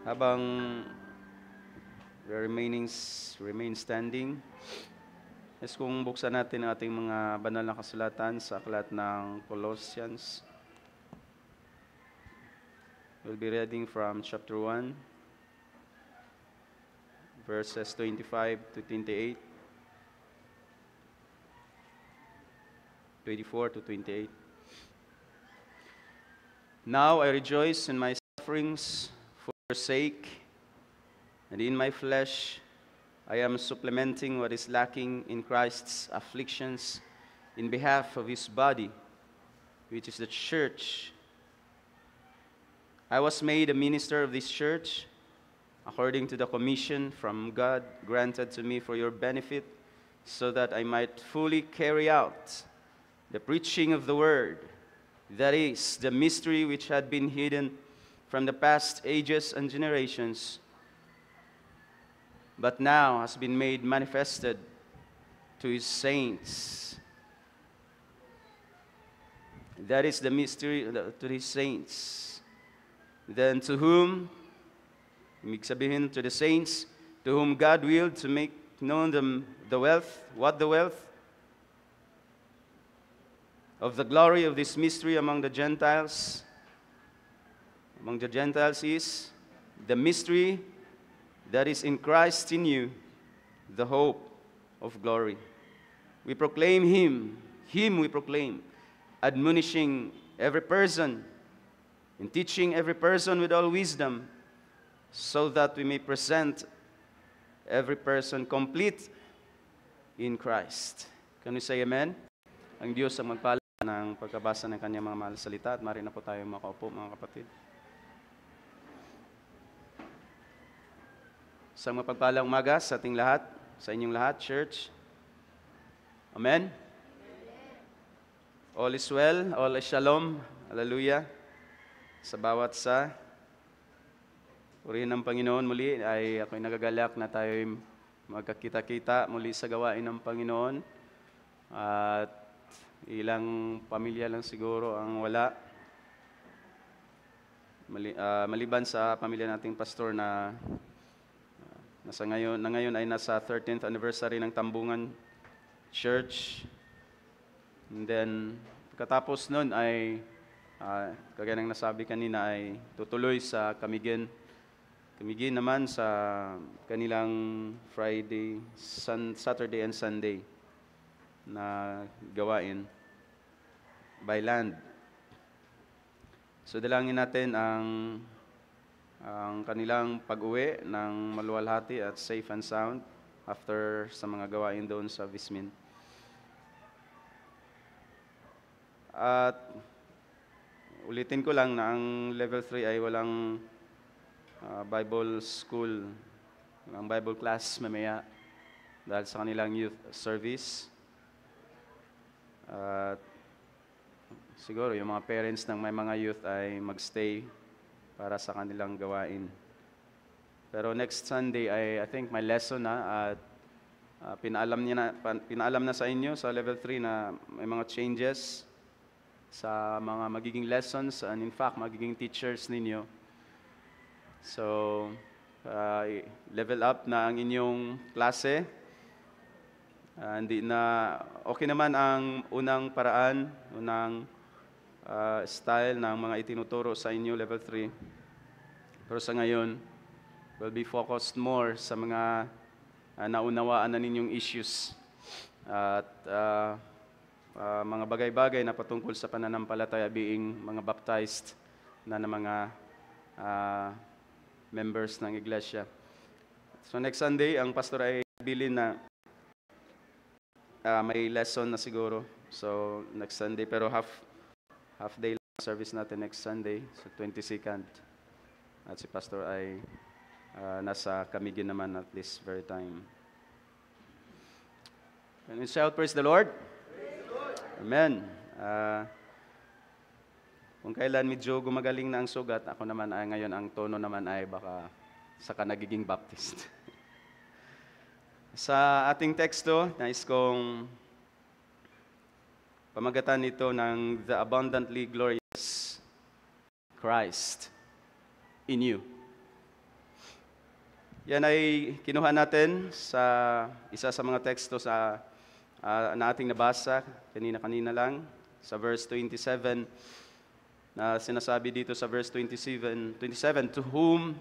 Habang remain standing, is kung buksan natin ang ating mga banal na kasulatan sa aklat ng Colossians. We'll be reading from chapter 1, verses 25 to 28, 24 to 28. Now I rejoice in my sufferings for your sake, and in my flesh I am supplementing what is lacking in Christ's afflictions in behalf of his body, which is the church. I was made a minister of this church according to the commission from God granted to me for your benefit, so that I might fully carry out the preaching of the word, that is, the mystery which had been hidden from the past ages and generations, but now has been made manifested to his saints. That is the mystery to his saints. Then to whom, ibig sabihin, to the saints, to whom God willed to make known the wealth of the glory of this mystery among the Gentiles. Among the Gentiles is the mystery that is in Christ in you, the hope of glory. We proclaim him we proclaim, admonishing every person, and teaching every person with all wisdom, so that we may present every person complete in Christ. Can we say amen? Ang Diyos ang magpala ng pagkabasa ng kanyang mga mahal salita, at maaari na po tayo makaupo, mga kapatid. Sa mapagpalang umaga sa ating lahat, sa inyong lahat, church. Amen? All is well, all is shalom, hallelujah. Sa bawat sa purihin ng Panginoon muli, ay ako'y nagagalak na tayo'y magkakita-kita muli sa gawain ng Panginoon. At ilang pamilya lang siguro ang wala. Maliban sa pamilya nating pastor na ngayon ay nasa 13th anniversary ng Tambungan Church. And then, pagkatapos nun ay, kagaya ng nasabi kanina, ay tutuloy sa Camiguin. Camiguin naman sa kanilang Friday, Saturday and Sunday na gawain by land. So dalangin natin ang kanilang pag-uwi ng maluwalhati at safe and sound after sa mga gawain doon sa Vismin. At ulitin ko lang na ang level 3 ay walang Bible school, walang Bible class mamaya dahil sa kanilang youth service. At siguro yung mga parents ng may mga youth ay magstay para sa kanilang gawain. Pero next Sunday ay I think may lesson na, at pinaalam na sa inyo sa level 3 na may mga changes sa mga magiging lessons, and in fact magiging teachers ninyo. So level up na ang inyong klase. Hindi na okay naman ang unang paraan, unang style ng mga itinuturo sa inyo, level 3. Pero sa ngayon, we'll be focused more sa mga naunawaan na ninyong issues at mga bagay-bagay na patungkol sa pananampalataya, being mga baptized na mga members ng iglesia. So next Sunday, ang pastor ay bilin na may lesson na siguro. So next Sunday, pero half day lang service natin next Sunday, so 22nd. At si pastor ay nasa Camiguin naman at this very time. Can we shout, praise the Lord? Praise the Lord. Amen. Kung kailan medyo gumagaling na ang sugat, ako naman ay ngayon ang tono naman ay baka saka nagiging Baptist. Sa ating teksto, nais kong pamagatan nito ng The Abundantly Glorious Christ in You. Yan ay kinuha natin sa isa sa mga teksto na ating nabasa kanina-kanina lang sa verse 27 na sinasabi dito sa verse 27, to whom,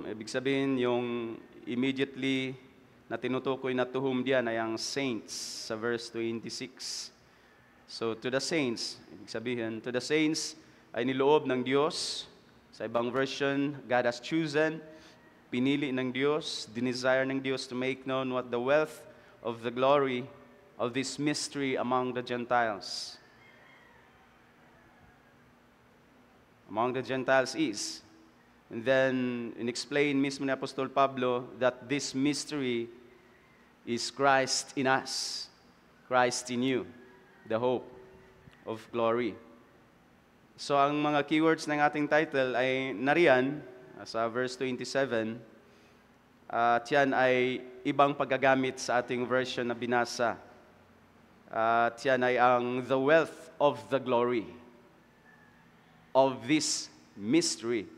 ibig sabihin yung immediately na tinutukoy na to whom diyan ay ang saints sa verse 26. So to the saints, ibig sabihin, to the saints ay niloob ng Diyos. Sa ibang version, God has chosen, pinili ng Diyos, dinesire ng Diyos to make known what the wealth of the glory of this mystery among the Gentiles. Among the Gentiles is. And then, in-explain mismo ni Apostol Pablo that this mystery is Christ in us, Christ in you, the hope of glory. So, ang mga keywords ng ating title ay nariyan sa verse 27. At yan ay ibang paggagamit sa ating version na binasa. At yan ay ang the wealth of the glory of this mystery.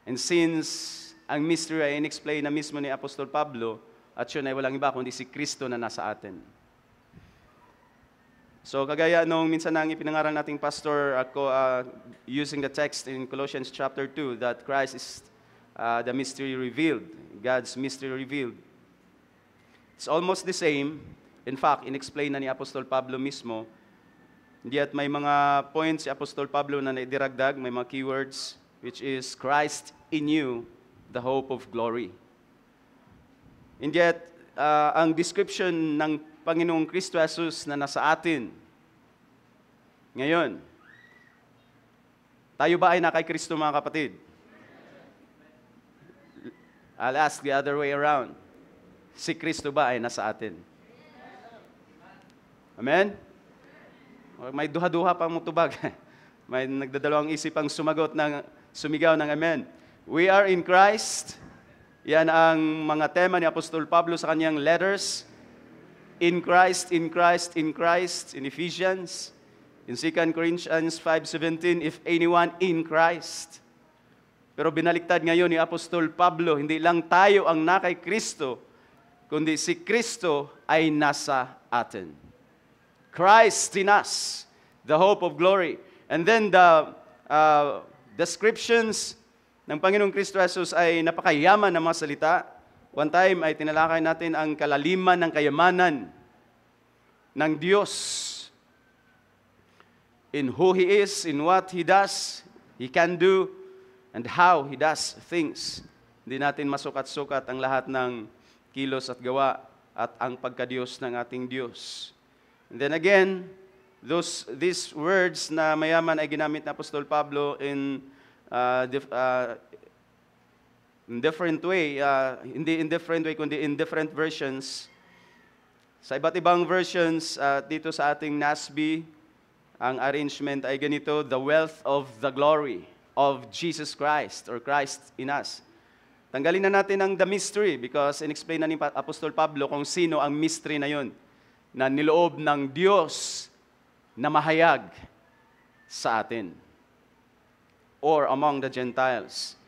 And since ang mystery ay in-explain na mismo ni Apostol Pablo, at yun ay walang iba kundi si Kristo na nasa atin. So kagaya nung minsan nang ipinangaral nating pastor, ako using the text in Colossians chapter 2 that Christ is the mystery revealed, God's mystery revealed. It's almost the same. In fact, in-explain na ni Apostol Pablo mismo. Yet may mga points si Apostol Pablo na naidiragdag, may mga keywords, which is Christ in you, the hope of glory. And yet, ang description ng Panginoong Kristo Jesus na nasa atin, ngayon, tayo ba ay na kay Kristo mga kapatid? I'll ask the other way around. Si Kristo ba ay nasa atin? Amen? May duha-duha pang mutubag. May nagdadalawang isipang sumigaw ng amen. We are in Christ. Yan ang mga tema ni Apostol Pablo sa kanyang letters. In Christ, in Christ, in Christ, in Ephesians. In 2 Corinthians 5:17, if anyone in Christ. Pero binaliktad ngayon ni Apostol Pablo, hindi lang tayo ang na kay Kristo, kundi si Kristo ay nasa atin. Christ in us, the hope of glory. And then the descriptions ng Panginoong Kristo Jesus ay napakayaman na mga salita. One time ay tinalakay natin ang kalaliman ng kayamanan ng Diyos in who He is, in what He does, He can do, and how He does things. Hindi natin masukat-sukat ang lahat ng kilos at gawa at ang pagka-Diyos ng ating Diyos. And then again, these words na mayaman ay ginamit na Apostol Pablo in different way, hindi in different way, kundi in different versions. Sa iba't ibang versions, dito sa ating NASB, ang arrangement ay ganito, the wealth of the glory of Jesus Christ, or Christ in us. Tanggalin na natin ang the mystery because in-explain na ni Apostol Pablo kung sino ang mystery na yun, na niloob ng Diyos na mahayag sa atin or among the Gentiles.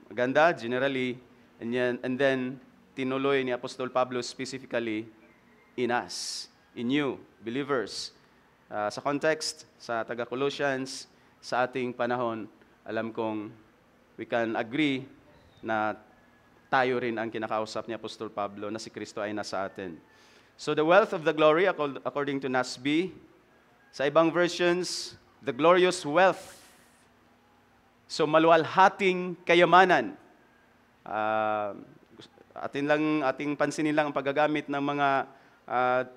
Maganda, generally, and then tinuloy ni Apostol Pablo specifically in us, in you, believers. Sa context, sa taga-Colossians, sa ating panahon, alam kong we can agree na tayo rin ang kinakausap ni Apostol Pablo na si Kristo ay nasa atin. So the wealth of the glory, according to NASB, sa ibang versions, the glorious wealth. So maluwalhating kayamanan. Ating pansinin lang ang paggagamit ng mga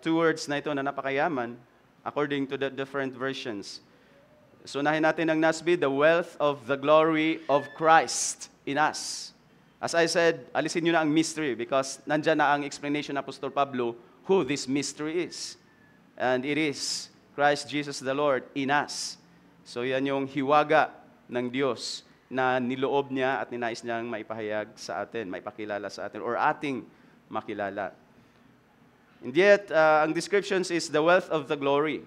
two words na ito na napakayaman according to the different versions. So unahin natin ang NASB, the wealth of the glory of Christ in us. As I said, alisin nyo na ang mystery because nandyan na ang explanation ng Apostol Pablo who this mystery is. And it is Christ Jesus the Lord in us. So yan yung hiwaga ng Diyos na niloob niya at ninais niyang maipahayag sa atin, maipakilala sa atin, or ating makilala. And yet, ang descriptions is the wealth of the glory.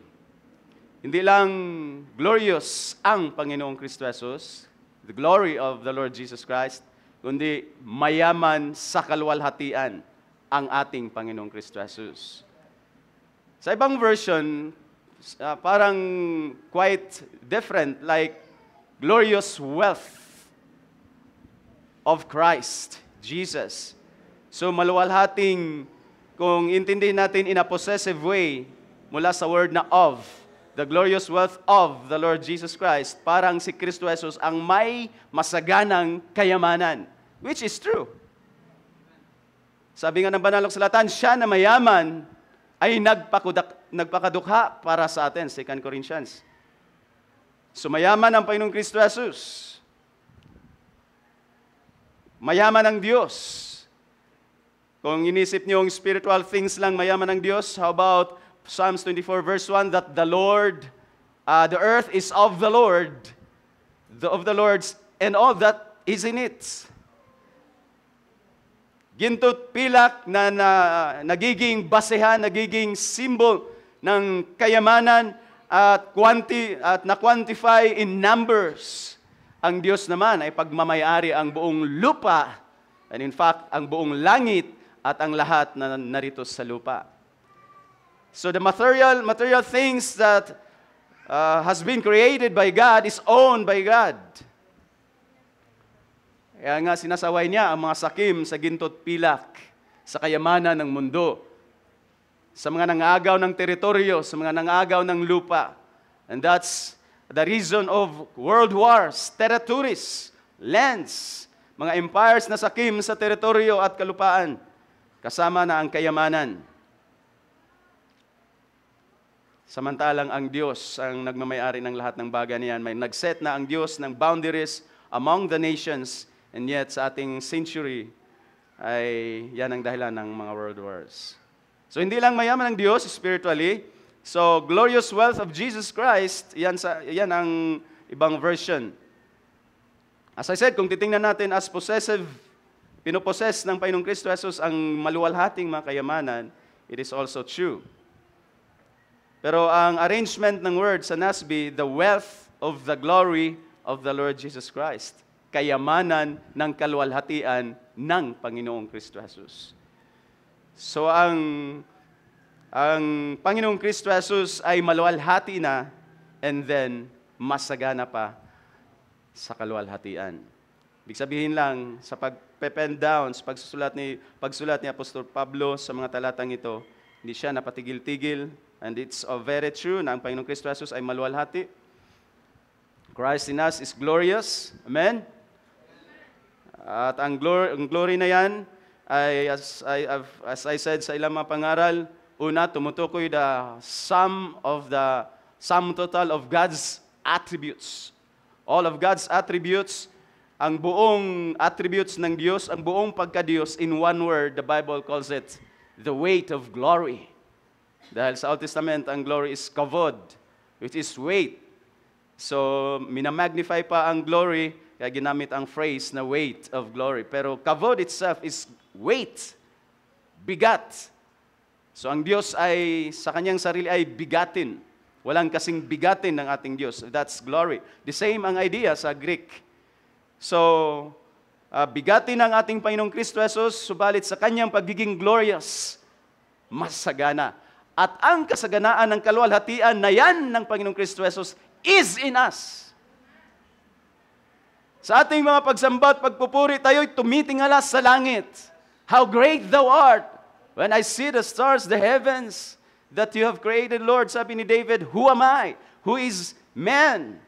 Hindi lang glorious ang Panginoong Kristo Jesus, the glory of the Lord Jesus Christ, kundi mayaman sa kaluwalhatian ang ating Panginoong Kristo Jesus. Sa ibang version, parang quite different, like glorious wealth of Christ, Jesus. So maluwalhating, kung intindihin natin in a possessive way, mula sa word na of, the glorious wealth of the Lord Jesus Christ, parang si Kristo Jesus ang may masaganang kayamanan, which is true. Sabi nga ng banal na kasulatan, siya na mayaman ay nagpakadukha para sa atin, 2 Corinthians. So mayaman ang Panginoong Kristo Jesus. Mayaman ang Diyos. Kung inisip niyo yung spiritual things lang, mayaman ang Diyos, how about Psalms 24 verse 1, that the Lord, the earth is of the Lord, of the Lord's, and all that is in it. Ginto't pilak na nagiging basehan, nagiging symbol ng kayamanan at na-quantify in numbers. Ang Diyos naman ay pagmamayari ang buong lupa, and in fact, ang buong langit at ang lahat na narito sa lupa. So the material things that has been created by God is owned by God. Kaya nga sinasaway niya ang mga sakim sa ginto't pilak, sa kayamanan ng mundo, sa mga nangagaw ng teritoryo, sa mga nangagaw ng lupa. And that's the reason of world wars, territories, lands, mga empires na sakim sa teritoryo at kalupaan, kasama na ang kayamanan. Samantalang ang Diyos ang nagmamayari ng lahat ng bagay niyan. May nagset na ang Diyos ng boundaries among the nations, and yet sa ating century ay yan ang dahilan ng mga world wars. So hindi lang mayaman ang Diyos spiritually. So glorious wealth of Jesus Christ, yan ang ibang version. As I said, kung titingnan natin as possessive, pinopossess ng Panginoong Kristo Jesus ang maluwalhating mga kayamanan, it is also true. Pero ang arrangement ng word sa NASB, the wealth of the glory of the Lord Jesus Christ. Kayamanan ng kaluwalhatian ng Panginoong Kristo Jesus. So ang Panginoong Kristo Jesus ay maluwalhati na, and then masagana pa sa kaluwalhatian. Ibig sabihin lang, sa pag-pen down, sa pagsulat ni Apostol Pablo sa mga talatang ito, hindi siya napatigil-tigil. And it's very true na ang Panginoong Kristo Jesus ay maluwalhati. Christ in us is glorious. Amen? At ang glory na yan ay, as I said sa ilang mga pangaral, una, tumutukoy the sum total of God's attributes. All of God's attributes, ang buong attributes ng Diyos, ang buong pagka-Diyos, in one word, the Bible calls it the weight of glory. Dahil sa Old Testament, ang glory is kavod, which is weight. So, minamagnify pa ang glory, kaya ginamit ang phrase na weight of glory. Pero kavod itself is weight, bigat. So, ang Diyos ay, sa kanyang sarili ay bigatin. Walang kasing bigatin ng ating Diyos. That's glory. The same ang idea sa Greek. So, bigatin ang ating Panginoong Kristo Jesus, subalit sa kanyang pagiging glorious, masagana. At ang kasaganaan ng kaluwalhatian na yan ng Panginoong Kristo Jesus is in us. Sa ating mga pagsamba at pagpupuri, tayo'y tumitingala sa langit. How great Thou art! When I see the stars, the heavens that You have created, Lord, sabi ni David, who am I? Who is man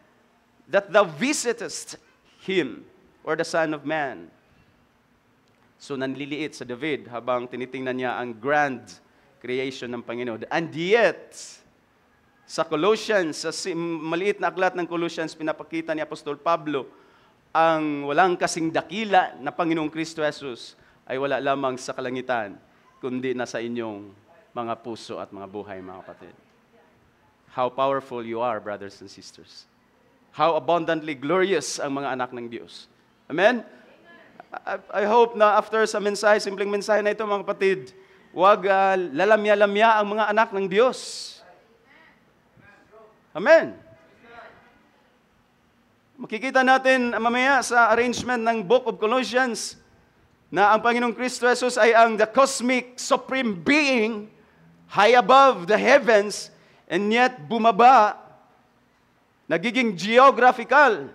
that Thou visitest him, or the Son of Man? So nanliliit sa David habang tinitingnan niya ang grand creation ng Panginoon. And yet, sa Colossians, sa maliit na aklat ng Colossians, pinapakita ni Apostol Pablo, ang walang kasing dakila na Panginoong Kristo Jesus ay wala lamang sa kalangitan, kundi nasa inyong mga puso at mga buhay, mga kapatid. How powerful you are, brothers and sisters. How abundantly glorious ang mga anak ng Diyos. Amen? I hope na after sa mensahe, simpleng mensahe na ito, mga kapatid, huwag lalamya-lamya ang mga anak ng Diyos. Amen. Makikita natin mamaya sa arrangement ng Book of Colossians na ang Panginoong Kristo Jesus ay ang the cosmic supreme being high above the heavens and yet bumaba, nagiging geographical.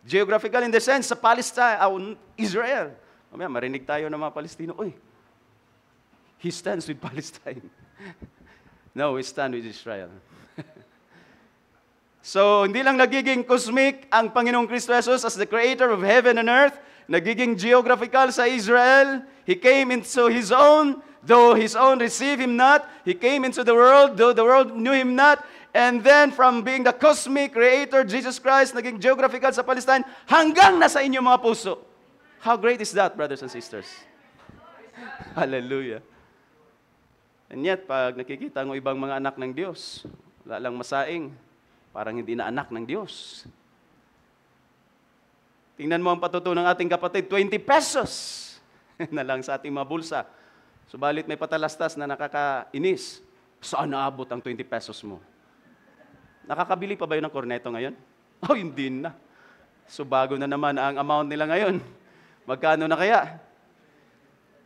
Geographical in the sense sa Palestine, Israel. Mamaya marinig tayo ng mga Palestino, uy, he stands with Palestine. No, we stand with Israel. So, hindi lang nagiging cosmic ang Panginoong Kristo Jesus as the creator of heaven and earth, nagiging geographical sa Israel. He came into His own, though His own received Him not. He came into the world, though the world knew Him not. And then, from being the cosmic creator, Jesus Christ, naging geographical sa Palestine, hanggang nasa inyong mga puso. How great is that, brothers and sisters? Hallelujah. And yet, pag nakikita mo ibang mga anak ng Diyos, wala lang masaing, parang hindi na anak ng Diyos. Tingnan mo ang patutunan ng ating kapatid, 20 pesos na lang sa ating mga bulsa. Subalit may patalastas na nakakainis. Saan naabot ang 20 pesos mo? Nakakabili pa ba yun ng korneto ngayon? Oh, hindi na. So bago na naman ang amount nila ngayon. Magkano na kaya?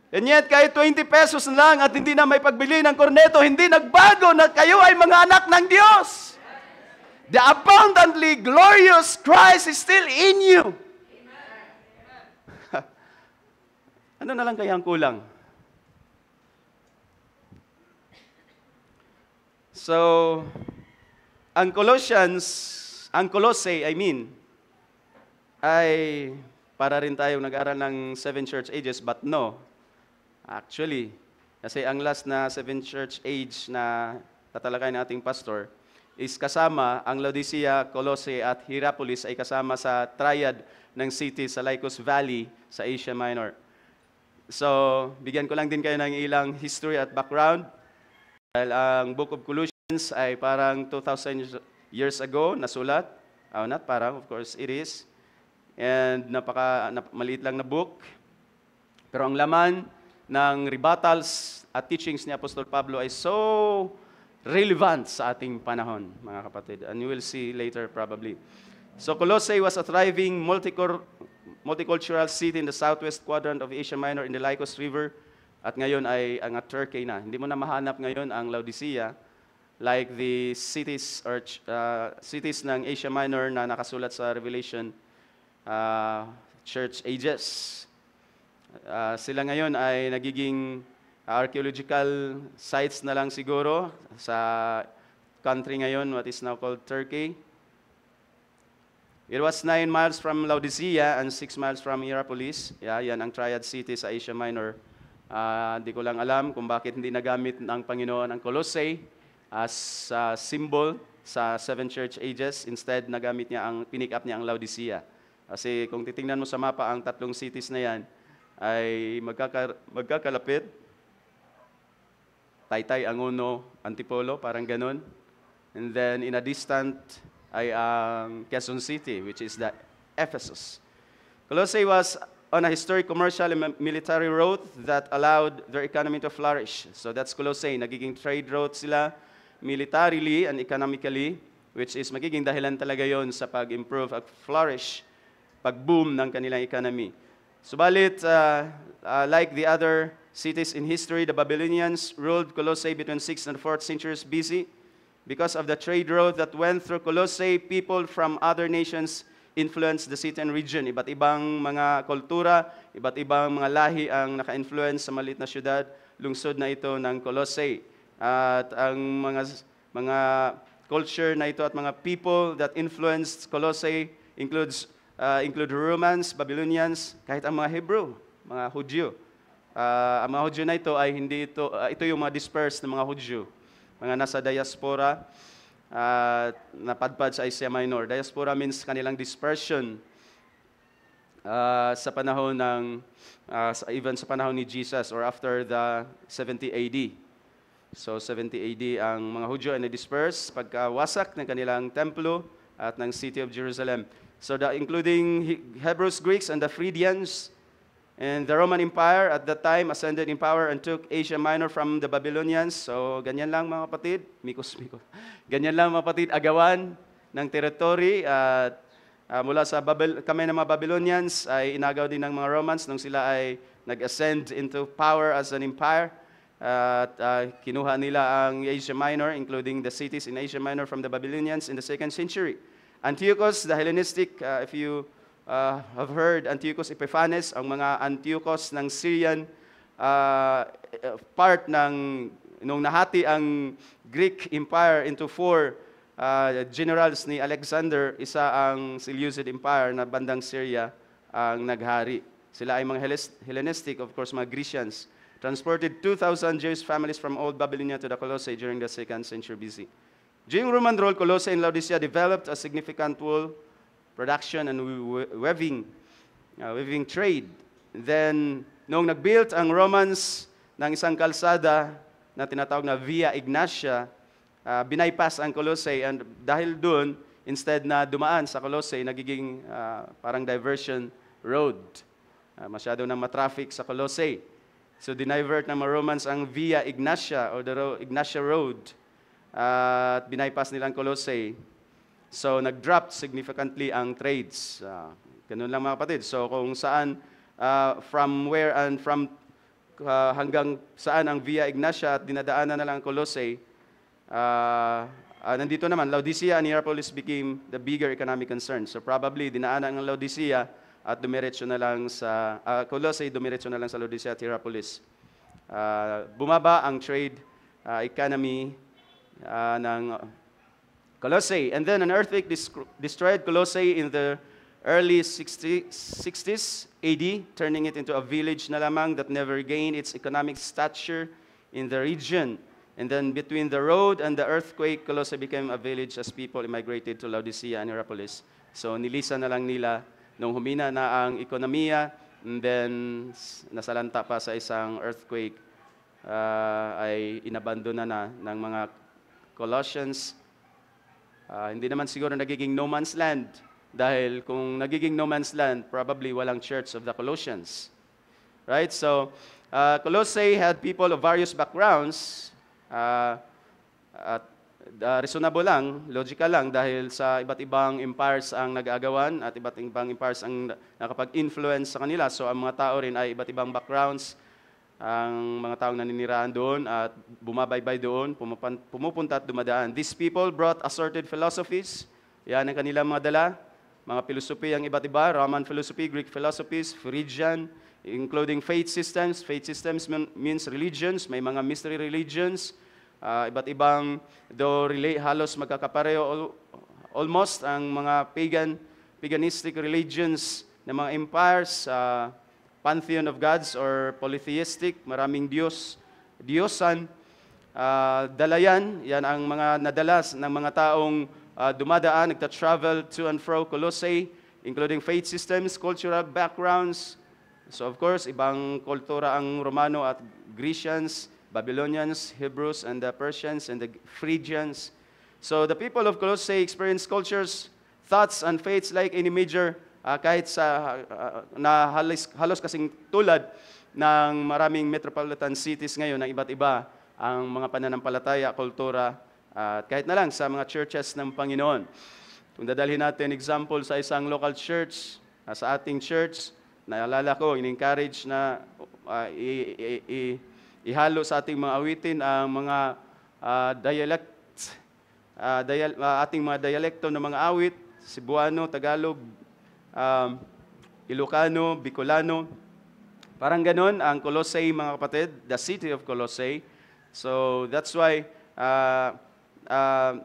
And yet, kahit 20 pesos lang at hindi na may pagbili ng korneto, hindi nagbago na kayo ay mga anak ng Diyos. The abundantly glorious Christ is still in you. Ano na lang kaya ang kulang? So, ang Colossae, ay para rin tayong nag-aral ng 7 church ages, but no. Actually, kasi ang last na 7 church age na tatalakay ng ating pastor is kasama, ang Laodicea, Colossae at Hierapolis ay kasama sa triad ng city sa Lycus Valley sa Asia Minor. So, bigyan ko lang din kayo ng ilang history at background. Dahil ang Book of Colossians ay parang 2,000 years ago nasulat. Not parang, of course it is. And maliit lang na book. Pero ang laman ng rebuttals at teachings ni Apostol Pablo ay so relevant sa ating panahon, mga kapatid. And you will see later probably. So Colossae was a thriving multicultural city in the southwest quadrant of Asia Minor in the Lycus River. At ngayon ay ang Turkey na. Hindi mo na mahanap ngayon ang Laodicea like the cities or cities ng Asia Minor na nakasulat sa Revelation church ages. Sila ngayon ay nagiging archaeological sites na lang siguro sa country ngayon, what is now called Turkey. It was 9 miles from Laodicea and 6 miles from Hierapolis. Yan ang triad city sa Asia Minor. Di ko lang alam kung bakit hindi nagamit ng Panginoon ang Colossae as symbol sa 7 church ages. Instead, pinick up niya ang Laodicea. Kasi kung titingnan mo sa mapa, ang tatlong cities na yan ay magkakalapit. Taytay, Angono, Antipolo, parang ganun. And then in a distant ay ang Quezon City, which is the Ephesus. Colossae was on a historic commercial and military route that allowed their economy to flourish. So that's Colossae. Nagiging trade route sila militarily and economically, which is magiging dahilan talaga yon sa pag-improve at flourish, pag-boom ng kanilang economy. Subalit, like the other cities in history, the Babylonians ruled Colossae between 6th and 4th centuries BC. Because of the trade route that went through Colossae, people from other nations influenced the city and region. Iba't ibang mga kultura, iba't ibang mga lahi ang naka-influence sa maliit na syudad, lungsod na ito ng Colossae. At ang mga culture na ito at mga people that influenced Colossae include Romans, Babylonians, kahit ang mga Hebrew, mga Hudyo. Ang mga Hudyo na ito ay ito yung mga dispersed na mga Hudyo, mga nasa diaspora, napadpad sa Asia Minor. Diaspora means kanilang dispersion sa panahon even sa panahon ni Jesus or after the 70 AD. So 70 AD ang mga Hudyo ay na-disperse pagkawasak ng kanilang templo at ng city of Jerusalem. So including Hebrews, Greeks, and the Phrygians, and the Roman Empire at that time ascended in power and took Asia Minor from the Babylonians. So ganyan lang mga kapatid, mikos. Ganyan lang mga kapatid, agawan ng territory at mula sa kamay ng mga Babylonians ay inagaw din ng mga Romans nung sila ay nag-ascend into power as an empire. At kinuha nila ang Asia Minor, including the cities in Asia Minor from the Babylonians in the 2nd century. Antiochus, the Hellenistic, if you have heard Antiochus Epiphanes, ang mga Antiochus ng Syrian, part nung nahati ang Greek Empire into 4 generals ni Alexander, isa ang Seleucid Empire na bandang Syria ang naghari. Sila ay mga Hellenistic, of course, mga Grecians. Transported 2,000 Jewish families from Old Babylonia to the Colossae during the 2nd century BC. During Roman rule, Colossae and Laodicea developed a significant wool production and weaving trade. Then, noong nag-built ang Romans ng isang kalsada na tinatawag na Via Ignatia, binaypass ang Colossae, and dahil doon, instead na dumaan sa Colossae, nagiging parang diversion road. Masyado nang matraffic sa Colossae. So, dinivert ng mga Romans ang Via Ignatia or the Ignatia Road at binaypass nila ang Colossae. So, nag-drop significantly ang trades. Ganun lang mga kapatid. So, kung saan, from where and from hanggang saan ang Via Ignatia at dinadaanan na lang ang Colossae, nandito naman, Laodicea and Hierapolis became the bigger economic concern. So, probably, dinaanan ang Laodicea at dumiretso na lang sa Colossae, dumiretso na lang sa Laodicea at Hierapolis. Bumaba ang trade economy ng Colossae. And then an earthquake destroyed Colossae in the early 60s AD, turning it into a village na lamang that never gained its economic stature in the region. And then between the road and the earthquake, Colossae became a village as people immigrated to Laodicea and Hierapolis. So nilisan na lang nila nung humina na ang ekonomiya, and then nasalanta pa sa isang earthquake, ay inabandona na ng mga Colossians. Hindi naman siguro nagiging no man's land, dahil kung nagiging no man's land, probably walang church of the Colossians. Right? So, Colossae had people of various backgrounds, at reasonable lang, logical lang, dahil sa iba't ibang empires ang nag-aagawan at iba't ibang empires ang nakapag-influence sa kanila. So, ang mga tao rin ay iba't ibang backgrounds, ang mga taong naninirahan doon at bumabaybay doon, pumupunta at dumadaan. These people brought assorted philosophies. Yan ang kanilang mga dala. Mga philosophy ang iba't iba, Roman philosophy, Greek philosophies, Phrygian, including faith systems. Faith systems means religions, may mga mystery religions, iba't ibang, though halos magkakapareho, almost ang mga paganistic religions ng mga empires, pantheon of gods or polytheistic, maraming diyosan, dalayan, yan ang mga nadalas ng mga taong dumadaan, nagta-travel to and fro Colossae, including faith systems, cultural backgrounds. So of course, ibang kultura ang Romano at Grecians, Babylonians, Hebrews, and the Persians, and the Phrygians. So the people of Colossae experienced cultures, thoughts, and faiths like any major, kahit sa na halos kasing tulad ng maraming metropolitan cities ngayon ng iba't iba ang mga pananampalataya, kultura, at kahit na lang sa mga churches ng Panginoon. Kung dadalhin natin example sa isang local church, sa ating church, naalala ko, in-encourage na ihalo sa ating mga awitin ang mga ating mga dialekto ng mga awit, Cebuano, Tagalog, Ilocano, Bicolano. Parang ganun ang Colossae, mga kapatid, the city of Colossae. So that's why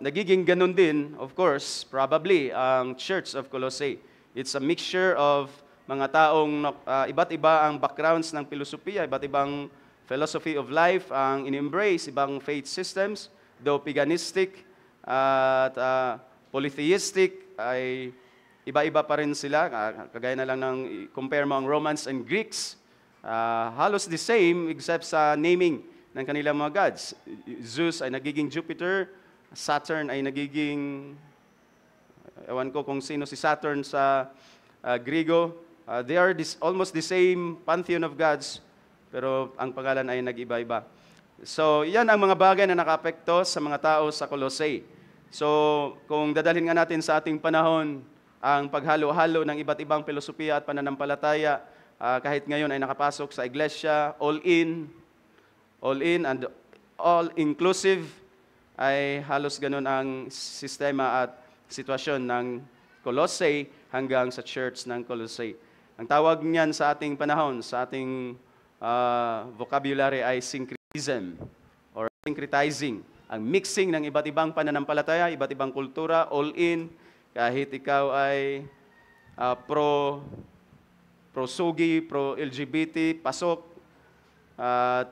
nagiging ganun din, of course, probably ang Church of Colossae. It's a mixture of mga taong iba't iba ang backgrounds ng filosofiya, iba't ibang philosophy of life ang in-embrace, ibang faith systems, though paganistic at polytheistic, ay iba-iba pa rin sila. Kagaya na lang ng compare mo ang Romans and Greeks, halos the same except sa naming ng kanilang mga gods. Zeus ay nagiging Jupiter, Saturn ay nagiging, ewan ko kung sino si Saturn sa Griego. They are almost the same pantheon of gods, pero ang pangalan ay nag-iba-iba. So, yan ang mga bagay na nakaapekto sa mga tao sa Colossae. So, kung dadalhin nga natin sa ating panahon, ang paghalo-halo ng iba't ibang filosofiya at pananampalataya, kahit ngayon ay nakapasok sa iglesia, all in and all-inclusive, ay halos ganun ang sistema at sitwasyon ng Colossae hanggang sa church ng Colossae. Ang tawag niyan sa ating panahon, sa ating vocabulary ay syncretism or syncretizing. Ang mixing ng iba't ibang pananampalataya, iba't ibang kultura, all in, kahit ikaw ay pro-sugi, pro-LGBT, pasok. At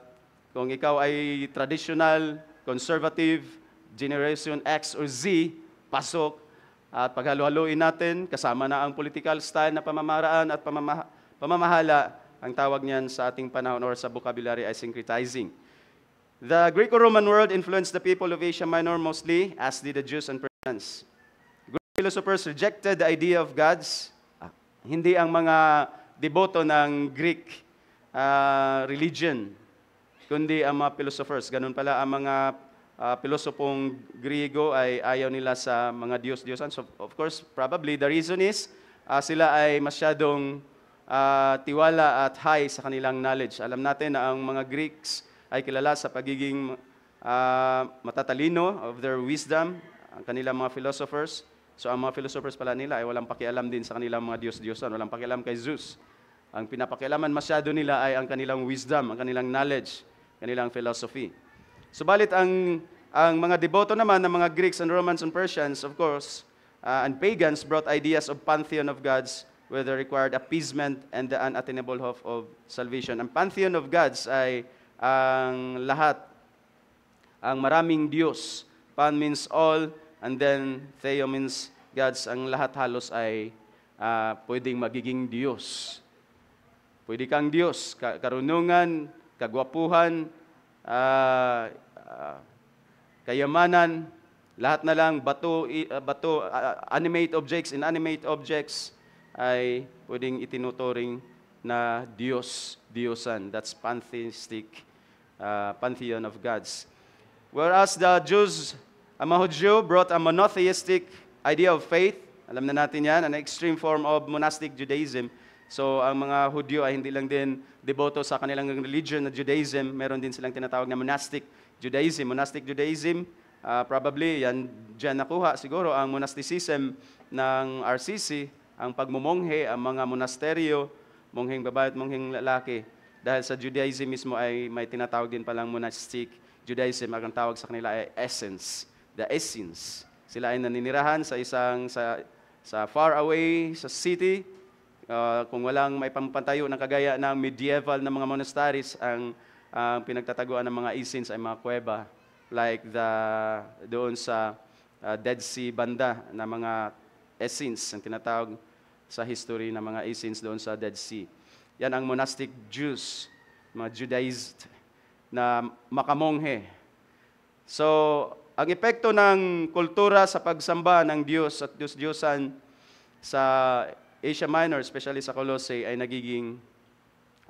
kung ikaw ay traditional, conservative, Generation X or Z, pasok. At paghalo-haloin natin, kasama na ang political style na pamamaraan at pamamahala, ang tawag niyan sa ating panahon or sa vocabulary ay syncretizing. The Greco-Roman world influenced the people of Asia Minor mostly, as did the Jews and Persians. Greek philosophers rejected the idea of gods. Hindi ang mga deboto ng Greek religion, kundi ang mga philosophers. Ganun pala ang mga pilosopong Griego ay ayaw nila sa mga Diyos-Diyosan. So, of course, probably the reason is sila ay masyadong tiwala at high sa kanilang knowledge. Alam natin na ang mga Greeks ay kilala sa pagiging matatalino of their wisdom, ang kanilang mga philosophers. So ang mga philosophers pala nila ay walang pakialam din sa kanilang mga Diyos-Diyosan, walang pakialam kay Zeus. Ang pinapakialaman masyado nila ay ang kanilang wisdom, ang kanilang knowledge, kanilang philosophy. Subalit ang mga deboto naman ng mga Greeks and Romans and Persians, of course, and pagans brought ideas of pantheon of gods where the required appeasement and the unattainable hope of salvation. Ang pantheon of gods ay ang lahat, ang maraming Diyos. Pan means all, and then Theo means gods. Ang lahat halos ay pwedeng magiging Diyos. Pwede kang Diyos, karunungan, kagwapuhan, kayamanan, lahat na lang, bato, animate objects, inanimate objects, ay pwedeng itinuturing na Diyos, Diyosan. That's pantheistic pantheon of gods. Whereas the Jews, ang mga Hudyo brought a monotheistic idea of faith. Alam na natin yan, an extreme form of monastic Judaism. So, ang mga Hudyo ay hindi lang din deboto sa kanilang religion na Judaism, meron din silang tinatawag na monastic Judaism. Monastic Judaism, probably, yan dyan nakuha siguro ang monasticism ng RCC, ang pagmumonghe, ang mga monasteryo, mongheng babae at mongheng lalaki. Dahil sa Judaism mismo ay may tinatawag din palang monastic Judaism, ang tawag sa kanila ay essence, the essence. Sila ay naninirahan sa sa far away, sa city, kung walang may pampantayo ng kagaya ng medieval na mga monasteries, ang pinagtataguan ng mga Essenes ay mga kuweba, like doon sa Dead Sea banda na mga Essenes, ang tinatawag sa history ng mga Essenes doon sa Dead Sea. Yan ang monastic Jews, mga Judaized na makamonghe. So, ang epekto ng kultura sa pagsamba ng Diyos at Diyos-Diyosan sa Asia Minor, especially sa Colossae, ay nagiging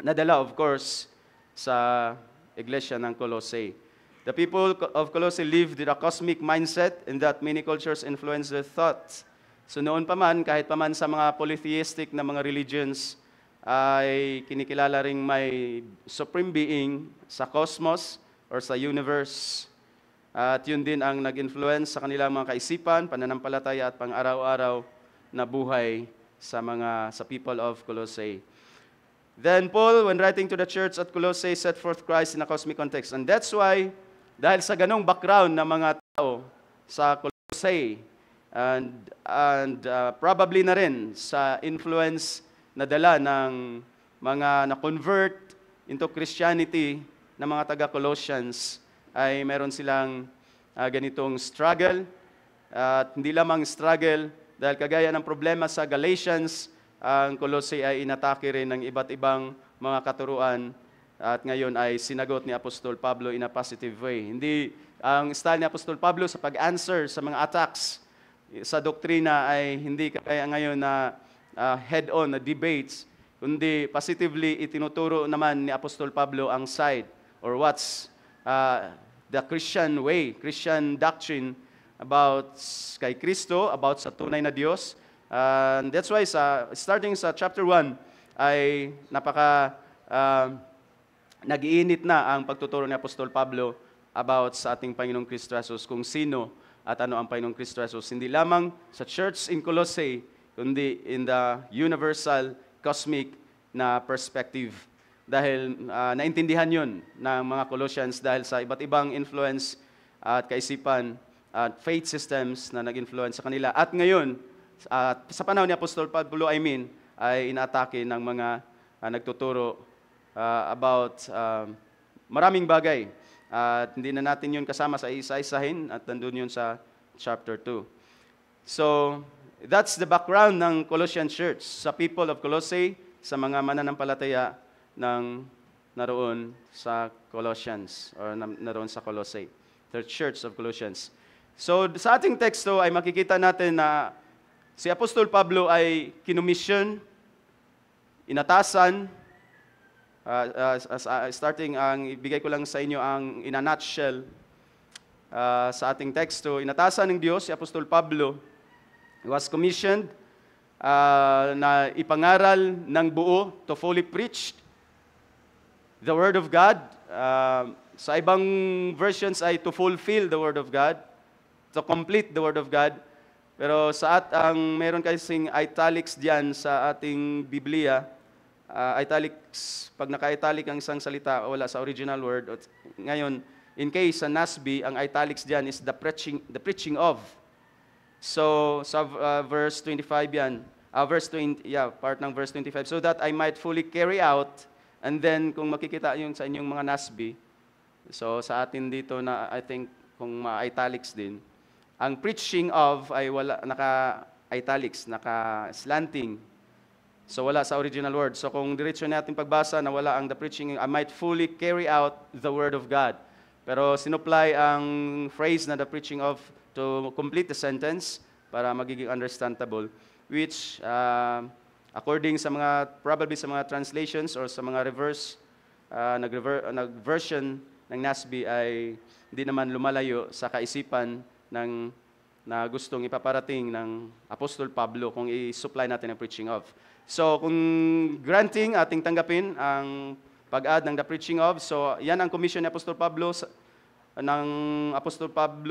nadala, of course, sa iglesia ng Colossae. The people of Colossae lived with a cosmic mindset in that many cultures influence their thoughts. So noon pa man, kahit pa man sa mga polytheistic na mga religions, ay kinikilala ring may supreme being sa cosmos or sa universe. At yun din ang nag-influence sa kanilang mga kaisipan, pananampalataya at pang-araw-araw na buhay sa people of Colossae. Then Paul, when writing to the church at Colossae, set forth Christ in a cosmic context. And that's why, dahil sa ganong background ng mga tao sa Colossae, and probably na rin sa influence na dala ng mga na-convert into Christianity na mga taga-Colossians, ay meron silang ganitong struggle. At hindi lamang struggle, dahil kagaya ng problema sa Galatians, ang Colossae ay inatake rin ng iba't ibang mga katuruan at ngayon ay sinagot ni Apostol Pablo in a positive way. Hindi ang style ni Apostol Pablo sa pag-answer sa mga attacks sa doktrina ay hindi kaya ngayon na head-on na debates, kundi positively itinuturo naman ni Apostol Pablo ang side or what's the Christian way, Christian doctrine about kay Kristo, about sa tunay na Diyos, That's why starting sa chapter 1 ay nag-iinit na ang pagtuturo ni Apostol Pablo about sa ating Panginoong Kristo Jesus, kung sino at ano ang Panginoong Kristo Jesus. Hindi lamang sa church in Colossae, kundi in the universal, cosmic na perspective. Dahil naintindihan yun ng mga Colossians dahil sa iba't ibang influence at kaisipan at faith systems na nag-influence sa kanila. At ngayon, sa panahon ni Apostol Pablo, ay inaatake ng mga nagtuturo about maraming bagay. At hindi na natin yun kasama sa isa-isahin at nandun yun sa chapter 2. So, that's the background ng Colossian Church. Sa people of Colossae, sa mga mananampalataya ng naroon sa Colossians or naroon sa Colossae, the Church of Colossians. So sa ating teksto ay makikita natin na si Apostol Pablo ay kinumisyon, inatasan, starting ibigay ko lang sa inyo ang in a nutshell sa ating teksto. Inatasan ng Diyos si Apostol Pablo, was commissioned na ipangaral ng buo, to fully preach the Word of God. Sa ibang versions ay to fulfill the Word of God, to complete the Word of God. Pero ang meron kasing italics diyan sa ating Biblia, italics, pag naka-italic ang isang salita, wala sa original word. Ngayon, in case sa NASB, ang italics diyan is the preaching of. So, sa verse 25 yan, part ng verse 25, so that I might fully carry out. And then, kung makikita yung sa inyong mga NASB, so sa atin dito na, I think, kung ma-italics din, ang preaching of ay wala, naka-italics, naka-slanting. So wala sa original word. So kung diretso natin pagbasa na wala ang the preaching, I might fully carry out the Word of God. Pero sinupply ang phrase na the preaching of to complete the sentence para magiging understandable, which according sa probably sa mga translations or sa mga nag-version ng NASB ay hindi naman lumalayo sa kaisipan na gustong ipaparating ng Apostol Pablo kung i-supply natin ang preaching of. So kung granting ating tanggapin ang pag-add ng the preaching of, so yan ang commission ni Apostol Pablo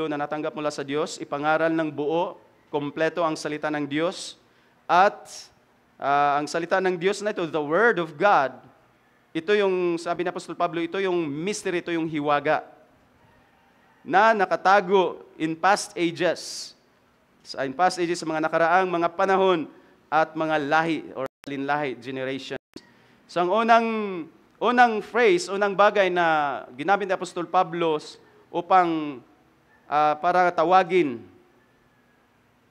na natanggap mula sa Diyos, ipangaral ng buo, kompleto ang salita ng Diyos. At ang salita ng Diyos na ito, the Word of God, ito yung, sabi ni Apostol Pablo, ito yung mystery, ito yung hiwaga na nakatago in past ages. In past ages, sa mga nakaraang mga panahon at mga lahi or linlahi generations. So ang unang phrase, unang bagay na ginamit ni Apostol Pablo upang para tawagin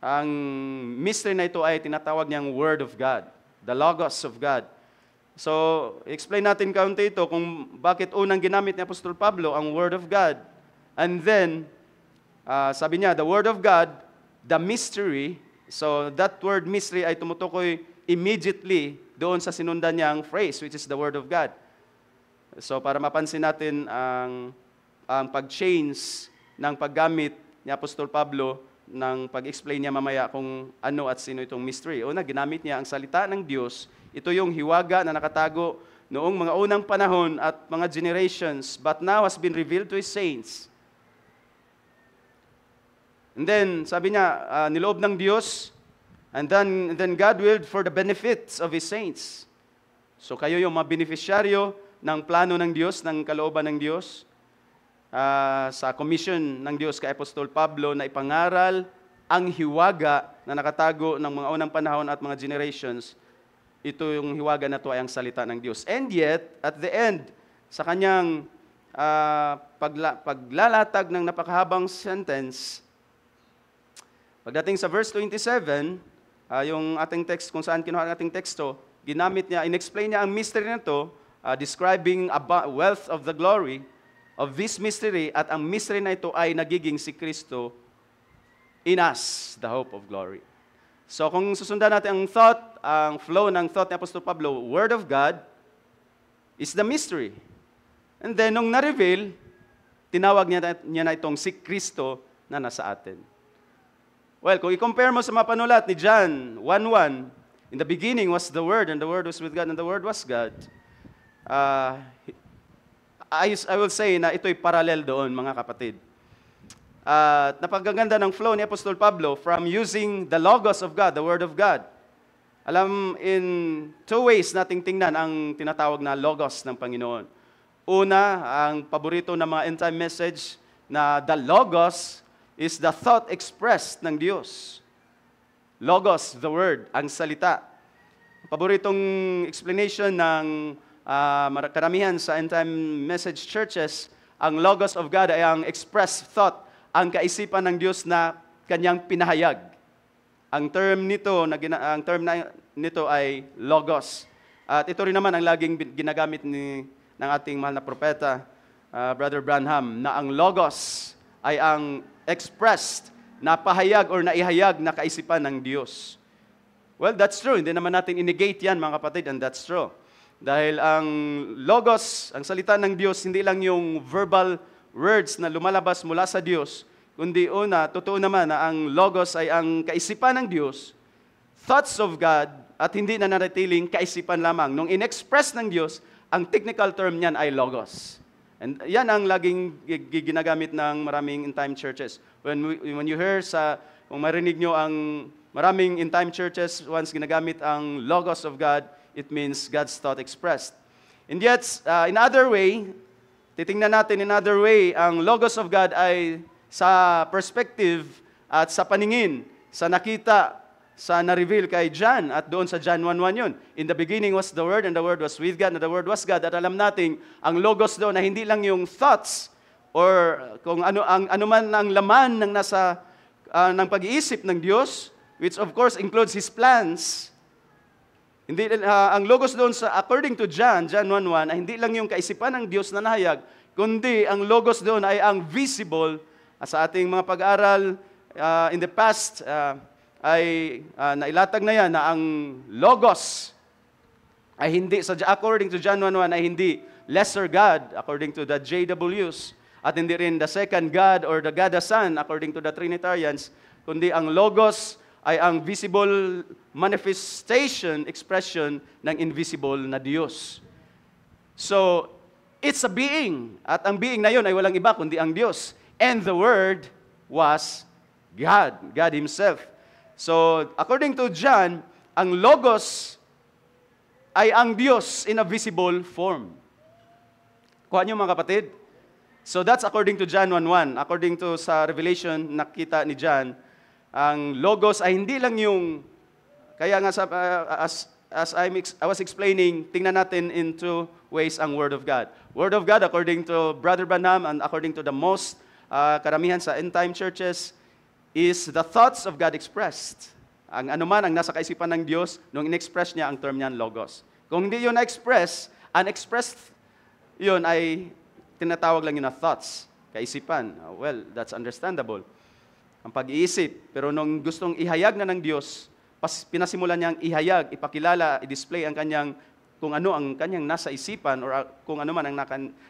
ang mystery na ito ay tinatawag niyang Word of God, the Logos of God. So, explain natin kaunti ito kung bakit unang ginamit ni Apostol Pablo ang Word of God. And then, sabi niya, the Word of God, the mystery. So, that word mystery ay tumutukoy immediately doon sa sinundan niyang phrase, which is the Word of God. So, para mapansin natin ang pag-change ng paggamit ni Apostol Pablo ng pag-explain niya mamaya kung ano at sino itong mystery. Una, ginamit niya ang salita ng Diyos. Ito yung hiwaga na nakatago noong mga unang panahon at mga generations, but now has been revealed to His saints. And then, sabi niya, niloob ng Diyos, and then God willed for the benefits of His saints. So kayo yung mga beneficiaryo ng plano ng Diyos, ng kalooban ng Diyos, sa commission ng Diyos kay Apostol Pablo na ipangaral ang hiwaga na nakatago ng mga unang panahon at mga generations. Ito yung hiwaga na ito ay ang salita ng Diyos. And yet, at the end, sa kanyang paglalatag ng napakahabang sentence, pagdating sa verse 27, yung ating text, kung saan kinuha ang ating teksto, ginamit niya, inexplain niya ang mystery na ito, describing wealth of the glory of this mystery, at ang mystery na ito ay nagiging si Kristo in us, the hope of glory. So kung susundan natin ang flow ng thought ni Apostol Pablo, Word of God is the mystery. And then, nung na-reveal, tinawag niya na itong si Kristo na nasa atin. Well, kung i-compare mo sa mga panulat ni John 1:1, in the beginning was the Word, and the Word was with God, and the Word was God. I will say na ito'y parallel doon, mga kapatid. At napagaganda ng flow ni Apostol Pablo from using the Logos of God, the Word of God. Alam, in two ways nating tingnan ang tinatawag na Logos ng Panginoon. Una, ang paborito ng mga end-time message na the Logos is the thought expressed ng Diyos. Logos, the Word, ang salita. Paboritong explanation ng karamihan sa end-time message churches, ang Logos of God ay ang expressed thought, ang kaisipan ng Diyos na kanyang pinahayag. Ang term nito ay Logos. At ito rin naman ang laging ginagamit ng ating mahal na propeta, Brother Branham, na ang Logos ay ang expressed na pahayag or naihayag na kaisipan ng Diyos. Well, that's true. Hindi naman natin inegate yan, mga kapatid, and that's true. Dahil ang Logos, ang salita ng Diyos, hindi lang yung verbal words na lumalabas mula sa Diyos, kundi totoo naman na ang Logos ay ang kaisipan ng Diyos, thoughts of God, at hindi na naratiling kaisipan lamang. Nung in-express ng Diyos, ang technical term niyan ay Logos. And yan ang laging ginagamit ng maraming in-time churches. When you hear kung marinig nyo ang maraming in-time churches, once ginagamit ang Logos of God, it means God's thought expressed. And yet, in other way, titingnan natin in other way, ang Logos of God ay sa perspective at sa paningin, sa nakita, sa na-reveal kay John, at doon sa John 1:1 yun. In the beginning was the Word, and the Word was with God, and the Word was God. At alam natin, ang Logos doon na hindi lang yung thoughts, or kung ano man ang laman ng nasa ng pag-iisip ng Diyos, which of course includes His plans. Hindi ang Logos doon sa according to John 1:1 ay hindi lang yung kaisipan ng Diyos na nahayag, kundi ang Logos doon ay ang visible. Sa ating mga pag-aaral in the past ay nailatag na yan na ang Logos ay hindi, according to John 1:1, ay hindi lesser God, according to the JWs, at hindi rin the second God or the God the Son, according to the Trinitarians, kundi ang Logos ay ang visible manifestation, expression ng invisible na Diyos. So, it's a being, at ang being na yun ay walang iba kundi ang Diyos. And the Word was God, God Himself. So, according to John, ang Logos ay ang Diyos in a visible form. Kuha niyo, mga kapatid? So, that's according to John 1:1. According to sa Revelation, nakita ni John, ang Logos ay hindi lang yung, kaya nga as I was explaining, tingnan natin in two ways ang Word of God. Word of God, according to Brother Branham and according to the most karamihan sa end-time churches, is the thoughts of God expressed. Ang anuman ang nasa kaisipan ng Diyos, nung in-express niya, ang term niyan, Logos. Kung hindi yun na-express, unexpressed, yun ay tinatawag lang yun na thoughts, kaisipan. Well, that's understandable. Ang pag-iisip. Pero nung gustong ihayag na ng Diyos, pinasimulan niyang ihayag, ipakilala, i-display ang kanyang, kung ano ang kanyang nasa isipan, or kung ano man ang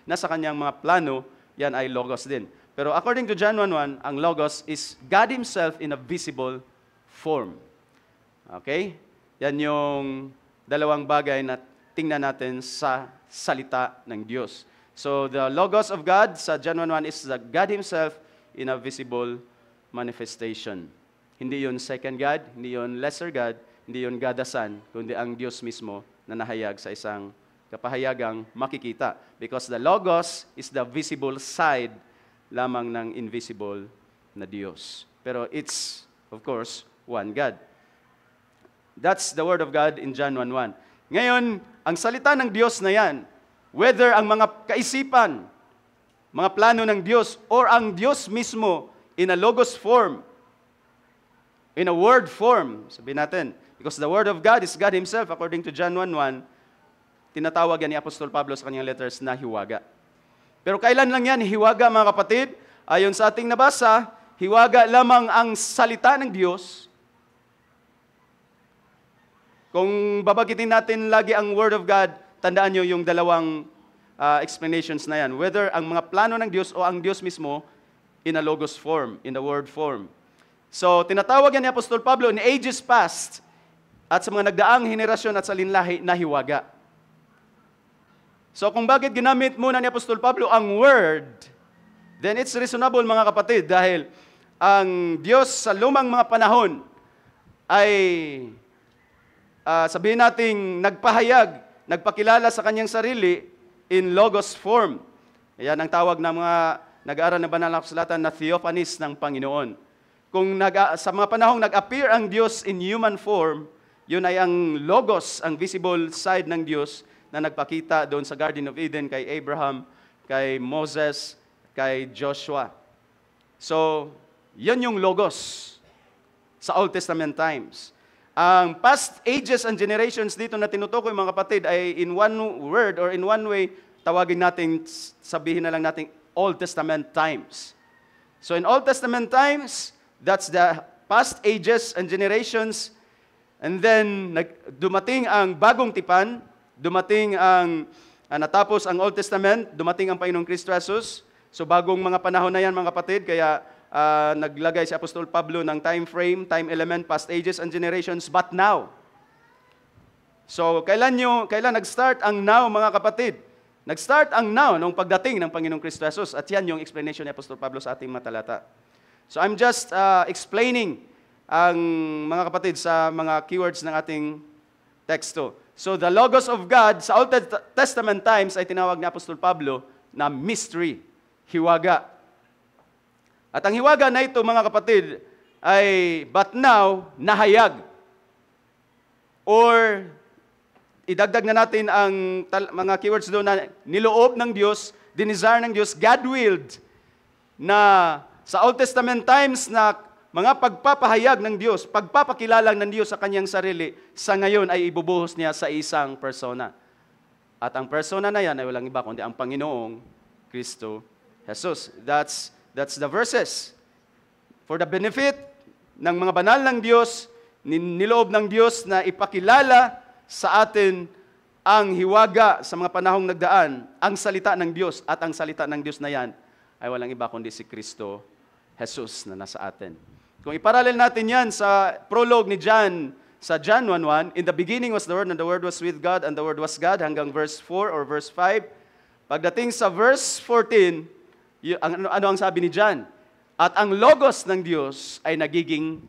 nasa kanyang mga plano, yan ay Logos din. Pero according to John 1:1, ang Logos is God Himself in a visible form. Okay? Yan yung dalawang bagay na tingnan natin sa salita ng Diyos. So the Logos of God sa John 1:1 is the God Himself in a visible manifestation. Hindi yun second God, hindi yun lesser God, hindi yun God the Son, kundi ang Diyos mismo na nahayag sa isang kapahayagang makikita. Because the Logos is the visible side lamang ng invisible na Diyos. Pero it's, of course, one God. That's the Word of God in John 1:1. Ngayon, ang salita ng Diyos na yan, whether ang mga kaisipan, mga plano ng Diyos, or ang Diyos mismo in a Logos form, in a word form, sabihin natin, because the Word of God is God Himself, according to John 1:1, tinatawag yan ni Apostol Pablo sa kanyang letters na hiwaga. Pero kailan lang yan hiwaga, mga kapatid? Ayon sa ating nabasa, hiwaga lamang ang salita ng Diyos. Kung babagitin natin lagi ang Word of God, tandaan nyo yung dalawang explanations na yan. Whether ang mga plano ng Diyos o ang Diyos mismo in a Logos form, in a word form. So, tinatawag yan ni Apostol Pablo in ages past at sa mga nagdaang henerasyon at sa linlahi na hiwaga. So, kung bakit ginamit muna ni Apostol Pablo ang word, then it's reasonable mga kapatid dahil ang Diyos sa lumang mga panahon ay sabihin nating nagpahayag, nagpakilala sa kanyang sarili in logos form. Yan ang tawag ng mga nag-aaral na banal na kasulatan na theophanies ng Panginoon. Kung sa mga panahong nag-appear ang Diyos in human form, yun ay ang logos, ang visible side ng Diyos na nagpakita doon sa Garden of Eden kay Abraham, kay Moses, kay Joshua. So, yun yung logos sa Old Testament times. Ang past ages and generations dito na tinutukoy mga kapatid ay in one word or in one way, tawagin natin, sabihin na lang natin Old Testament times. So in Old Testament times, that's the past ages and generations. And then dumating ang bagong tipan, dumating ang natapos ang Old Testament, dumating ang Panginoong Kristo Jesus. So bagong mga panahon na yan mga kapatid, kaya naglagay si Apostol Pablo ng time frame, time element, past ages and generations, but now. So, kailan nag-start ang now, mga kapatid? Nag-start ang now nung pagdating ng Panginoong Kristo Jesus, at yan yung explanation ni Apostol Pablo sa ating matalata. So, I'm just explaining ang mga kapatid sa mga keywords ng ating teksto. So, the Logos of God sa Old Testament times ay tinawag ni Apostol Pablo na mystery, hiwaga. At ang hiwaga na ito, mga kapatid, ay but now, nahayag. Or, idagdag na natin ang mga keywords doon na niloob ng Diyos, dinesire ng Diyos, God-willed, na sa Old Testament times na mga pagpapahayag ng Diyos, pagpapakilala ng Diyos sa kanyang sarili, sa ngayon ay ibubuhos niya sa isang persona. At ang persona na yan ay walang iba kundi ang Panginoong Kristo Jesus. That's the verses. For the benefit ng mga banal ng Diyos, niloob ng Diyos na ipakilala sa atin ang hiwaga sa mga panahong nagdaan, ang salita ng Diyos, at ang salita ng Diyos na yan ay walang iba kundi si Kristo Jesus na nasa atin. Kung iparallel natin yan sa prologue ni John, sa John 1:1, in the beginning was the Word, and the Word was with God, and the Word was God, hanggang verse 4 or verse 5. Pagdating sa verse 14, ano ang sabi ni John? At ang logos ng Diyos ay nagiging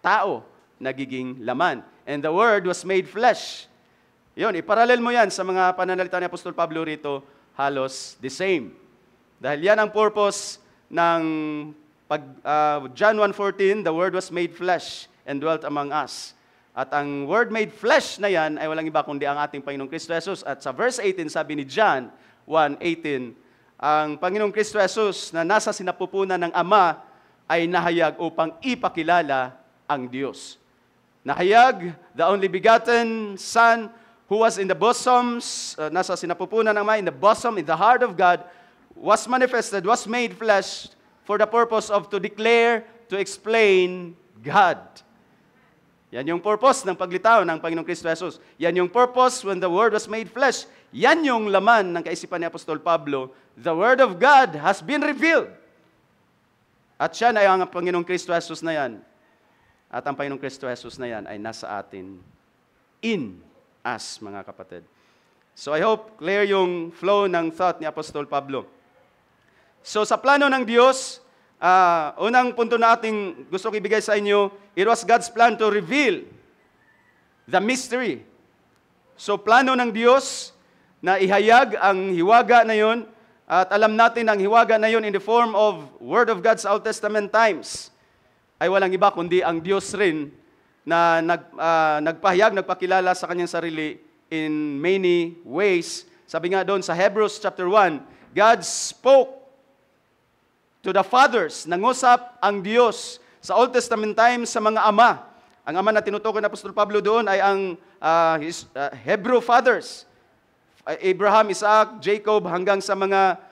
tao, nagiging laman. And the Word was made flesh. Yun, iparallel mo yan sa mga pananalita ni Apostol Pablo rito, halos the same. Dahil yan ang purpose ng John 1:14, the Word was made flesh and dwelt among us. At ang Word made flesh na yan ay walang iba kundi ang ating Panginoong Kristo Jesus. At sa verse 18, sabi ni John 1:18, ang Panginoong Kristo Jesus na nasa sinapupunan ng Ama ay nahayag upang ipakilala ang Diyos. Nahayag, the only begotten Son who was in the bosoms, nasa sinapupunan ng Ama, in the bosom, in the heart of God, was manifested, was made flesh for the purpose of to declare, to explain God. Yan yung purpose ng paglitaw ng Panginoong Kristo Jesus. Yan yung purpose when the Word was made flesh. Yan yung laman ng kaisipan ni Apostol Pablo. The Word of God has been revealed. At siya na ang Panginoong Kristo Jesus na yan. At ang Panginoong Kristo Jesus na yan ay nasa atin. In us, mga kapatid. So I hope clear yung flow ng thought ni Apostol Pablo. So sa plano ng Diyos, unang punto na ating gusto kong ibigay sa inyo, it was God's plan to reveal the mystery. So plano ng Diyos na ihayag ang hiwaga na yon, at alam natin ang hiwaga na yon in the form of Word of God sa Old Testament times ay walang iba kundi ang Diyos rin na nagpahayag, nagpakilala sa kanyang sarili in many ways. Sabi nga doon sa Hebrews chapter 1, God spoke to the fathers. Nangusap ang Diyos sa Old Testament times sa mga ama. Ang ama na tinutukoy ng Apostol Pablo doon ay ang Hebrew fathers. Abraham, Isaac, Jacob, hanggang sa mga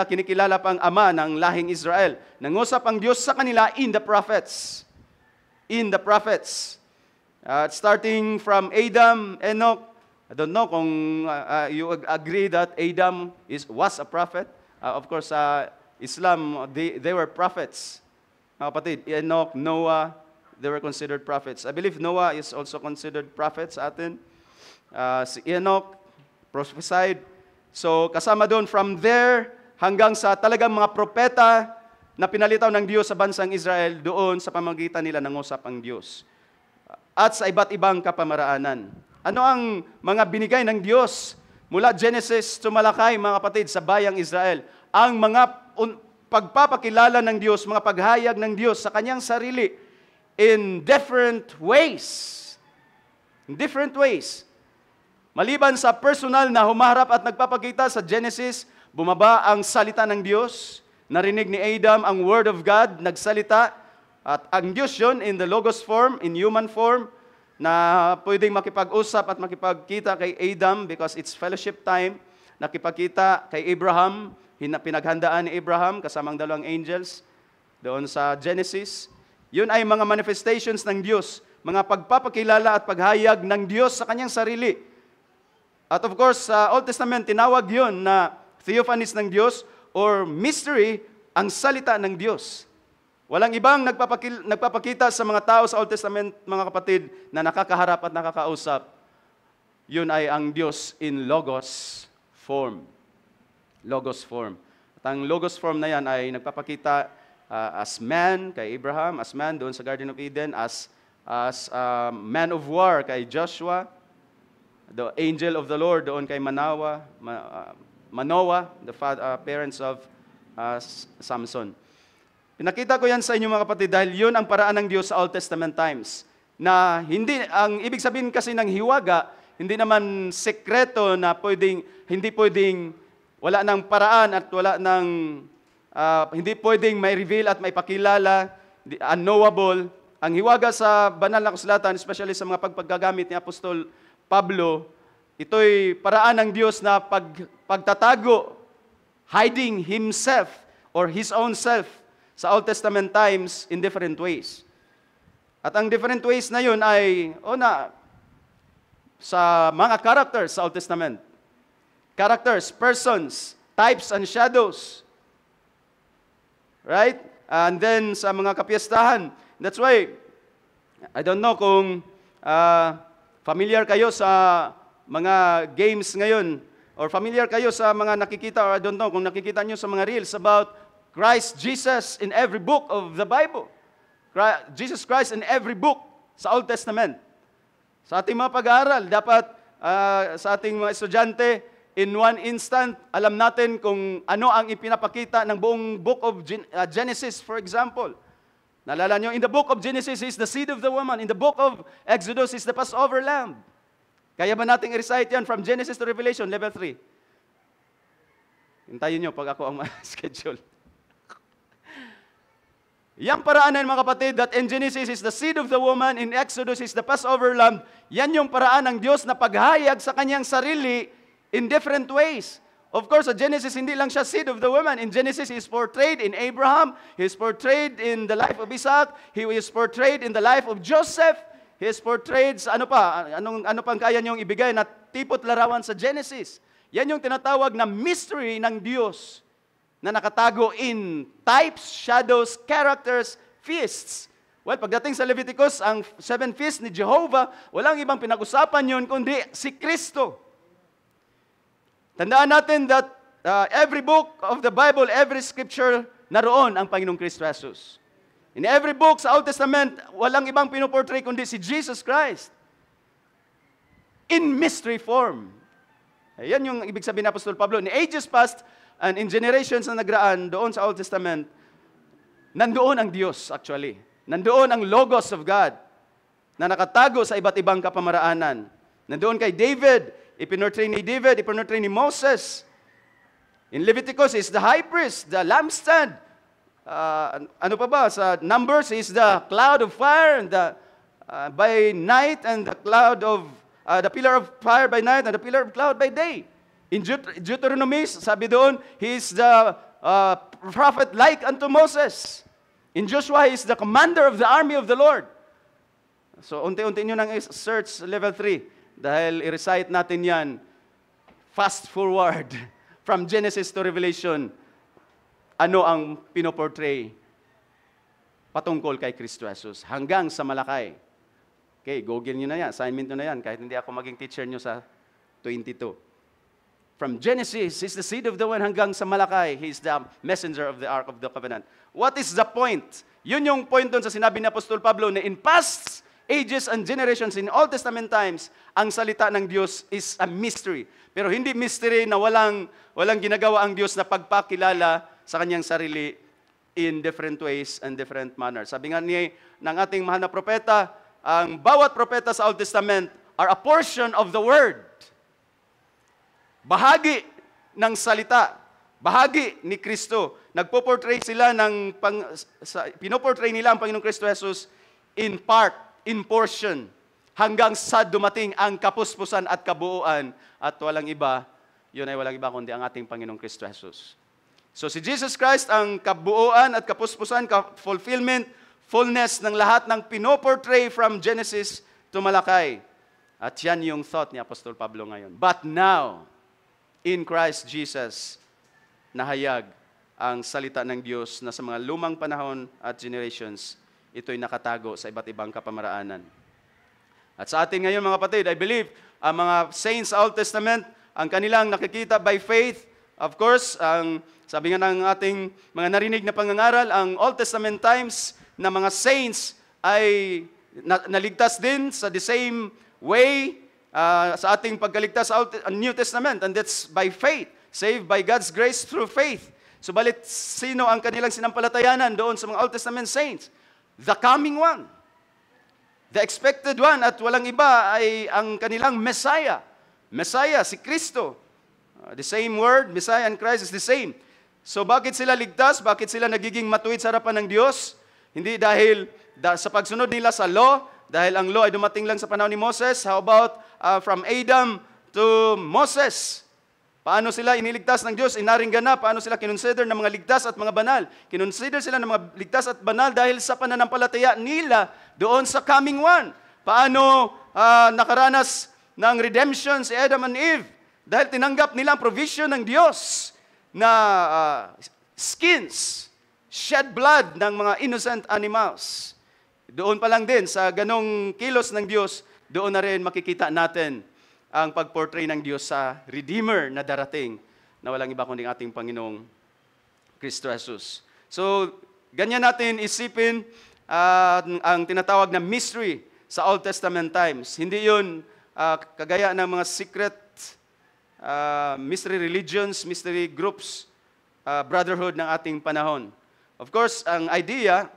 kinikilala pang ama ng lahing Israel. Nangusap ang Diyos sa kanila in the prophets. In the prophets. Starting from Adam, Enoch. I don't know kung you agree that Adam was a prophet. Of course, Islam, they were prophets. Mga kapatid, Enoch, Noah, they were considered prophets. I believe Noah is also considered prophet sa atin. Si Enoch, prophesied. So, kasama doon from there hanggang sa talagang mga propeta na pinalitaw ng Diyos sa bansang Israel, doon sa pamamagitan nila nangusap ang Diyos. At sa iba't ibang kapamaraanan. Ano ang mga binigay ng Diyos mula Genesis to Malakay, mga kapatid, sa bayang Israel? Ang mga pagpapakilala ng Diyos, mga paghayag ng Diyos sa kanyang sarili in different ways. In different ways. Maliban sa personal na humaharap at nagpapakita sa Genesis, bumaba ang salita ng Diyos. Narinig ni Adam ang Word of God, nagsalita. At ang Diyos yun in the Logos form, in human form, na pwedeng makipag-usap at makipagkita kay Adam because it's fellowship time. Nakipagkita kay Abraham, pinaghandaan ni Abraham kasamang dalawang angels doon sa Genesis. Yun ay mga manifestations ng Diyos, mga pagpapakilala at paghayag ng Diyos sa kanyang sarili. At of course, sa Old Testament, tinawag yun na theophanies ng Diyos or mystery, ang salita ng Diyos. Walang ibang nagpapakita sa mga tao sa Old Testament, mga kapatid, na nakakaharap at nakakausap. Yun ay ang Diyos in Logos form. Logos form. At ang Logos form na yan ay nagpapakita as man kay Abraham, as man doon sa Garden of Eden, as man of war kay Joshua, the angel of the Lord doon kay Manoah, the parents of Samson. Pinakita ko yan sa inyo, mga kapatid, dahil yun ang paraan ng Diyos sa Old Testament times. Na hindi, ang ibig sabihin kasi ng hiwaga, hindi naman sekreto na hindi pwedeng, wala ng paraan at wala ng, hindi pwedeng may reveal at may pakilala, unknowable. Ang hiwaga sa banal na kasulatan, especially sa mga paggagamit ni Apostol Pablo, ito'y paraan ng Diyos na pagtatago, hiding Himself or His own self sa Old Testament times in different ways. At ang different ways na yun ay, sa mga characters sa Old Testament. Characters, persons, types and shadows. Right? And then sa mga kapiyastahan. That's why, I don't know kung familiar kayo sa mga games ngayon, or familiar kayo sa mga nakikita, or I don't know kung nakikita nyo sa mga reels about Christ Jesus in every book of the Bible. Jesus Christ in every book sa Old Testament. Sa ating mga pag-aaral, dapat sa ating mga estudyante, in one instant, alam natin kung ano ang ipinapakita ng buong book of Genesis, for example. Naalala nyo, in the book of Genesis is the seed of the woman. In the book of Exodus is the Passover lamb. Kaya ba nating i-recite yan from Genesis to Revelation, level 3? Hintayin nyo pag ako ang schedule. Yang paraan na mga kapatid, that in Genesis is the seed of the woman, in Exodus is the Passover lamb, yan yung paraan ng Diyos na paghayag sa kanyang sarili in different ways. Of course, sa Genesis, hindi lang siya seed of the woman. In Genesis, he is portrayed in Abraham, he is portrayed in the life of Isaac, he is portrayed in the life of Joseph, he is portrayed sa ano pang kaya niyong ibigay na tipot larawan sa Genesis. Yan yung tinatawag na mystery ng Diyos na nakatago in types, shadows, characters, feasts. Well, pagdating sa Leviticus, ang 7 feasts ni Jehovah, walang ibang pinag-usapan yun kundi si Kristo. Tandaan natin that every book of the Bible, every scripture, naroon ang Panginoong Kristo Jesus. In every book sa Old Testament, walang ibang pinoportray kundi si Jesus Christ. In mystery form. Ayan yung ibig sabihin ni Apostol Pablo. In ages past, and in generations na nagraan doon sa Old Testament, nandoon ang Diyos actually. Nandoon ang Logos of God na nakatago sa iba't ibang kapamaraanan. Nandoon kay David, ipinortray ni David, ipinortray ni Moses. In Leviticus is the high priest, the lampstand. Ano pa ba? Sa Numbers is the cloud of fire and by night and the cloud of, the pillar of fire by night and the pillar of cloud by day. In Deuteronomy, sabi doon, he is the prophet like unto Moses. In Joshua, he is the commander of the army of the Lord. So, unti-unti nyo nang search level 3. Dahil i-recite natin yan, fast forward, from Genesis to Revelation, ano ang pinoportray patungkol kay Kristo Jesus. Hanggang sa Malakay. Okay, google nyo na yan. Assignment nyo na yan. Kahit hindi ako maging teacher nyo sa 22. From Genesis, He's the seed of the one hanggang sa Malakay. He's the messenger of the Ark of the Covenant. What is the point? Yun yung point doon sa sinabi ni Apostol Pablo na in past ages and generations, in Old Testament times, ang salita ng Diyos is a mystery. Pero hindi mystery na walang ginagawa ang Diyos na pagpakilala sa kanyang sarili in different ways and different manners. Sabi nga ng ating mahal na propeta, ang bawat propeta sa Old Testament are a portion of the Word. Bahagi ng salita. Bahagi ni Kristo. Nagpo-portray sila pinoportray nila ang Panginoong Kristo Jesus in part, in portion, hanggang sa dumating ang kapuspusan at kabuuan at walang iba, yun ay walang iba kundi ang ating Panginoong Kristo Jesus. So si Jesus Christ ang kabuuan at kapuspusan, fulfillment, fullness ng lahat ng pinoportray from Genesis to Malakay. At yan yung thought ni Apostol Pablo ngayon. But now, in Christ Jesus, nahayag ang salita ng Diyos na sa mga lumang panahon at generations, ito'y nakatago sa iba't ibang kapamaraanan. At sa atin ngayon mga kapatid, I believe, ang mga saints sa Old Testament, ang kanilang nakikita by faith, of course, ang sabi nga ng ating mga narinig na pangangaral, ang Old Testament times na mga saints ay naligtas din sa the same way sa ating pagkaligtas sa New Testament, and that's by faith, saved by God's grace through faith. Subalit, sino ang kanilang sinampalatayanan doon sa mga Old Testament saints? The coming one. The expected one, at walang iba ay ang kanilang Messiah. Messiah, si Kristo. The same word, Messiah and Christ is the same. So bakit sila ligtas? Bakit sila nagiging matuwid sa harapan ng Diyos? Hindi dahil sa pagsunod nila sa law, dahil ang law ay dumating lang sa panahon ni Moses. How about from Adam to Moses? Paano sila iniligtas ng Diyos? Inaringgan na. Paano sila kinonsider ng mga ligtas at mga banal? Kinonsider sila ng mga ligtas at banal dahil sa pananampalataya nila doon sa coming one. Paano nakaranas ng redemption si Adam and Eve? Dahil tinanggap nila ang provision ng Diyos na skins, shed blood ng mga innocent animals. Doon pa lang din, sa ganong kilos ng Diyos, doon na rin makikita natin ang pagportray ng Diyos sa Redeemer na darating, na walang iba kundi ating Panginoong Kristo Jesus. So, ganyan natin isipin ang tinatawag na mystery sa Old Testament times. Hindi yun kagaya ng mga secret mystery religions, mystery groups, brotherhood ng ating panahon. Of course, ang idea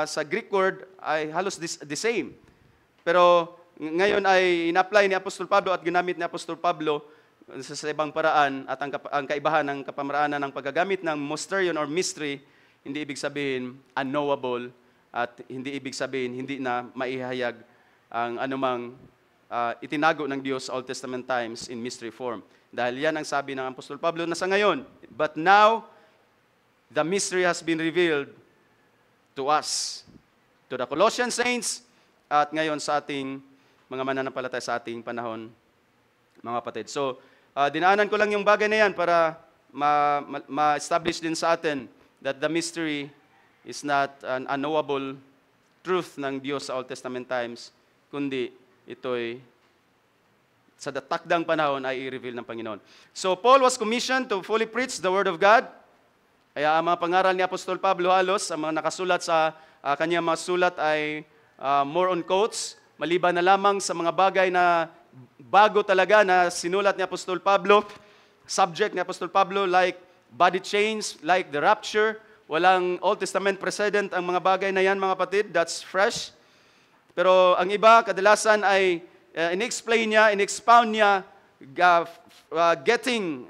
sa Greek word ay halos the same. Pero ngayon ay in-apply ni Apostol Pablo at ginamit ni Apostol Pablo sa ibang paraan, at ang kaibahan ng kapamaraanan ng paggagamit ng mysterion or mystery, hindi ibig sabihin unknowable, at hindi ibig sabihin hindi na maihayag ang anumang itinago ng Diyos sa Old Testament times in mystery form. Dahil yan ang sabi ng Apostol Pablo na sa ngayon, but now, the mystery has been revealed to us, to the Colossian saints, at ngayon sa ating mga mananampalataya sa ating panahon, mga kapatid. So, dinaanan ko lang yung bagay na yan para ma-establish din sa atin that the mystery is not an unknowable truth ng Diyos sa Old Testament times, kundi ito'y sa takdang panahon ay i-reveal ng Panginoon. So, Paul was commissioned to fully preach the Word of God. Kaya ang mga pangaral ni Apostol Pablo halos, ang mga nakasulat sa kanyang mga sulat ay more on quotes, maliban na lamang sa mga bagay na bago talaga na sinulat ni Apostol Pablo, subject ni Apostol Pablo like body change, like the rapture. Walang Old Testament precedent ang mga bagay na yan, mga kapatid. That's fresh. Pero ang iba, kadalasan ay in-explain niya, in-expound niya, getting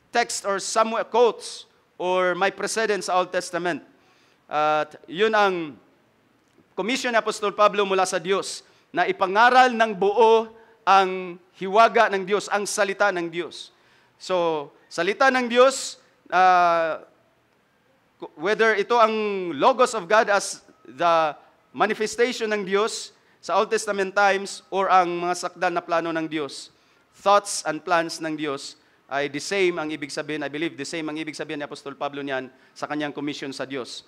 text or somewhere quotes or may precedence sa Old Testament. At yun ang commission ni Apostol Pablo mula sa Diyos, na ipangaral ng buo ang hiwaga ng Diyos, ang salita ng Diyos. So, salita ng Diyos, whether ito ang Logos of God as the manifestation ng Diyos sa Old Testament times or ang mga sakdal na plano ng Diyos, thoughts and plans ng Diyos ay the same ang ibig sabihin, I believe the same ang ibig sabihin ni Apostol Pablo niyan sa kanyang commission sa Diyos.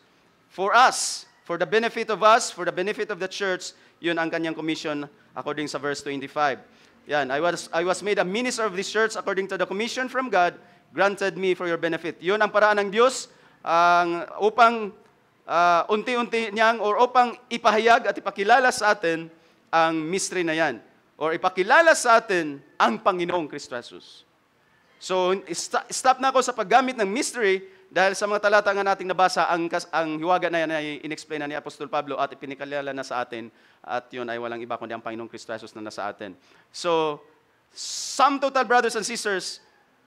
for us, for the benefit of us, for the benefit of the church. Yun ang kanyang commission according sa verse 25. Yan, I was made a minister of this church according to the commission from God, granted me for your benefit. Yun ang paraan ng Diyos upang unti-unti niyang or upang ipahayag at ipakilala sa atin ang mystery na yan. Or ipakilala sa atin ang Panginoong Kristo Jesus. So, stop na ako sa paggamit ng mystery dahil sa mga talata nga nating nabasa, ang hiwaga na yan ay in-explain na ni Apostol Pablo at ipinikalala na sa atin. At yun ay walang iba kundi ang Panginoong Kristo Jesus na nasa atin. So, sum total, brothers and sisters,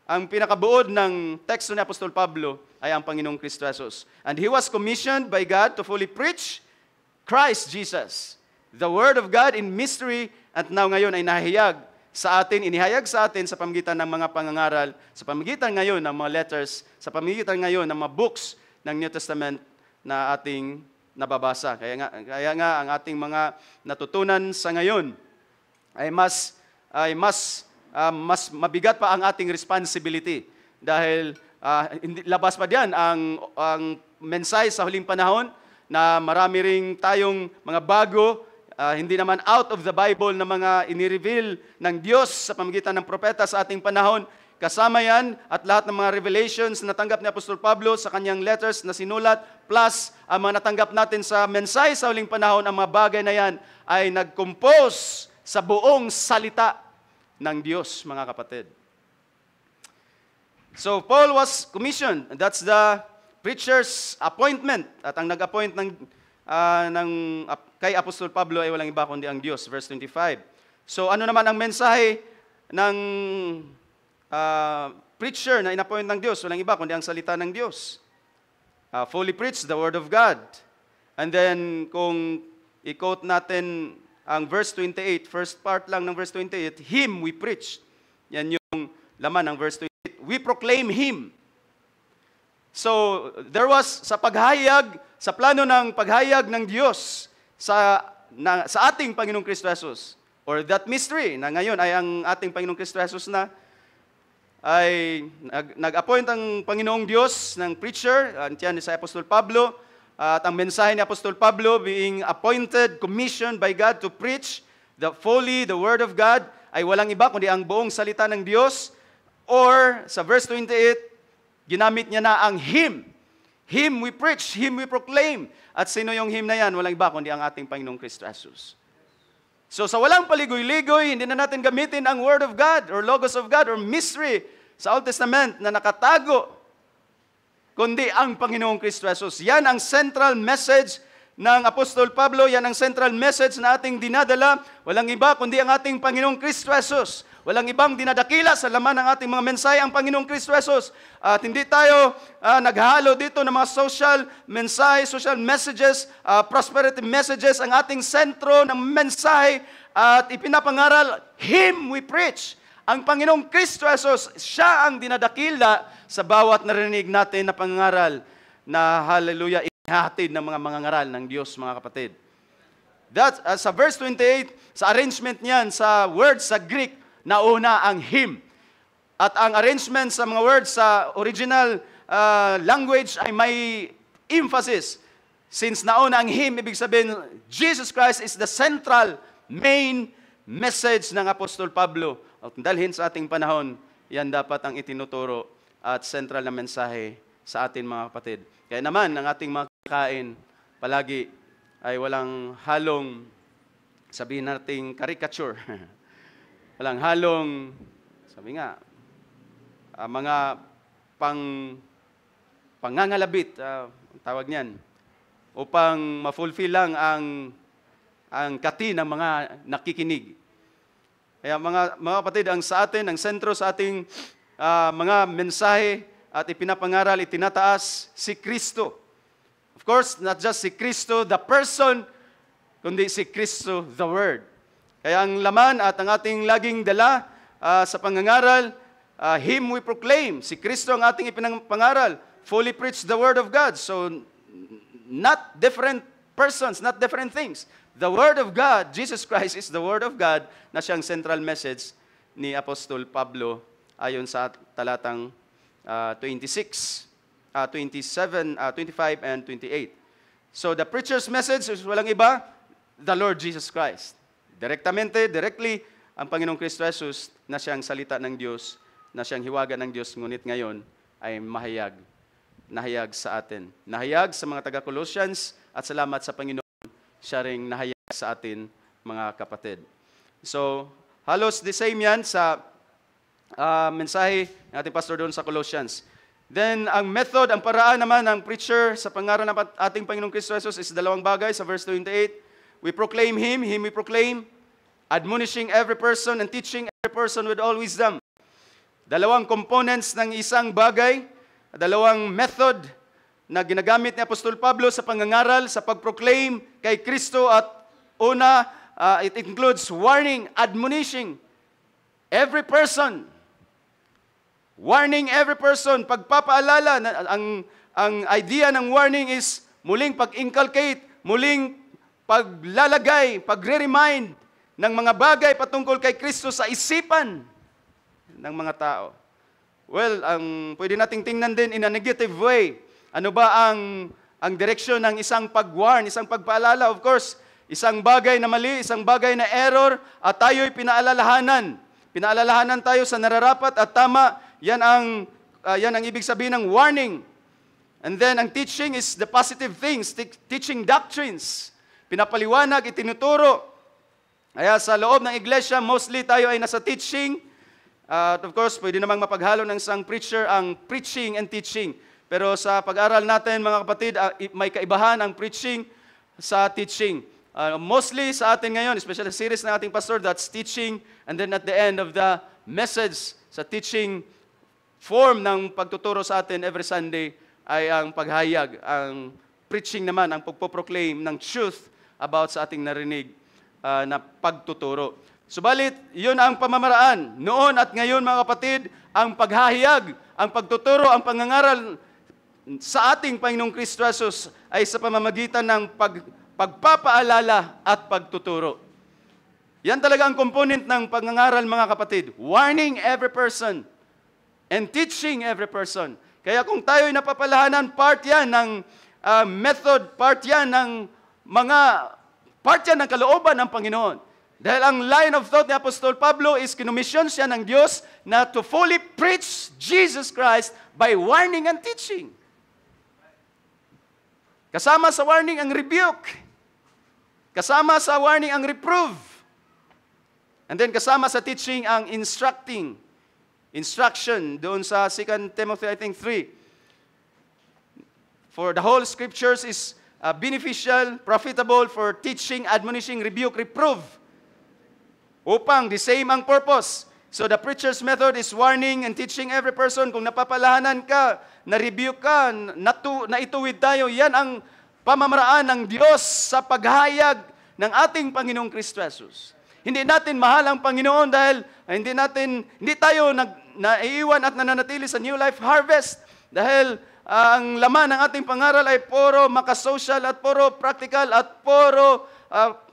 ang pinakabuod ng teksto ni Apostol Pablo ay ang Panginoong Kristo Jesus. And he was commissioned by God to fully preach Christ Jesus, the Word of God in mystery, at now ngayon ay nahayag sa atin, inihayag sa atin sa pamamagitan ng mga pangangaral, sa pamamagitan ngayon ng mga letters, sa pamamagitan ngayon ng mga books ng New Testament na ating nababasa. Kaya nga ang ating mga natutunan sa ngayon ay mas mabigat pa ang ating responsibility dahil labas pa diyan ang mensahe sa huling panahon na marami ring tayong mga bago, hindi naman out of the Bible na mga inireveal ng Diyos sa pamamagitan ng propeta sa ating panahon. Kasama yan at lahat ng mga revelations na natanggap ni Apostol Pablo sa kanyang letters na sinulat, plus ang mga natanggap natin sa mensahe sa huling panahon, ang mga bagay na yan ay nag-compose sa buong salita ng Diyos, mga kapatid. So, Paul was commissioned. That's the preacher's appointment. At ang nag-appoint kay Apostol Pablo ay walang iba kundi ang Diyos. Verse 25. So, ano naman ang mensahe ng preacher na inappoint ng Diyos? Walang iba kundi ang salita ng Diyos. Fully preach the Word of God. And then, kung i-quote natin ang verse 28, first part lang ng verse 28, Him we preach. Yan yung laman ng verse 28. We proclaim Him. So, there was sa plano ng paghayag ng Diyos sa ating Panginoong Kristo Jesus, or that mystery na ngayon ay ang ating Panginoong Kristo Jesus na ay nag-appoint ang Panginoong Diyos ng preacher, yan sa Apostol Pablo, at ang mensahe ni Apostol Pablo being appointed, commissioned by God to preach the Word of God, ay walang iba kundi ang buong salita ng Diyos, or sa verse 28, ginamit niya na ang Him. Him we preach, Him we proclaim. At sino yung Him na yan? Walang iba kundi ang ating Panginoong Kristo Jesus. So sa walang paligoy-ligoy, hindi na natin gamitin ang Word of God or Logos of God or mystery sa Old Testament na nakatago, kundi ang Panginoong Kristo Jesus. Yan ang central message ng Apostol Pablo, yan ang central message na ating dinadala. Walang iba kundi ang ating Panginoong Kristo Jesus. Walang ibang dinadakila sa laman ng ating mga mensahe ang Panginoong Kristo Jesus. At hindi tayo naghalo dito ng mga social mensahe, social messages, prosperity messages. Ang ating sentro ng mensahe at ipinapangaral, Him we preach. Ang Panginoong Kristo Jesus, siya ang dinadakila sa bawat narinig natin na pangaral na hallelujah, ihatid ng mga mangangaral ng Diyos, mga kapatid. That, sa verse 28, sa arrangement niyan, sa words sa Greek, nauna ang Him. At ang arrangement sa mga words sa original language ay may emphasis. Since nauna ang Him, ibig sabihin, Jesus Christ is the central, main message ng Apostol Pablo. At dalhin sa ating panahon, yan dapat ang itinuturo at central na mensahe sa atin, mga kapatid. Kaya naman, ang ating mga kain, palagi ay walang halong, sabihin natin, caricature. Walang halong, sabi nga, mga pangangalabit, tawag niyan, upang ma-fulfill lang ang kati ng mga nakikinig. Kaya mga kapatid, ang sa atin, ang sentro sa ating mga mensahe at ipinapangaral, itinataas si Kristo. Of course, not just si Kristo, the person, kundi si Kristo, the Word. Kaya ang laman at ang ating laging dala sa pangangaral, Him we proclaim. Si Kristo ang ating ipinapangaral. Fully preach the Word of God. So, not different persons, not different things. The Word of God, Jesus Christ is the Word of God na siyang central message ni Apostol Pablo ayon sa talatang 26, 27, 25, and 28. So the preacher's message is walang iba, the Lord Jesus Christ. Directly, ang Panginoong Kristo Jesus na siyang salita ng Diyos, na siyang hiwaga ng Diyos, ngunit ngayon ay nahayag sa atin. Nahayag sa mga taga-Colossians at salamat sa Panginoon, siya ring nahayag sa atin, mga kapatid. So, halos the same yan sa mensahe ng ating pastor doon sa Colossians. Then, ang method, ang paraan naman ng preacher sa pangaral ng ating Panginoong Kristo Jesus is dalawang bagay sa verse 28. We proclaim Him we proclaim, admonishing every person and teaching every person with all wisdom. Dalawang components ng isang bagay, dalawang method na ginagamit ni Apostol Pablo sa pangangaral, sa pag-proclaim kay Kristo at una, it includes warning, admonishing every person. Warning every person, pagpapaalala, ang idea ng warning is muling pag-inculcate, muling paglalagay, pagre-remind ng mga bagay patungkol kay Kristo sa isipan ng mga tao. Well, pwede nating tingnan din in a negative way. Ano ba ang direksyon ng isang pag-warn, isang pagpaalala? Of course, isang bagay na mali, isang bagay na error, at tayo'y pinaalalahanan. Pinaalalahanan tayo sa nararapat at tama. Yan ang ibig sabihin ng warning. And then, ang teaching is the positive things, teaching doctrines. Pinapaliwanag, itinuturo. Kaya sa loob ng iglesia, mostly tayo ay nasa teaching. Of course, pwede namang mapaghalo ng isang preacher ang preaching and teaching. Pero sa pag-aral natin, mga kapatid, may kaibahan ang preaching sa teaching. Mostly sa atin ngayon, especially sa series ng ating pastor, that's teaching. And then at the end of the message, sa teaching form ng pagtuturo sa atin every Sunday, ay ang paghayag. Ang preaching naman, ang pagpoproclaim ng truth about sa ating narinig na pagtuturo. Subalit, yun ang pamamaraan. Noon at ngayon, mga kapatid, ang paghahayag, ang pagtuturo, ang pangangaral sa ating Panginoong Kristo Jesus ay sa pamamagitan ng pagpapaalala at pagtuturo. Yan talaga ang component ng pangangaral, mga kapatid. Warning every person and teaching every person. Kaya kung tayo'y napapalahanan, part yan ng method, part yan ng kalooban ng Panginoon. Dahil ang line of thought ni Apostol Pablo is kinumisyon siya ng Diyos na to fully preach Jesus Christ by warning and teaching. Kasama sa warning ang rebuke. Kasama sa warning ang reprove. And then kasama sa teaching ang instruction doon sa 2 Timothy, I think, 3. For the whole scriptures is beneficial, profitable for teaching, admonishing, rebuke, reprove. Upang the same ang purpose. So the preacher's method is warning and teaching every person. Kung napapalahanan ka, na-rebuke ka, naituwid tayo, yan ang pamamaraan ng Diyos sa paghayag ng ating Panginoong Kristo Jesus. Hindi natin mahal ang Panginoon dahil hindi tayo naiiwan at nananatili sa New Life Harvest dahil ang laman ng ating pangaral ay puro makasocial at puro practical at puro,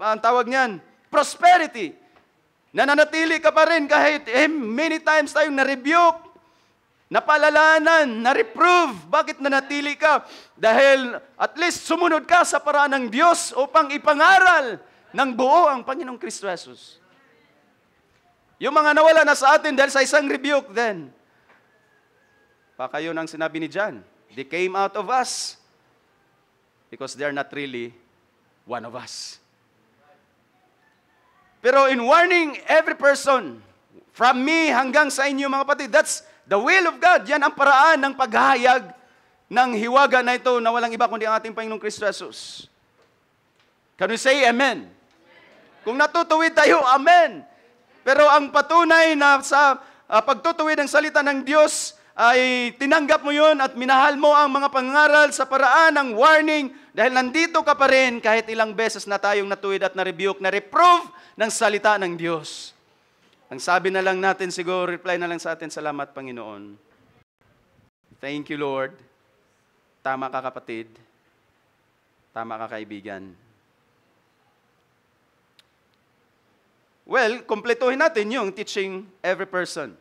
ang tawag niyan, prosperity. Nananatili ka pa rin kahit many times tayong na-rebuke, napalalanan, na-reprove. Bakit nanatili ka? Dahil at least sumunod ka sa paraan ng Diyos upang ipangaral ng buo ang Panginoong Kristo Jesus. Yung mga nawala na sa atin dahil sa isang rebuke, then, kayo ang sinabi ni John, they came out of us because they are not really one of us. Pero in warning every person, from me hanggang sa inyo, mga kapatid, that's the will of God. Yan ang paraan ng paghahayag ng hiwaga na ito na walang iba kundi ang ating Panginoong Kristo Jesus. Can we say amen? Kung natutuwid tayo, amen. Pero ang patunay na sa pagtutuwid ng salita ng Diyos ay tinanggap mo yun at minahal mo ang mga pangaral sa paraan ng warning dahil nandito ka pa rin kahit ilang beses na tayong natuwid at na-rebuke, na-reprove ng salita ng Diyos. Ang sabi na lang natin siguro, reply na lang sa atin, salamat Panginoon. Thank you Lord. Tama ka kapatid. Tama ka kaibigan. Well, kompletuhin natin yung teaching every person.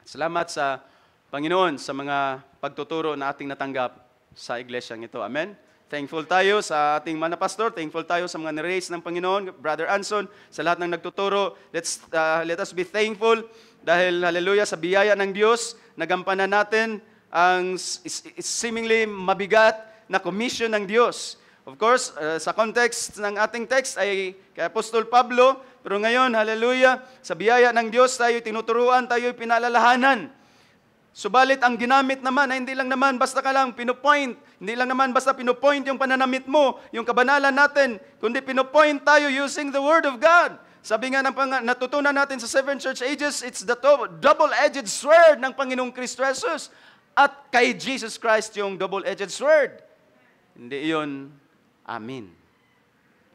Salamat sa Panginoon sa mga pagtuturo na ating natanggap sa iglesyang ito. Amen? Thankful tayo sa ating mga pastor, thankful tayo sa mga niraise ng Panginoon, Brother Anson, sa lahat ng nagtuturo. Let us be thankful dahil, hallelujah, sa biyaya ng Diyos, nagampanan natin ang seemingly mabigat na commission ng Diyos. Of course, sa context ng ating text ay kay Apostol Pablo, pero ngayon, hallelujah, sa biyaya ng Diyos tayo tinuturuan, tayo pinaalalahanan. Subalit ang ginamit naman ay hindi lang naman basta ka lang pinupoint, hindi lang naman basta pinupoint yung pananamit mo, yung kabanalan natin, kundi pinupoint tayo using the Word of God. Sabi nga natutunan natin sa 7 church ages, it's the double-edged sword ng Panginoong Kristo Jesus. At kay Jesus Christ yung double-edged sword. Hindi yun, amin.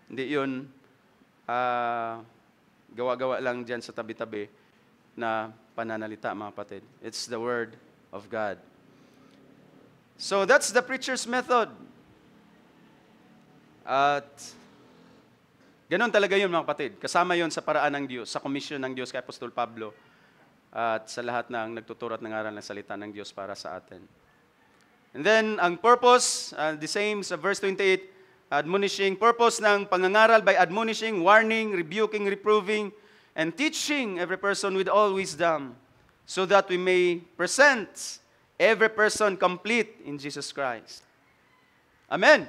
Hindi yun, gawa-gawa lang dyan sa tabi-tabi na pananalita, mga kapatid. It's the Word of God. So that's the preacher's method. At ganun talaga yun, mga kapatid. Kasama yun sa paraan ng Diyos, sa komisyon ng Diyos kay Apostol Pablo at sa lahat ng nagtuturo at nangaral ng salita ng Diyos para sa atin. And then, ang purpose, the same sa verse 28, admonishing, purpose ng pangangaral by admonishing, warning, rebuking, reproving, and teaching every person with all wisdom, so that we may present every person complete in Jesus Christ. Amen.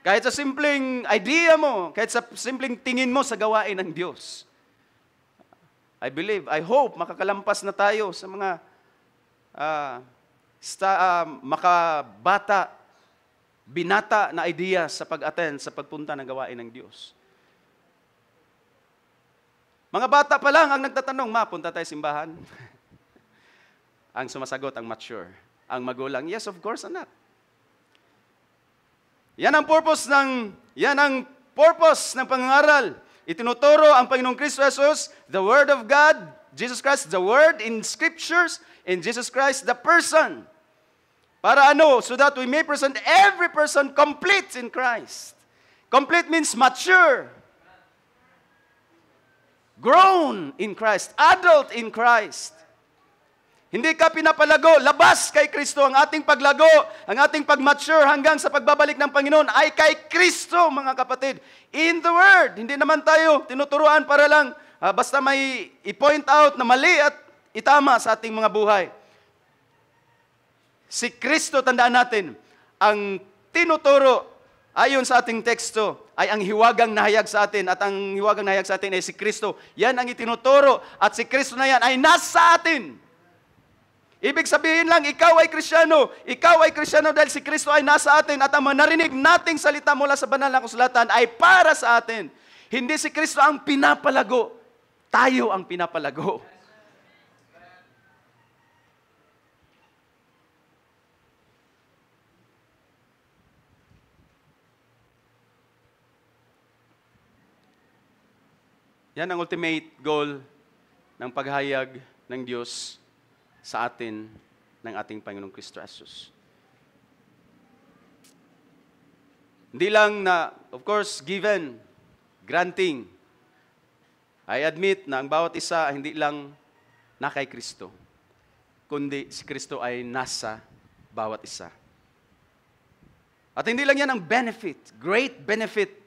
Kahit sa simpleng idea mo, kahit sa simpleng tingin mo sa gawain ng Diyos, I believe, I hope, makakalampas na tayo sa mga makabata, binata na idea sa pag-attend, sa pagpunta ng gawain ng Diyos. Mga bata pa lang ang nagtatanong, ma, punta tayo simbahan? Ang sumasagot, ang mature. Ang magulang, yes, of course, anak. Yan ang purpose ng pangangaral. Itinuturo ang Panginoong Kristo Jesus, the Word of God, Jesus Christ, the Word in Scriptures, and Jesus Christ, the person. Para ano? So that we may present every person complete in Christ. Complete means mature. Grown in Christ, adult in Christ. Hindi ka pinapalago, labas kay Kristo. Ang ating paglago, ang ating pag-mature hanggang sa pagbabalik ng Panginoon ay kay Kristo, mga kapatid. In the Word. Hindi naman tayo tinuturuan para lang basta may i-point out na mali at itama sa ating mga buhay. Si Kristo, tandaan natin, ang tinuturo ayon sa ating teksto ay ang hiwagang nahayag sa atin, at ang hiwagang nahayag sa atin ay si Kristo. Yan ang itinuturo, at si Kristo na yan ay nasa atin. Ibig sabihin lang, ikaw ay Kristiyano dahil si Kristo ay nasa atin, at ang narinig nating salita mula sa banal na kasulatan ay para sa atin. Hindi si Kristo ang pinapalago, tayo ang pinapalago. Yan ang ultimate goal ng paghayag ng Diyos sa atin ng ating Panginoong Kristo Jesus. Hindi lang na, of course, given, granting. I admit na ang bawat isa ay hindi lang na kay Kristo, kundi si Kristo ay nasa bawat isa. At hindi lang yan ang benefit, great benefit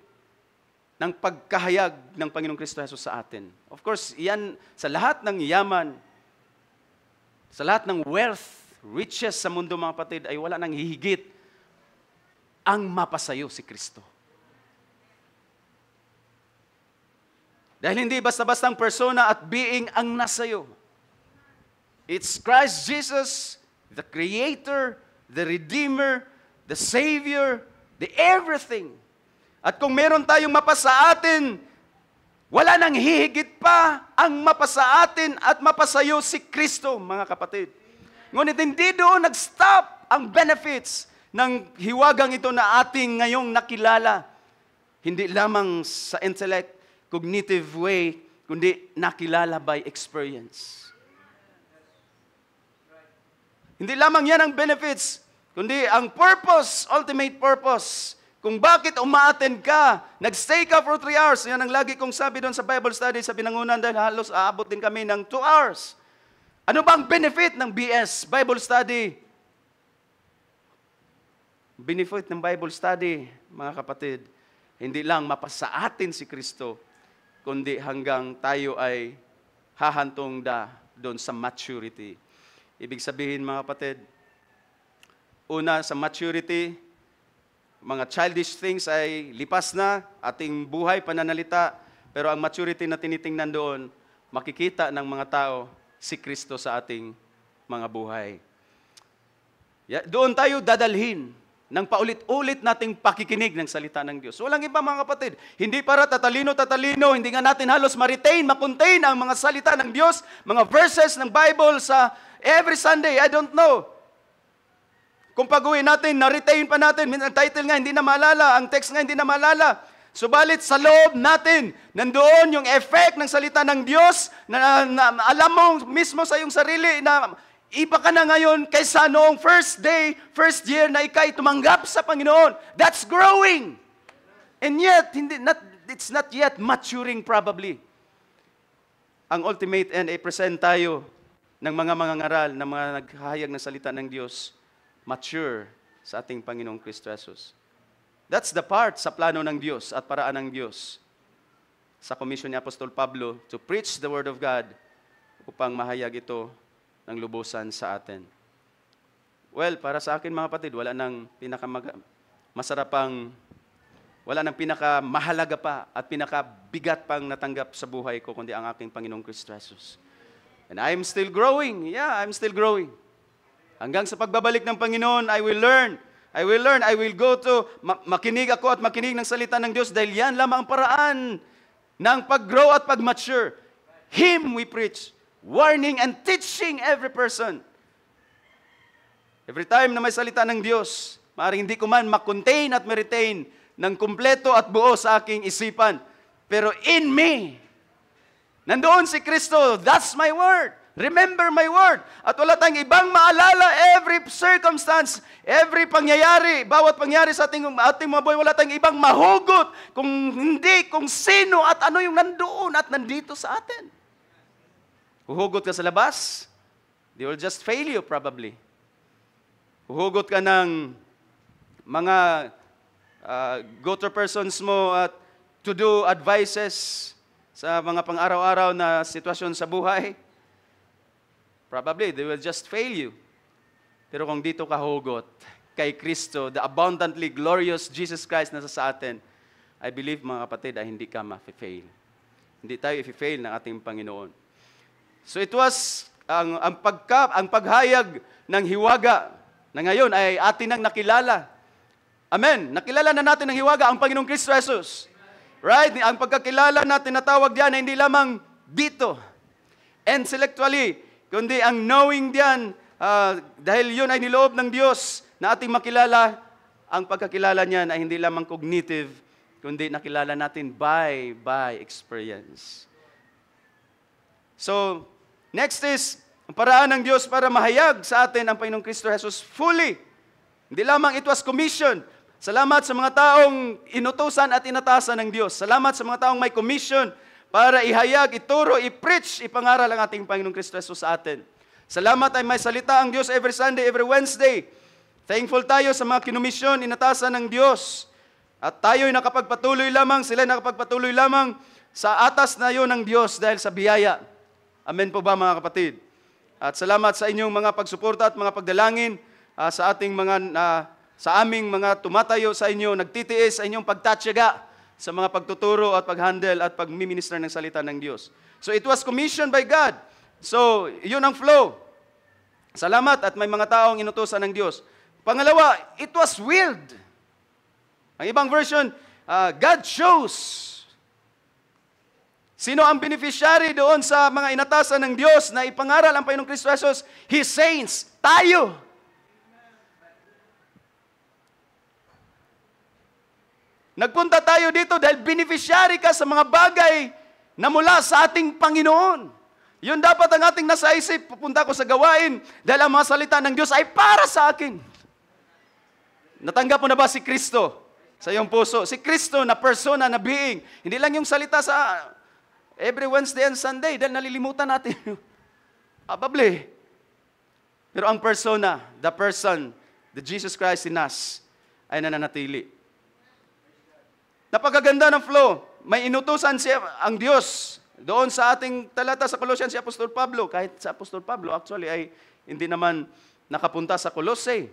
ng pagkahayag ng Panginoong Kristo Jesus sa atin. Of course, yan sa lahat ng yaman, sa lahat ng wealth, riches sa mundo, mga kapatid, ay wala nang hihigit ang mapasayo si Kristo. Dahil hindi basta-bastang persona at being ang nasayo. It's Christ Jesus, the Creator, the Redeemer, the Savior, the everything. At kung meron tayong mapasa atin, wala nang hihigit pa ang mapasa atin at mapasayo si Kristo, mga kapatid. Ngunit hindi doon nag-stop ang benefits ng hiwagang ito na ating ngayong nakilala. Hindi lamang sa intellect, cognitive way, kundi nakilala by experience. Hindi lamang yan ang benefits, kundi ang purpose, ultimate purpose. Kung bakit umaattend ka, nagstay ka for 3 hours. Yan ang lagi kong sabi doon sa Bible study sa Binangonan dahil halos aabot din kami ng 2 hours. Ano ba ang benefit ng BS, Bible study? benefit ng Bible study, mga kapatid, hindi lang mapasa atin si Kristo, kundi hanggang tayo ay hahantong doon sa maturity. Ibig sabihin, mga kapatid, una sa maturity, mga childish things ay lipas na, ating buhay, pananalita, pero ang maturity na tinitingnan doon, makikita ng mga tao si Kristo sa ating mga buhay. Doon tayo dadalhin ng paulit-ulit nating pakikinig ng salita ng Diyos. Walang iba, mga kapatid. Hindi para tatalino, hindi nga natin halos makontain ang mga salita ng Diyos, mga verses ng Bible sa every Sunday. I don't know. Kung pag-uwi natin, na-retain pa natin, ang title nga hindi na maalala, ang text nga hindi na maalala. Subalit sa loob natin, nandoon yung effect ng salita ng Diyos na alam mo mismo sa iyong sarili na iba ka na ngayon kaysa noong first year na ikay tumanggap sa Panginoon. That's growing. And yet, it's not yet maturing probably. Ang ultimate end ay present tayo ng mga mangangaral, ng mga naghahayag ng salita ng Diyos, mature sa ating Panginoong Kristo Jesus. That's the part sa plano ng Diyos at paraan ng Diyos sa komisyon ni Apostol Pablo to preach the Word of God upang mahayag ito ng lubusan sa atin. Well, para sa akin, mga kapatid, wala nang pinakamahalaga pa at pinakabigat pang natanggap sa buhay ko kundi ang aking Panginoong Kristo Jesus. And I'm still growing. Yeah, I'm still growing. Hanggang sa pagbabalik ng Panginoon, I will learn. I will go to, makinig ako at makinig ng salita ng Diyos dahil yan lamang ang paraan ng pag-grow at pag-mature. Him we preach, warning and teaching every person. Every time na may salita ng Diyos, maaaring hindi ko man makontain at ma-retain ng kumpleto at buo sa aking isipan. Pero in me, nandoon si Kristo. That's my word. Remember my word. At wala tayong ibang maalala every circumstance, every pangyayari, bawat pangyayari sa ating mga buhay, wala tayong ibang mahugot kung sino at ano yung nandoon at nandito sa atin. Huhugot ka sa labas, they will just fail you probably. Huhugot ka ng mga go-to persons mo at to-do advices sa mga pang-araw-araw na sitwasyon sa buhay. Probably, they will just fail you. Pero kung dito ka hugot kay Kristo, the abundantly glorious Jesus Christ na sa atin, I believe, mga kapatid, ay hindi ka ma-fail. Hindi tayo i-fail ng ating Panginoon. So it was ang paghayag ng hiwaga na ngayon ay atin ang nakilala. Amen. Nakilala na natin ang hiwaga, ang Panginoong Kristo Jesus. Right? Ang pagkakilala natin na tawag diyan ay hindi lamang dito, intellectually, kundi ang knowing diyan, dahil yun ay niloob ng Diyos na ating makilala, ang pagkakilala niyan ay hindi lamang cognitive, kundi nakilala natin by experience. So, next is, ang paraan ng Diyos para mahayag sa atin ang Panginoong Kristo Jesus fully. Hindi lamang it was commission. Salamat sa mga taong inutusan at inatasan ng Diyos. Salamat sa mga taong may commission para ihayag, ituro, i-preach, ipangaral ang ating Panginoong Kristo Jesus sa atin. Salamat ay may salita ang Diyos every Sunday, every Wednesday. Thankful tayo sa mga kinumisyon, inatasan ng Diyos. At tayo'y nakapagpatuloy lamang, sila'y nakapagpatuloy lamang sa atas na yun ng Diyos dahil sa biyaya. Amen po ba, mga kapatid? At salamat sa inyong mga pagsuporta at mga pagdalangin sa aming mga tumatayo sa inyo, nagtitiis sa inyong pagtatyaga sa mga pagtuturo at paghandle at pagmiminister ng salita ng Diyos. So it was commissioned by God. So yun ang flow. Salamat at may mga taong inutusan ng Diyos. Pangalawa, it was willed. Ang ibang version, God chose. Sino ang beneficiary doon sa mga inatasan ng Diyos na ipangaral ang Panginoong Kristo Jesus? His saints, tayo. Nagpunta tayo dito dahil beneficiary ka sa mga bagay na mula sa ating Panginoon. Yun dapat ang ating nasa isip. Pupunta ko sa gawain dahil ang mga salita ng Diyos ay para sa akin. Natanggap mo na ba si Kristo sa iyong puso? Si Kristo na persona, na being. Hindi lang yung salita sa every Wednesday and Sunday dahil nalilimutan natin. Probably. Pero ang persona, the person, the Jesus Christ in us, ay nananatili. Napakaganda ng flow. May inutusan siya ang Diyos. Doon sa ating talata sa Colossians, si Apostol Pablo, kahit sa Apostol Pablo actually ay hindi naman nakapunta sa Colossae.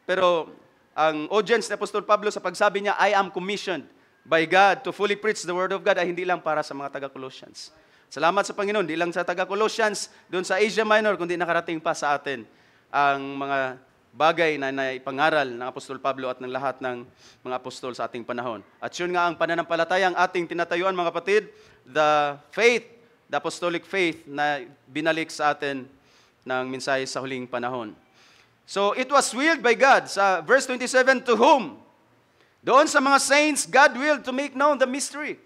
Pero ang audience ni Apostol Pablo sa pagsabi niya, I am commissioned by God to fully preach the Word of God, ay hindi lang para sa mga taga-Colossians. Salamat sa Panginoon, di lang sa taga-Colossians, doon sa Asia Minor, kundi nakarating pa sa atin ang mga bagay na naipangaral ng Apostol Pablo at ng lahat ng mga apostol sa ating panahon. At yun nga ang pananampalatayang ating tinatayuan, mga kapatid, the faith, the apostolic faith na binalik sa atin ng mensahe sa huling panahon. So, it was willed by God. Sa verse 27, to whom? Doon sa mga saints, God willed to make known the mystery.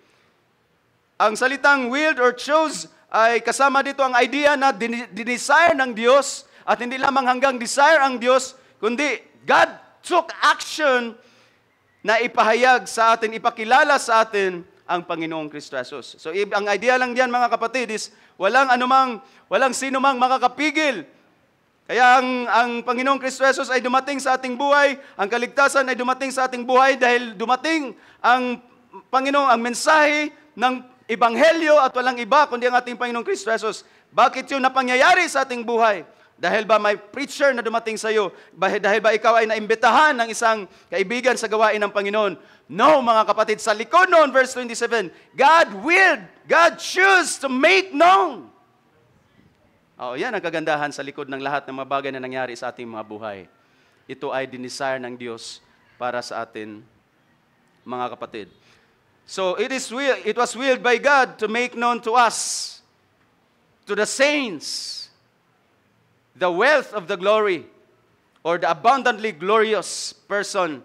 Ang salitang willed or chose ay kasama dito ang idea na dinesire ng Diyos at hindi lamang hanggang desire ang Diyos, kundi God took action na ipahayag sa atin, ipakilala sa atin ang Panginoong Kristo Jesus. So, ang idea lang diyan, mga kapatid, is walang sino mang makakapigil. Kaya ang Panginoong Kristo Jesus ay dumating sa ating buhay, ang kaligtasan ay dumating sa ating buhay dahil dumating ang Panginoong, ang mensahe ng Ebanghelyo at walang iba kundi ang ating Panginoong Kristo Jesus. Bakit yun napangyayari sa ating buhay? Dahil ba may preacher na dumating sa iyo? Dahil ba ikaw ay naimbitahan ng isang kaibigan sa gawain ng Panginoon? No, mga kapatid. Sa likod noon, verse 27, God willed, God chose to make known. Yan ang kagandahan sa likod ng lahat ng mga bagay na nangyari sa ating mga buhay. Ito ay dinesire ng Diyos para sa atin, mga kapatid. So, it was willed by God to make known to us, to the saints, the wealth of the glory or the abundantly glorious person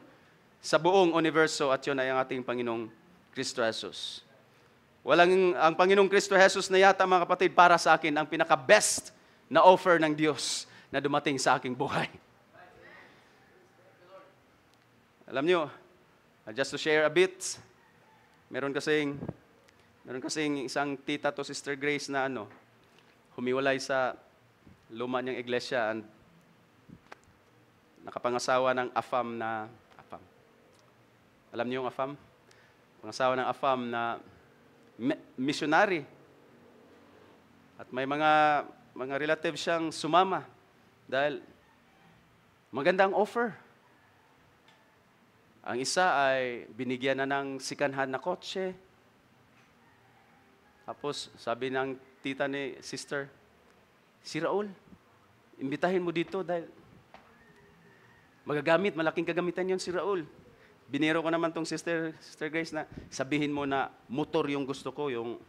sa buong universo, at yun ay ang ating Panginoong Kristo Jesus. Ang Panginoong Kristo Jesus na yata, mga kapatid, para sa akin ang pinaka-best na offer ng Diyos na dumating sa aking buhay. Alam nyo, just to share a bit, meron kasing isang tita to, Sister Grace, na humiwalay sa luma niyang iglesia and nakapangasawa ng AFAM. Alam niyo yung AFAM? Pangasawa ng AFAM na missionary. At may mga relatives siyang sumama dahil magandang offer. Ang isa ay binigyan na ng sikanhan na kotse. Tapos sabi ng tita ni Sister, si Raul, imbitahin mo dito dahil malaking kagamitan yon si Raul. Biniro ko naman tong Sister Grace na sabihin mo na motor yung gusto ko, yung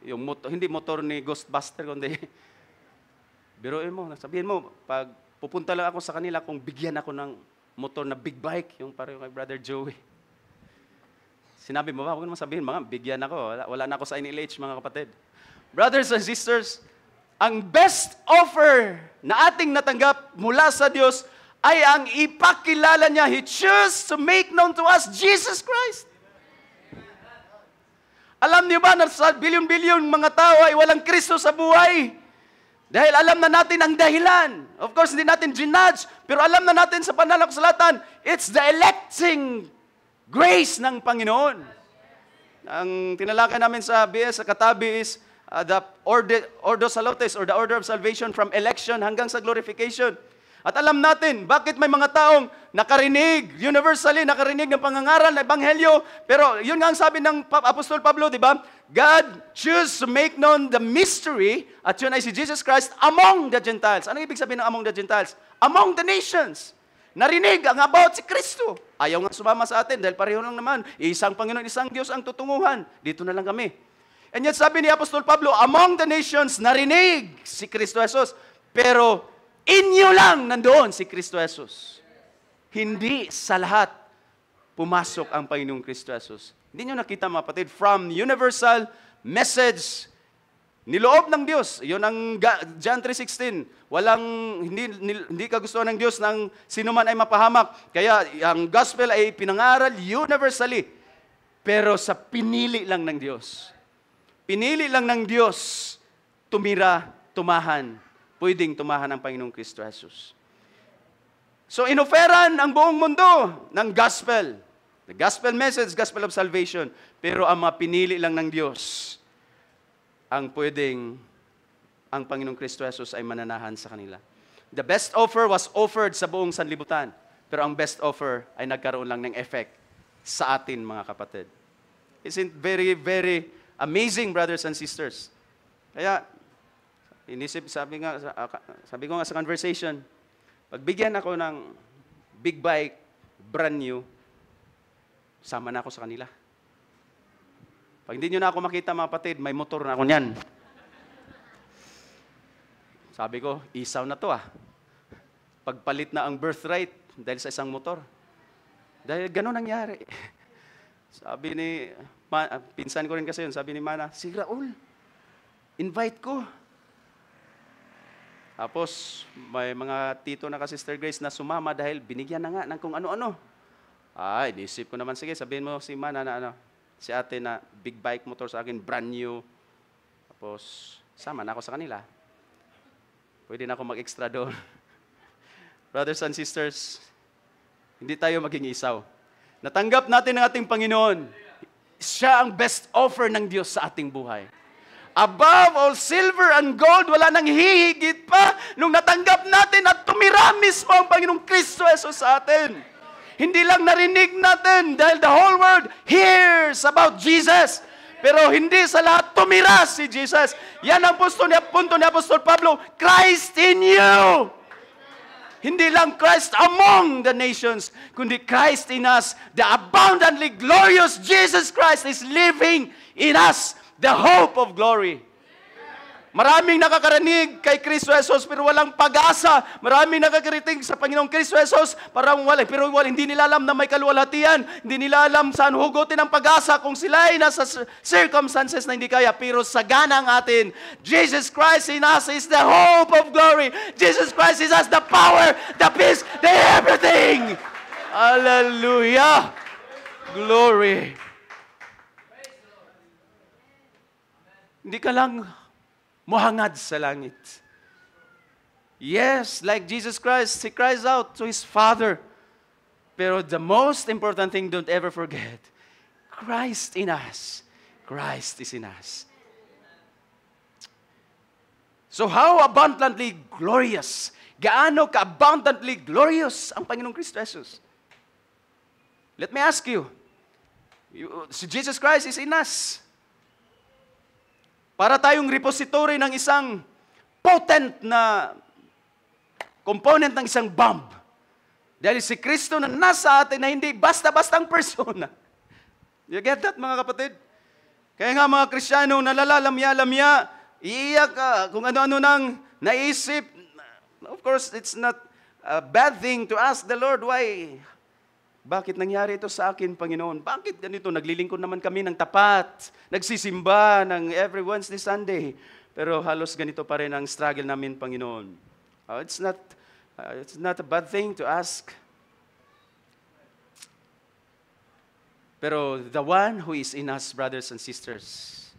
motor, hindi motor ni Ghostbuster, kundi biruin mo, sabihin mo, pag pupunta lang ako sa kanila, kung bigyan ako ng motor na big bike, yung pareho kay Brother Joey. Sinabi mo ba, huwag naman sabihin, bigyan ako, wala na ako sa NLH, mga kapatid. Brothers and sisters, ang best offer na ating natanggap mula sa Diyos ay ang ipakilala niya. He chose to make known to us Jesus Christ. Alam niyo ba na sa bilyon-bilyon mga tao ay walang Kristo sa buhay? Dahil alam na natin ang dahilan. Of course, hindi natin ginudge, pero alam na natin sa pananampalataya, it's the electing grace ng Panginoon. Ang tinalakay namin sa BS, sa katabi is, the ordo salutis or the order of salvation from election hanggang sa glorification. At alam natin, bakit may mga taong universally nakarinig ng pangangaral ng Ebanghelyo, pero yun nga ang sabi ng Apostol Pablo, di ba? God chose to make known the mystery, at yun ay si Jesus Christ, among the Gentiles. Ano ibig sabihin ng among the Gentiles? Among the nations. Narinig ang about si Kristo. Ayaw nga sumama sa atin dahil pareho lang naman. Isang Panginoon, isang Diyos ang tutunguhan. Dito na lang kami. And yet sabi ni Apostol Pablo, among the nations, narinig si Kristo Jesus. Pero inyo lang nandoon si Kristo Jesus. Hindi sa lahat pumasok ang Panginoong Kristo Jesus. Hindi nyo nakita, mga kapatid, from universal message, niloob ng Diyos. Yun ang John 3:16. Hindi kagustuhan ng Diyos ng sinuman ay mapahamak. Kaya ang gospel ay pinangaral universally. Pero sa pinili lang ng Diyos. Pinili lang ng Diyos tumahan. Pwedeng tumahan ang Panginoong Kristo Jesus. So inoferan ang buong mundo ng gospel. The gospel message, gospel of salvation. Pero ang mga pinili lang ng Diyos ang pwedeng ang Panginoong Kristo Jesus ay mananahan sa kanila. The best offer was offered sa buong sanlibutan. Pero ang best offer ay nagkaroon lang ng effect sa atin, mga kapatid. Isn't very, very amazing, brothers and sisters? Kaya, sabi ko nga sa conversation, pagbigyan ako ng big bike, brand new, sama na ako sa kanila. Pag hindi nyo na ako makita, mga kapatid, may motor na ako niyan. Sabi ko, isaw na to Pagpalit na ang birthright dahil sa isang motor. Dahil gano'n nangyari. Sabi ni, pinsan ko rin kasi yun, sabi ni Mana, si Raul, invite ko. Tapos, may mga tito na ka Sister Grace na sumama dahil binigyan na nga ng kung ano-ano. Inisip ko naman, sige, sabihin mo si Mana na si ate na big bike motor sa akin, brand new. Tapos, sama na ako sa kanila. Pwede na ako mag-extra doon. Brothers and sisters, hindi tayo maging isaw. Natanggap natin ang ating Panginoon. Siya ang best offer ng Diyos sa ating buhay. Above all silver and gold, wala nang hihigit pa nung natanggap natin at tumira mismo ang Panginoong Kristo Jesus sa atin. Hindi lang narinig natin dahil the whole world hears about Jesus. Pero hindi sa lahat tumira si Jesus. Yan ang punto ni Apostol Pablo, Christ in you. Hindi lang Christ among the nations, kundi Christ in us. The abundantly glorious Jesus Christ is living in us, the hope of glory. Maraming nakakarinig kay Kristo Jesus pero walang pag-asa. Maraming nakakarinig sa Panginoong Kristo Jesus pero hindi nila alam na may kaluwalhatian. Hindi nila alam saan hugutin ang pag-asa kung sila ay nasa circumstances na hindi kaya. Pero sagana ang atin. Jesus Christ in us is the hope of glory. Jesus Christ is us the power, the peace, the everything. Hallelujah. Glory. Hindi ka lang mohangad sa langit. Yes, like Jesus Christ, He cries out to His Father. Pero the most important thing, don't ever forget, Christ in us. Christ is in us. So how abundantly glorious, gaano ka-abundantly glorious ang Panginoong Kristo Jesus? Let me ask you, si Jesus Christ is in us. Para tayong repository ng isang potent na component ng isang bomb. Dahil si Kristo na nasa atin na hindi basta-bastang persona. You get that, mga kapatid? Kaya nga mga Kristiyano, nalalalamya-lamya, iiyak ka kung ano-ano nang naisip. Of course, it's not a bad thing to ask the Lord, why? Bakit nangyari ito sa akin, Panginoon? Bakit ganito? Naglilingkod naman kami ng tapat. Nagsisimba ng every Wednesday, Sunday. Pero halos ganito pa rin ang struggle namin, Panginoon. It's not a bad thing to ask. Pero the one who is in us, brothers and sisters,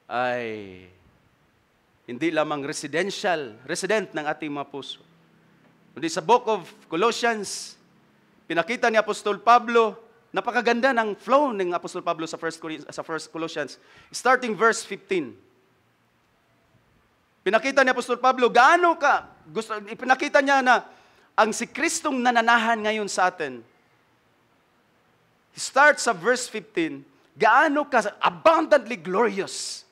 ay hindi lamang resident ng ating mga puso. Kundi sa book of Colossians, pinakita ni Apostol Pablo, napakaganda ng flow ng Apostol Pablo sa 1 Colossians, starting verse 15. Pinakita ni Apostol Pablo, ipinakita niya na ang si Kristong nananahan ngayon sa atin. He starts sa verse 15, gaano ka abundantly glorious,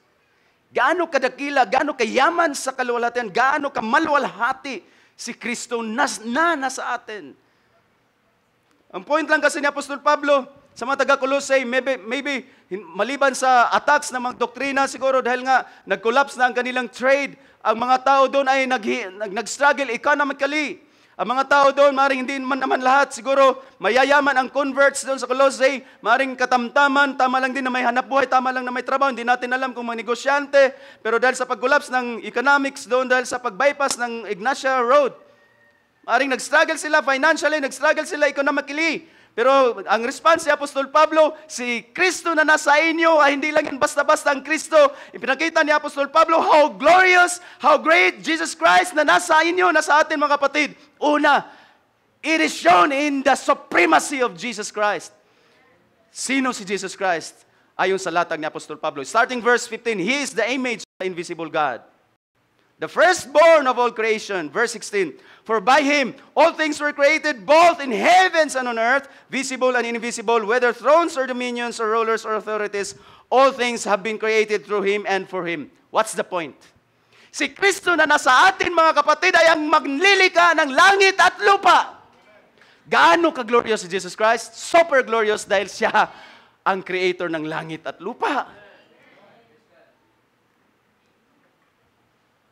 gaano kadakila, gaano kayaman sa kaluwalhatian, gaano ka malwalhati si Kristo na nasa atin. Ang point lang kasi ni Apostol Pablo sa mga taga-Colossae, maybe maliban sa attacks ng mga doktrina siguro dahil nga nag-collapse na ang kanilang trade, ang mga tao doon ay nag-struggle economically. Ang mga tao doon, maring hindi naman lahat, siguro mayayaman ang converts doon sa Colossae, maring katamtaman, tama lang din na may hanap buhay, tama lang na may trabaho, hindi natin alam kung mga negosyante, pero dahil sa pag-collapse ng economics doon, dahil sa pag-bypass ng Ignatia Road, maring nag-struggle sila financially, nag-struggle sila economically. Pero ang response ni Apostol Pablo, si Kristo na nasa inyo ay hindi lang yan basta-basta ang Kristo. Ipinakita ni Apostol Pablo how glorious, how great Jesus Christ na nasa inyo, nasa atin mga kapatid. Una, It is shown in the supremacy of Jesus Christ. Sino si Jesus Christ? Ayon sa latag ni Apostol Pablo. Starting verse 15, He is the image of the invisible God, the firstborn of all creation. Verse 16, For by Him all things were created, both in heavens and on earth, visible and invisible, whether thrones or dominions or rulers or authorities, all things have been created through Him and for Him. What's the point? Si Kristo na nasa atin, mga kapatid, ay ang maglilika ng langit at lupa. Gaano ka-glorious si Jesus Christ? Super glorious dahil siya ang creator ng langit at lupa.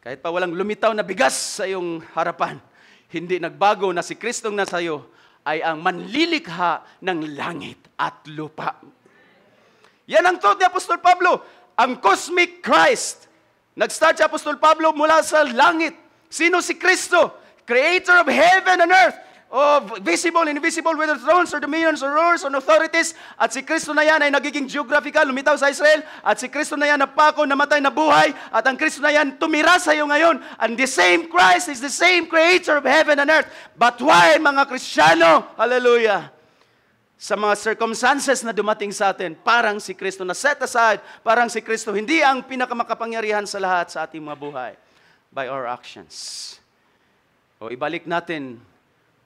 Kahit pa walang lumitaw na bigas sa iyong harapan, hindi nagbago na si Kristong nasa iyo ay ang manlilikha ng langit at lupa. Yan ang thought ni Apostol Pablo. Ang cosmic Christ. Nag-start si Apostol Pablo mula sa langit. Sino si Kristo? Creator of heaven and earth, of visible and invisible, whether thrones or dominions or rulers or authorities. At si Kristo na yan ay nagiging geographical, lumitaw sa Israel. At si Kristo na yan napako, namatay, nabuhay. At ang Kristo na yan tumira sa iyo ngayon. And the same Christ is the same creator of heaven and earth. But why, mga Kristiyano, hallelujah, sa mga circumstances na dumating sa atin, parang si Kristo na set aside, parang si Kristo hindi ang pinakamakapangyarihan sa lahat sa ating mga buhay by our actions. O ibalik natin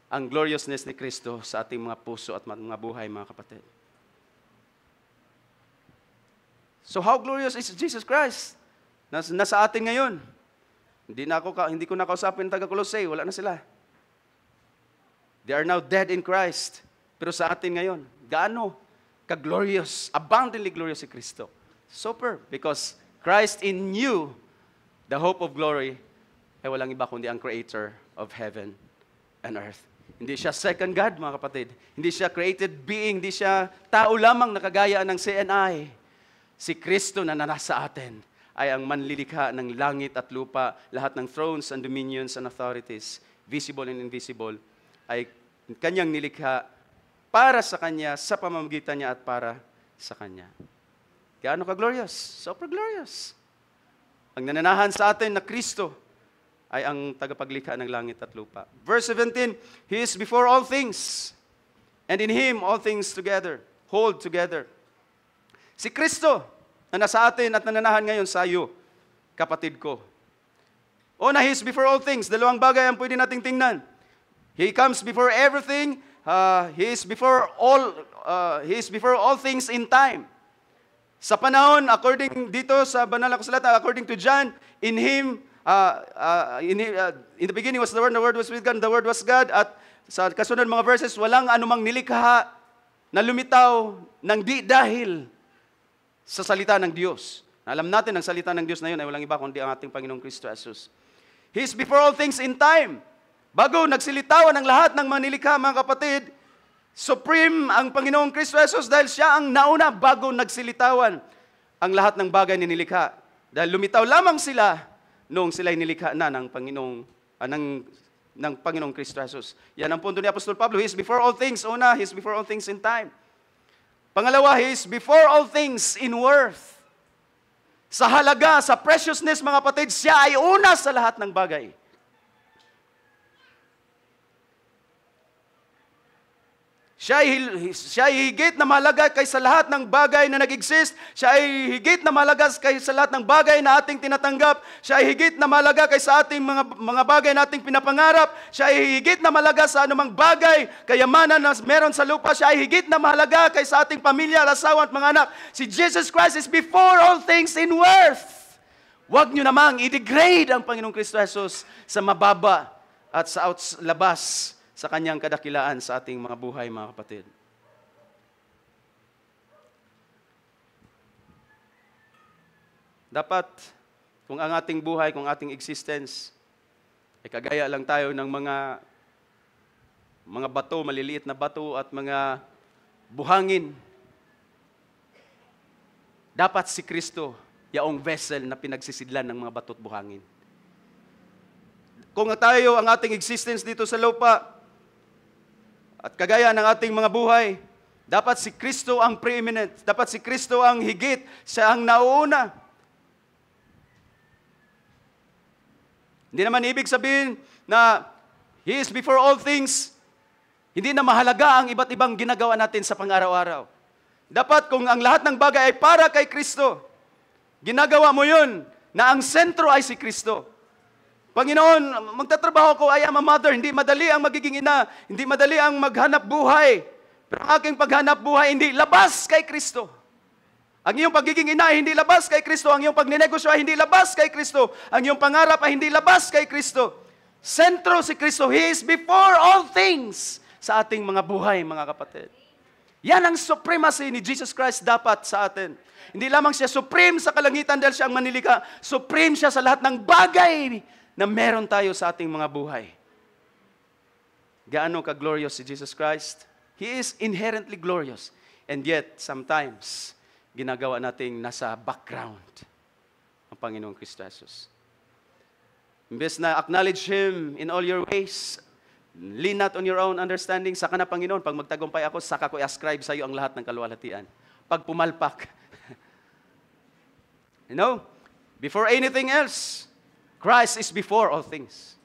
ang gloriousness ni Kristo sa ating mga puso at mga buhay, mga kapatid. So how glorious is Jesus Christ? Nasa atin ngayon. Hindi ko nakausapin taga-Colossae, wala na sila. They are now dead in Christ. Pero sa atin ngayon, gaano ka-glorious, abundantly glorious si Kristo. Super, because Christ in you, the hope of glory, ay walang iba kundi ang creator of heaven and earth. Hindi siya second God, mga kapatid. Hindi siya created being, hindi siya tao lamang na kagaya ng CNI. Si Kristo na nasa atin ay ang manlilikha ng langit at lupa, lahat ng thrones and dominions and authorities, visible and invisible, ay kanyang nilikha para sa Kanya, sa pamamagitan niya at para sa Kanya. Gaano ka-glorious? Super glorious. Ang nananahan sa atin na Kristo ay ang tagapaglikha ng langit at lupa. Verse 17, He is before all things, and in Him all things together, hold together. Si Kristo na nasa atin at nananahan ngayon sa iyo, kapatid ko. Una, He is before all things. Dalawang bagay ang pwede nating tingnan. He comes before everything. He is before all things in time. Sa panahon, according dito sa banal na kasulatan, according to John, in Him, in the beginning was the Word was with God, and the Word was God. At sa kasunod mga verses, walang anumang nilikha na lumitaw ng di dahil sa salita ng Diyos. Alam natin, ang salita ng Diyos na yun ay walang iba kundi ang ating Panginoong Kristo Jesus. He is before all things in time. Bago nagsilitawan ang lahat ng mga nilikha, mga kapatid, supreme ang Panginoong Kristo Jesus dahil siya ang nauna bago nagsilitawan ang lahat ng bagay na nilikha. Dahil lumitaw lamang sila noong sila'y nilikha na ng Panginoong Kristo Jesus. Yan ang punto ni Apostol Pablo. He is before all things. Una, He is before all things in time. Pangalawa, He is before all things in worth. Sa halaga, sa preciousness, mga kapatid, siya ay una sa lahat ng bagay. Siya ay higit na mahalaga kaysa lahat ng bagay na nag-exist. Siya ay higit na mahalaga kaysa lahat ng bagay na ating tinatanggap. Siya ay higit na mahalaga kaysa ating mga bagay na ating pinapangarap. Siya ay higit na mahalaga sa anumang bagay, kayamanan na meron sa lupa. Siya ay higit na mahalaga kaysa ating pamilya, asawa at mga anak. Si Jesus Christ is before all things in worth. Huwag nyo namang i-degrade ang Panginoong Kristo Jesus sa mababa at sa labas sa Kanyang kadakilaan sa ating mga buhay, mga kapatid. Dapat, kung ang ating buhay, kung ating existence, ay kagaya lang tayo ng mga bato, maliliit na bato at mga buhangin. Dapat si Kristo, yaong vessel na pinagsisidlan ng mga bato at buhangin. Kung tayo, ang ating existence dito sa lupa, at kagaya ng ating mga buhay, dapat si Kristo ang preeminent. Dapat si Kristo ang higit. Siya ang nauuna. Hindi naman ibig sabihin na He is before all things Hindi na mahalaga ang iba't ibang ginagawa natin sa pang-araw-araw. Dapat kung ang lahat ng bagay ay para kay Kristo, ginagawa mo yun na ang sentro ay si Kristo. Panginoon, magtatrabaho ko, I am a mother. Hindi madali ang magiging ina. Hindi madali ang maghanap buhay. Pero ang aking paghanap buhay, hindi labas kay Kristo. Ang iyong pagiging ina ay hindi labas kay Kristo. Ang iyong pagninegosyo ay hindi labas kay Kristo. Ang iyong pangarap ay hindi labas kay Kristo. Sentro si Kristo. He is before all things sa ating mga buhay, mga kapatid. Yan ang supremacy ni Jesus Christ dapat sa atin. Hindi lamang siya supreme sa kalangitan dahil siya ang manilika. Supreme siya sa lahat ng bagay na meron tayo sa ating mga buhay. Gaano ka-glorious si Jesus Christ? He is inherently glorious. And yet, sometimes, ginagawa nating nasa background ang Panginoong Kristo Jesus. Imbes na acknowledge Him in all your ways, lean not on your own understanding, saka na Panginoon, pag magtagumpay ako, saka ko i-ascribe sa iyo ang lahat ng kaluwalhatian. Pag pumalpak. You know, before anything else, Christ is before all things.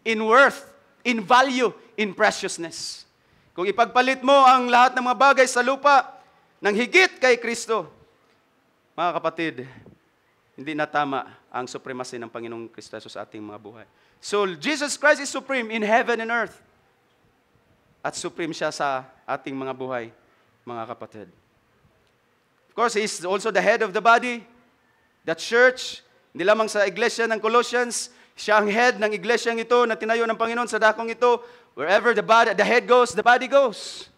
In worth, in value, in preciousness. Kung ipagpalit mo ang lahat ng mga bagay sa lupa ng higit kay Kristo, mga kapatid, hindi na tama ang supremacy ng Panginoong Kristo sa ating mga buhay. So, Jesus Christ is supreme in heaven and earth. At supreme siya sa ating mga buhay, mga kapatid. Of course, He is also the head of the body, the church. Hindi lamang sa iglesia ng Colossians, siya ang head ng iglesyang ito na tinayo ng Panginoon sa dakong ito. Wherever the head goes, the body goes.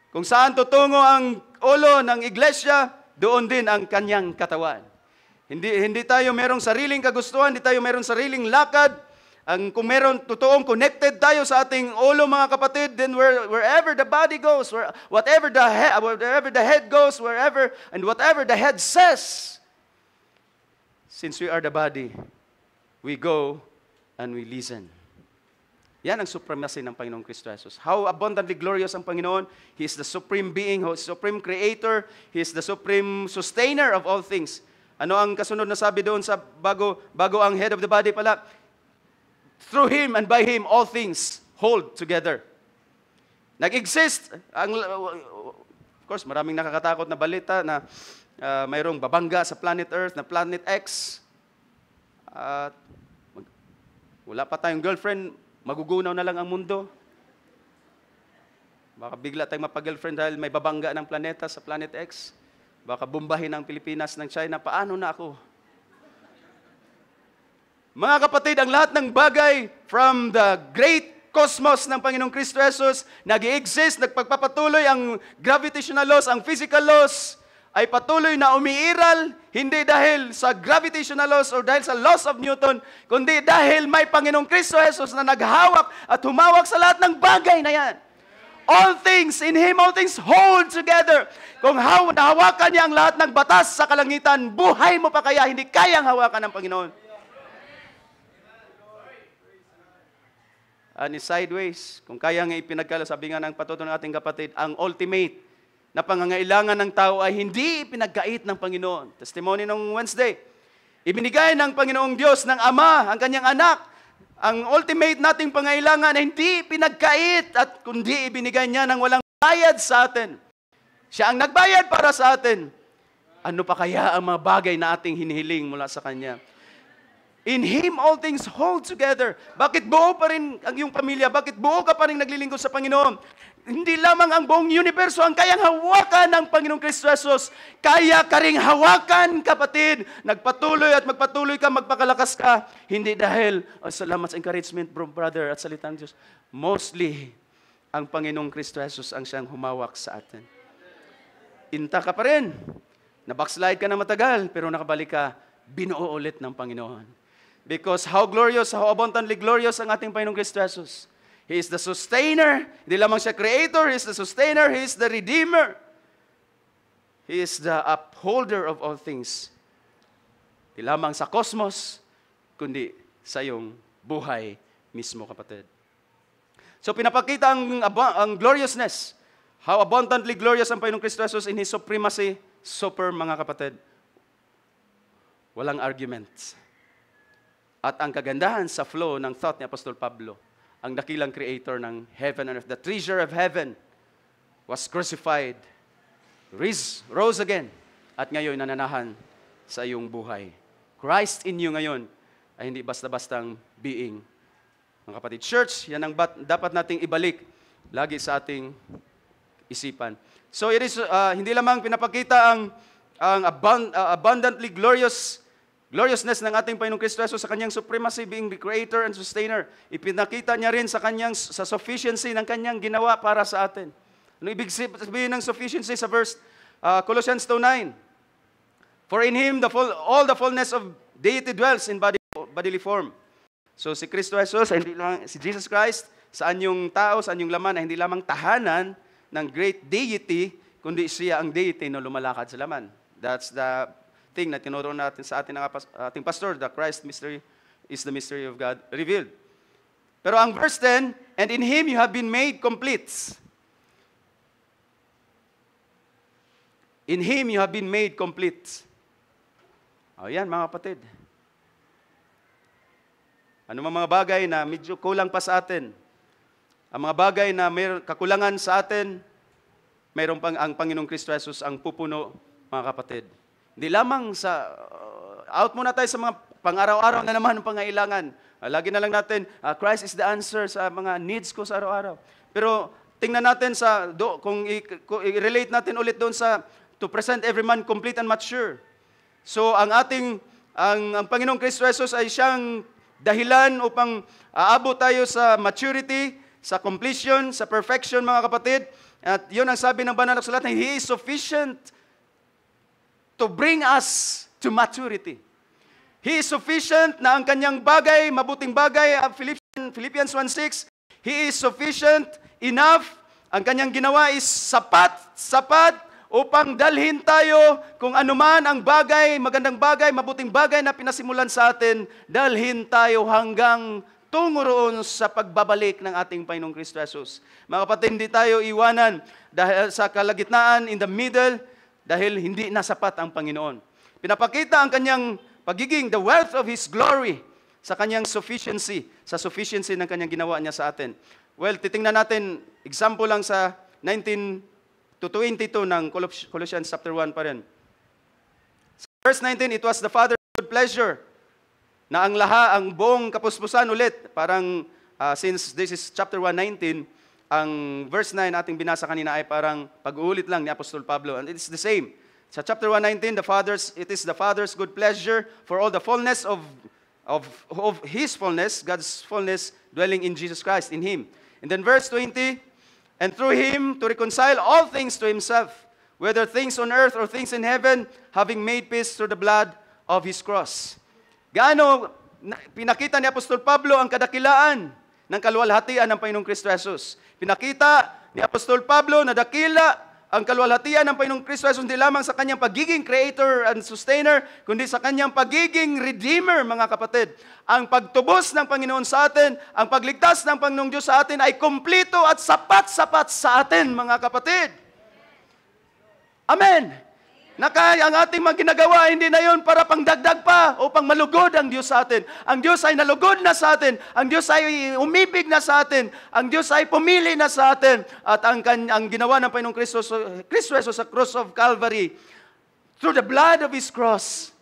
Kung saan tutungo ang ulo ng iglesia, doon din ang kanyang katawan. Hindi tayo merong sariling kagustuhan, hindi tayo merong sariling lakad. Kung meron totoong connected tayo sa ating ulo, mga kapatid, then wherever the body goes, whatever the head goes, whatever the head says, since we are the body, we go and we listen. Yan ang supremacy ng Panginoong Kristo Jesus. How abundantly glorious ang Panginoon. He is the supreme being, He is the supreme creator, He is the supreme sustainer of all things. Ano ang kasunod na sabi doon sa bago ang head of the body pala? Through Him and by Him, all things hold together. Nag-exist, of course, maraming nakakatakot na balita na mayroong babangga sa planet Earth, na Planet X. Wala pa tayong girlfriend, magugunaw na lang ang mundo. Baka bigla tayong mapag-girlfriend dahil may babangga ng planeta sa Planet X. Baka bombahin ang Pilipinas ng China. Paano na ako? Mga kapatid, ang lahat ng bagay from the great cosmos ng Panginoong Kristo Jesus, nag-i-exist, nagpagpapatuloy ang gravitational laws, ang physical laws, ay patuloy na umiiral, hindi dahil sa gravitational laws o dahil sa laws of Newton, kundi dahil may Panginoong Kristo Jesus na naghawak at humawak sa lahat ng bagay na yan. All things, in Him, all things hold together. Kung nahawakan niya ang lahat ng batas sa kalangitan, buhay mo pa kaya hindi kayang hawakan ng Panginoon. Ni sideways, kung kaya nga ipinagkala, sabi nga ng patuto ng ating kapatid, ang ultimate na pangangailangan ng tao ay hindi pinagkait ng Panginoon. Testimony ng Wednesday. Ibinigay ng Panginoong Diyos ng Ama, ang kanyang anak, ang ultimate nating pangangailangan ay hindi pinagkait at kundi ibinigay niya ng walang bayad sa atin. Siya ang nagbayad para sa atin. Ano pa kaya ang mga bagay na ating hinihiling mula sa Kanya? In Him, all things hold together. Bakit buo pa rin ang iyong pamilya? Bakit buo ka pa rin naglilingkod sa Panginoon? Hindi lamang ang buong universo ang kayang hawakan ng Panginoong Kristo Jesus. Kaya ka ring hawakan, kapatid. Nagpatuloy at magpatuloy ka, magpakalakas ka. Hindi dahil, salamat sa encouragement, brother, at salita ng Diyos. Mostly, ang Panginoong Kristo Jesus ang siyang humawak sa atin. Inta ka pa rin. Nabackslide ka na matagal, pero nakabalik ka, binuo ulit ng Panginoon. Because how glorious, how abundantly glorious ang ating Panginoong Kristo Jesus. He is the sustainer. Hindi lamang siya creator, He is the sustainer, He is the redeemer. He is the upholder of all things. Hindi lamang sa cosmos, kundi sa iyong buhay mismo, kapatid. So pinapakita ang gloriousness. How abundantly glorious ang Panginoong Kristo Jesus in His supremacy. Super, mga kapatid. Walang arguments. At ang kagandahan sa flow ng thought ni Apostol Pablo, ang dakilang creator ng heaven and earth. The treasure of heaven was crucified, rose again, at ngayon nananahan sa iyong buhay. Christ in you ngayon ay hindi basta-bastang being. Mga kapatid, church, yan ang dapat nating ibalik lagi sa ating isipan. So it is hindi lamang pinapakita ang abundantly gloriousness ng ating Panginoong Kristo Jesus sa kanyang supremacy being the creator and sustainer. Ipinakita niya rin sa sufficiency ng kanyang ginawa para sa atin. Ano ibig sabihin ng sufficiency sa verse Colossians 2:9? For in Him all the fullness of deity dwells in bodily form. So si Kristo Jesus, hindi lang si Jesus Christ, saan yung tao, saan yung laman, ay hindi lamang tahanan ng great deity, kundi siya ang deity na lumalakad sa laman. That's the thing na tinuro natin sa ating pastor, the Christ mystery is the mystery of God revealed. Pero ang verse 10, and in Him you have been made complete. In Him you have been made complete. O yan, mga kapatid. Ano mga bagay na medyo kulang pa sa atin? Ang mga bagay na may kakulangan sa atin, mayroon pang ang Panginoong Kristo Jesus ang pupuno, mga kapatid. Hindi lamang sa, out muna tayo sa mga pang-araw-araw na naman ng pangailangan. Lagi na lang natin, Christ is the answer sa mga needs ko sa araw-araw. Pero tingnan natin kung i-relate natin ulit doon sa, to present every man complete and mature. So ang Panginoong Kristo Jesus ay siyang dahilan upang aabot tayo sa maturity, sa completion, sa perfection, mga kapatid. At yun ang sabi ng banal na sulat, He is sufficient to bring us to maturity. He is sufficient na ang kanyang bagay, mabuting bagay, Philippians 1:6, He is sufficient enough, ang kanyang ginawa is sapat upang dalhin tayo kung anuman ang bagay, magandang bagay, mabuting bagay na pinasimulan sa atin, dalhin tayo hanggang tungo roon sa pagbabalik ng ating Panginoong Kristo Jesus. Mga kapatid, hindi tayo iwanan dahil sa kalagitnaan, in the middle, dahil hindi nasapat ang Panginoon. Pinapakita ang kanyang pagiging, the wealth of His glory, sa kanyang sufficiency, sa sufficiency ng kanyang ginawa niya sa atin. Well, titingnan natin, example lang sa 19 to 22 ng Colossians chapter 1 pa rin. Verse 19, it was the Father's good pleasure na ang buong kapuspusan ulit, parang since this is chapter 1:19, ang verse 9 ating binasa kanina ay parang pag-uulit lang ni Apostol Pablo. And it's the same. Sa chapter 1:19, it is the Father's good pleasure for all the fullness of His fullness, God's fullness, dwelling in Jesus Christ, in Him. And then verse 20, and through Him to reconcile all things to Himself, whether things on earth or things in heaven, having made peace through the blood of His cross. Gaano pinakita ni Apostol Pablo ang kadakilaan ng kaluwalhatian ng Panginoong Kristo Jesus. Pinakita ni Apostol Pablo na dakila ang kaluwalhatian ng Panginoong Kristo Jesus hindi lamang sa kanyang pagiging creator and sustainer, kundi sa kanyang pagiging redeemer, mga kapatid. Ang pagtubos ng Panginoon sa atin, ang pagligtas ng Panginoong Diyos sa atin ay kumpleto at sapat-sapat sa atin, mga kapatid. Amen. Kaya ang ating mga ginagawa, hindi na yun para pangdagdag pa o pang malugod ang Diyos sa atin. Ang Diyos ay nalugod na sa atin. Ang Diyos ay umibig na sa atin. Ang Diyos ay pumili na sa atin. At ang ginawa ng Panginoong Kristo Jesus sa cross of Calvary, through the blood of His cross,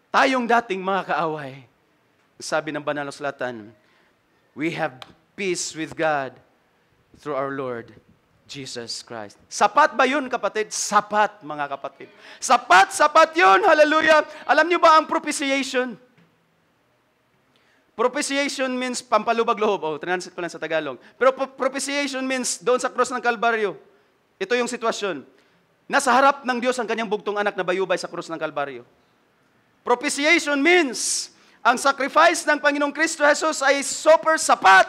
tayong dating mga kaaway. Sabi ng banal na sulatan, we have peace with God through our Lord Jesus Christ. Sapat ba yun, kapatid? Sapat, mga kapatid. Sapat yun. Hallelujah. Alam niyo ba ang propitiation? Propitiation means pampalubag-loob. Translate ko lang sa Tagalog. Pero propitiation means doon sa cross ng Kalbaryo. Ito yung sitwasyon. Nasa harap ng Diyos ang kanyang bugtong anak na bayubay sa cross ng Kalbaryo. Propitiation means ang sacrifice ng Panginoong Kristo Jesus ay super sapat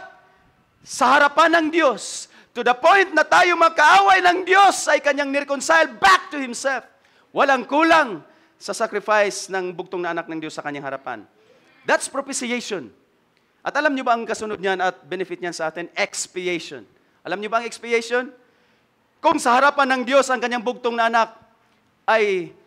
sa harapan ng Diyos. To the point na tayo magkaaway ng Diyos ay kanyang nireconcile back to Himself. Walang kulang sa sacrifice ng bugtong na anak ng Diyos sa kanyang harapan. That's propitiation. At alam niyo ba ang kasunod niyan at benefit niyan sa atin? Expiation. Alam niyo ba ang expiation? Kung sa harapan ng Diyos ang kanyang bugtong na anak ay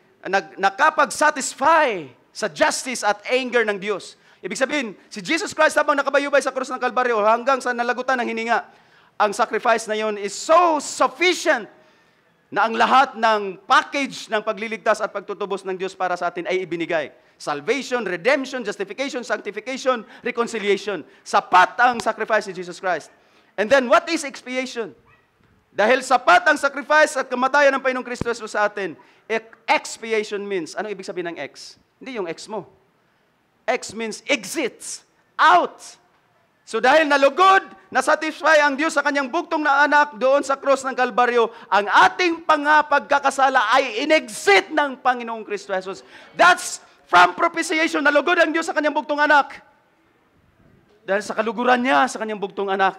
nakapag-satisfy sa justice at anger ng Diyos. Ibig sabihin, si Jesus Christ habang nakabayubay sa krus ng Kalbaryo hanggang sa nalagutan ng hininga, ang sacrifice na yon is so sufficient na ang lahat ng package ng pagliligtas at pagtutubos ng Diyos para sa atin ay ibinigay. Salvation, redemption, justification, sanctification, reconciliation. Sapat ang sacrifice ni Jesus Christ. And then, what is expiation? Dahil sapat ang sacrifice at kamatayan ng Panginoong Kristo Jesus sa atin, expiation means, ano ibig sabihin ng ex? Hindi yung ex mo. Ex means exits, out. So dahil nalugod, nasatisfy ang Diyos sa kanyang bugtong na anak doon sa cross ng Kalbaryo, ang ating pagkakasala ay inexit ng Panginoong Kristo Jesus. That's from propitiation. Nalugod ang Diyos sa kanyang bugtong anak. Dahil sa kaluguran niya sa kanyang bugtong anak,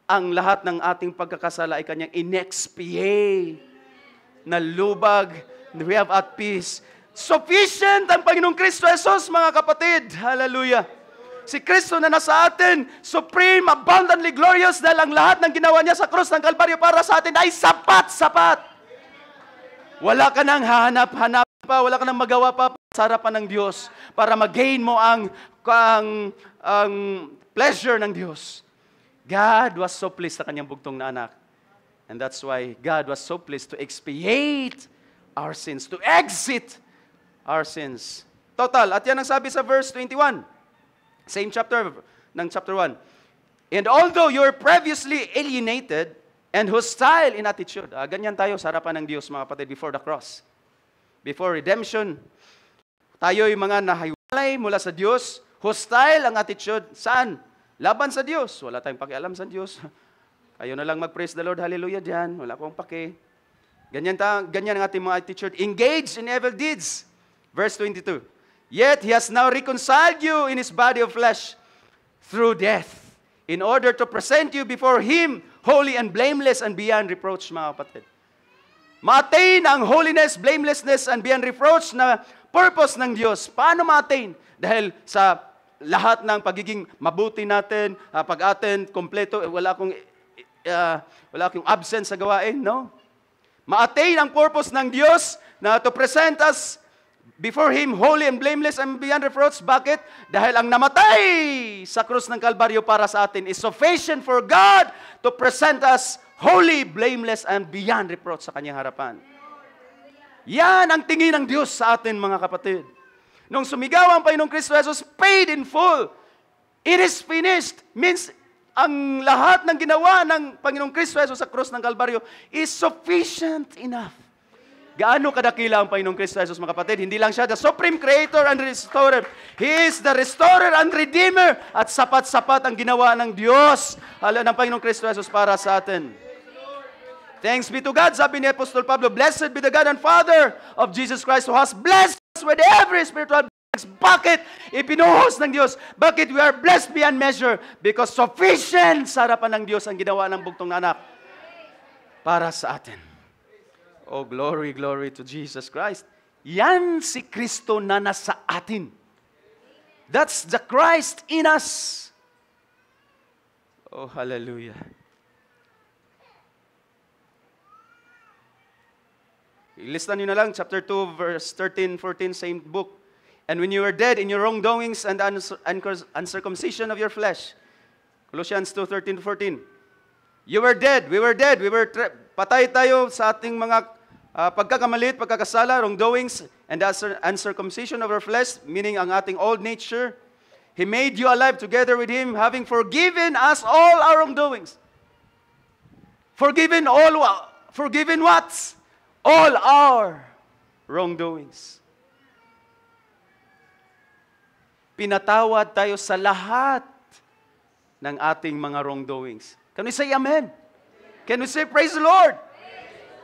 ang lahat ng ating pagkakasala ay kanyang inexpiate. Nalubag, we have at peace. Sufficient ang Panginoong Kristo Jesus, mga kapatid. Hallelujah. Si Kristo na nasa atin, supreme, abundantly glorious, dahil ang lahat ng ginawa niya sa krus ng Kalbaryo para sa atin ay sapat. Wala ka nang hahanap-hanap pa, wala ka nang magawa pa sa harapan ng Diyos para mag-gain mo ang pleasure ng Diyos. God was so pleased sa kanyang bugtong na anak. And that's why God was so pleased to expiate our sins, to exit our sins. Total. At yan ang sabi sa verse 21. Same chapter, ng chapter 1. And although you were previously alienated and hostile in attitude. Ganyan tayo sa harapan ng Diyos, mga kapatid, before the cross. Before redemption. Tayo'y mga nahiwalay mula sa Diyos. Hostile ang attitude. Saan? Laban sa Diyos. Wala tayong pakialam sa Diyos. Kayo na lang mag-praise the Lord, hallelujah dyan. Wala akong pake. Ganyan ang ating mga attitude. Engaged in evil deeds. Verse 22. Yet He has now reconciled you in His body of flesh through death, in order to present you before Him holy and blameless and beyond reproach, mga kapatid. Ma-attain ang holiness, blamelessness, and beyond reproach na purpose ng Diyos. Paano ma-attain? Dahil sa lahat ng pagiging mabuti natin, pag-atin, kompleto, wala akong absent sa gawain, no? Ma-attain ang purpose ng Diyos na to present us before Him, holy and blameless and beyond reproach. Bakit? Dahil ang namatay sa krus ng Kalbaryo para sa atin is sufficient for God to present us holy, blameless, and beyond reproach sa Kanyang harapan. Yan ang tingin ng Diyos sa atin, mga kapatid. Nung sumigaw ang Panginoong Kristo Jesus, paid in full. It is finished. Means, ang lahat ng ginawa ng Panginoong Kristo Jesus sa krus ng Kalbaryo is sufficient enough. Gaano kadakila ang Panginoong Kristo Jesus, mga kapatid? Hindi lang siya the supreme creator and restorer. He is the restorer and redeemer. At sapat-sapat ang ginawa ng Diyos, ng Panginoong Kristo Jesus para sa atin. Thanks be to God, sabi ni Apostol Pablo, blessed be the God and Father of Jesus Christ who has blessed us with every spiritual blessing. Bakit? Ipinuhos ng Diyos. Bakit we are blessed beyond measure? Because sufficient sa harapan ng Diyos ang ginawa ng bugtong na anak para sa atin. Oh, glory, glory to Jesus Christ. Yan si Kristo na nasa atin. That's the Christ in us. Oh, hallelujah. Ilistan nyo na lang, chapter 2, verse 13, 14, same book. And when you were dead in your wrongdoings and uncircumcision of your flesh. Colossians 2, 13 to 14. You were dead, we were dead, patay tayo sa ating mga pagkakamalit, pagkakasala, wrongdoings, and uncircumcision of our flesh, meaning ang ating old nature. He made you alive together with Him, having forgiven us all our wrongdoings. Forgiven what? All our wrongdoings. Pinatawad tayo sa lahat ng ating mga wrongdoings. Can we say amen? Can we say praise the Lord?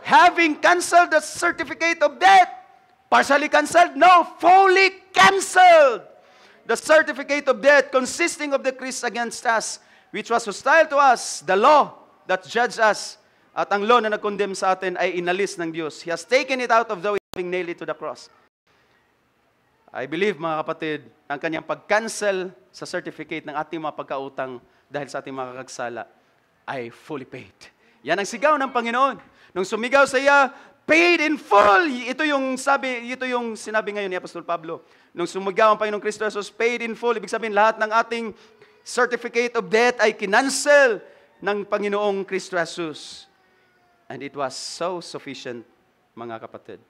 Having canceled the certificate of debt. Partially canceled? No, fully canceled. The certificate of debt consisting of the decrees against us, which was hostile to us, the law that judged us, at ang law na nag-condemn sa atin ay inalis ng Diyos. He has taken it out of the way, having nailed it to the cross. I believe, mga kapatid, ang kanyang pag-cancel sa certificate ng ating mga pagkautang dahil sa ating mga kakagsala ay fully paid. Yan ang sigaw ng Panginoon. Nung sumigaw sa iya, paid in full. Ito yung sinabi ngayon ni Apostol Pablo. Nung sumigaw ang Panginoong Kristo Jesus, paid in full. Ibig sabihin, lahat ng ating certificate of debt ay kinansel ng Panginoong Kristo Jesus. And it was so sufficient, mga kapatid.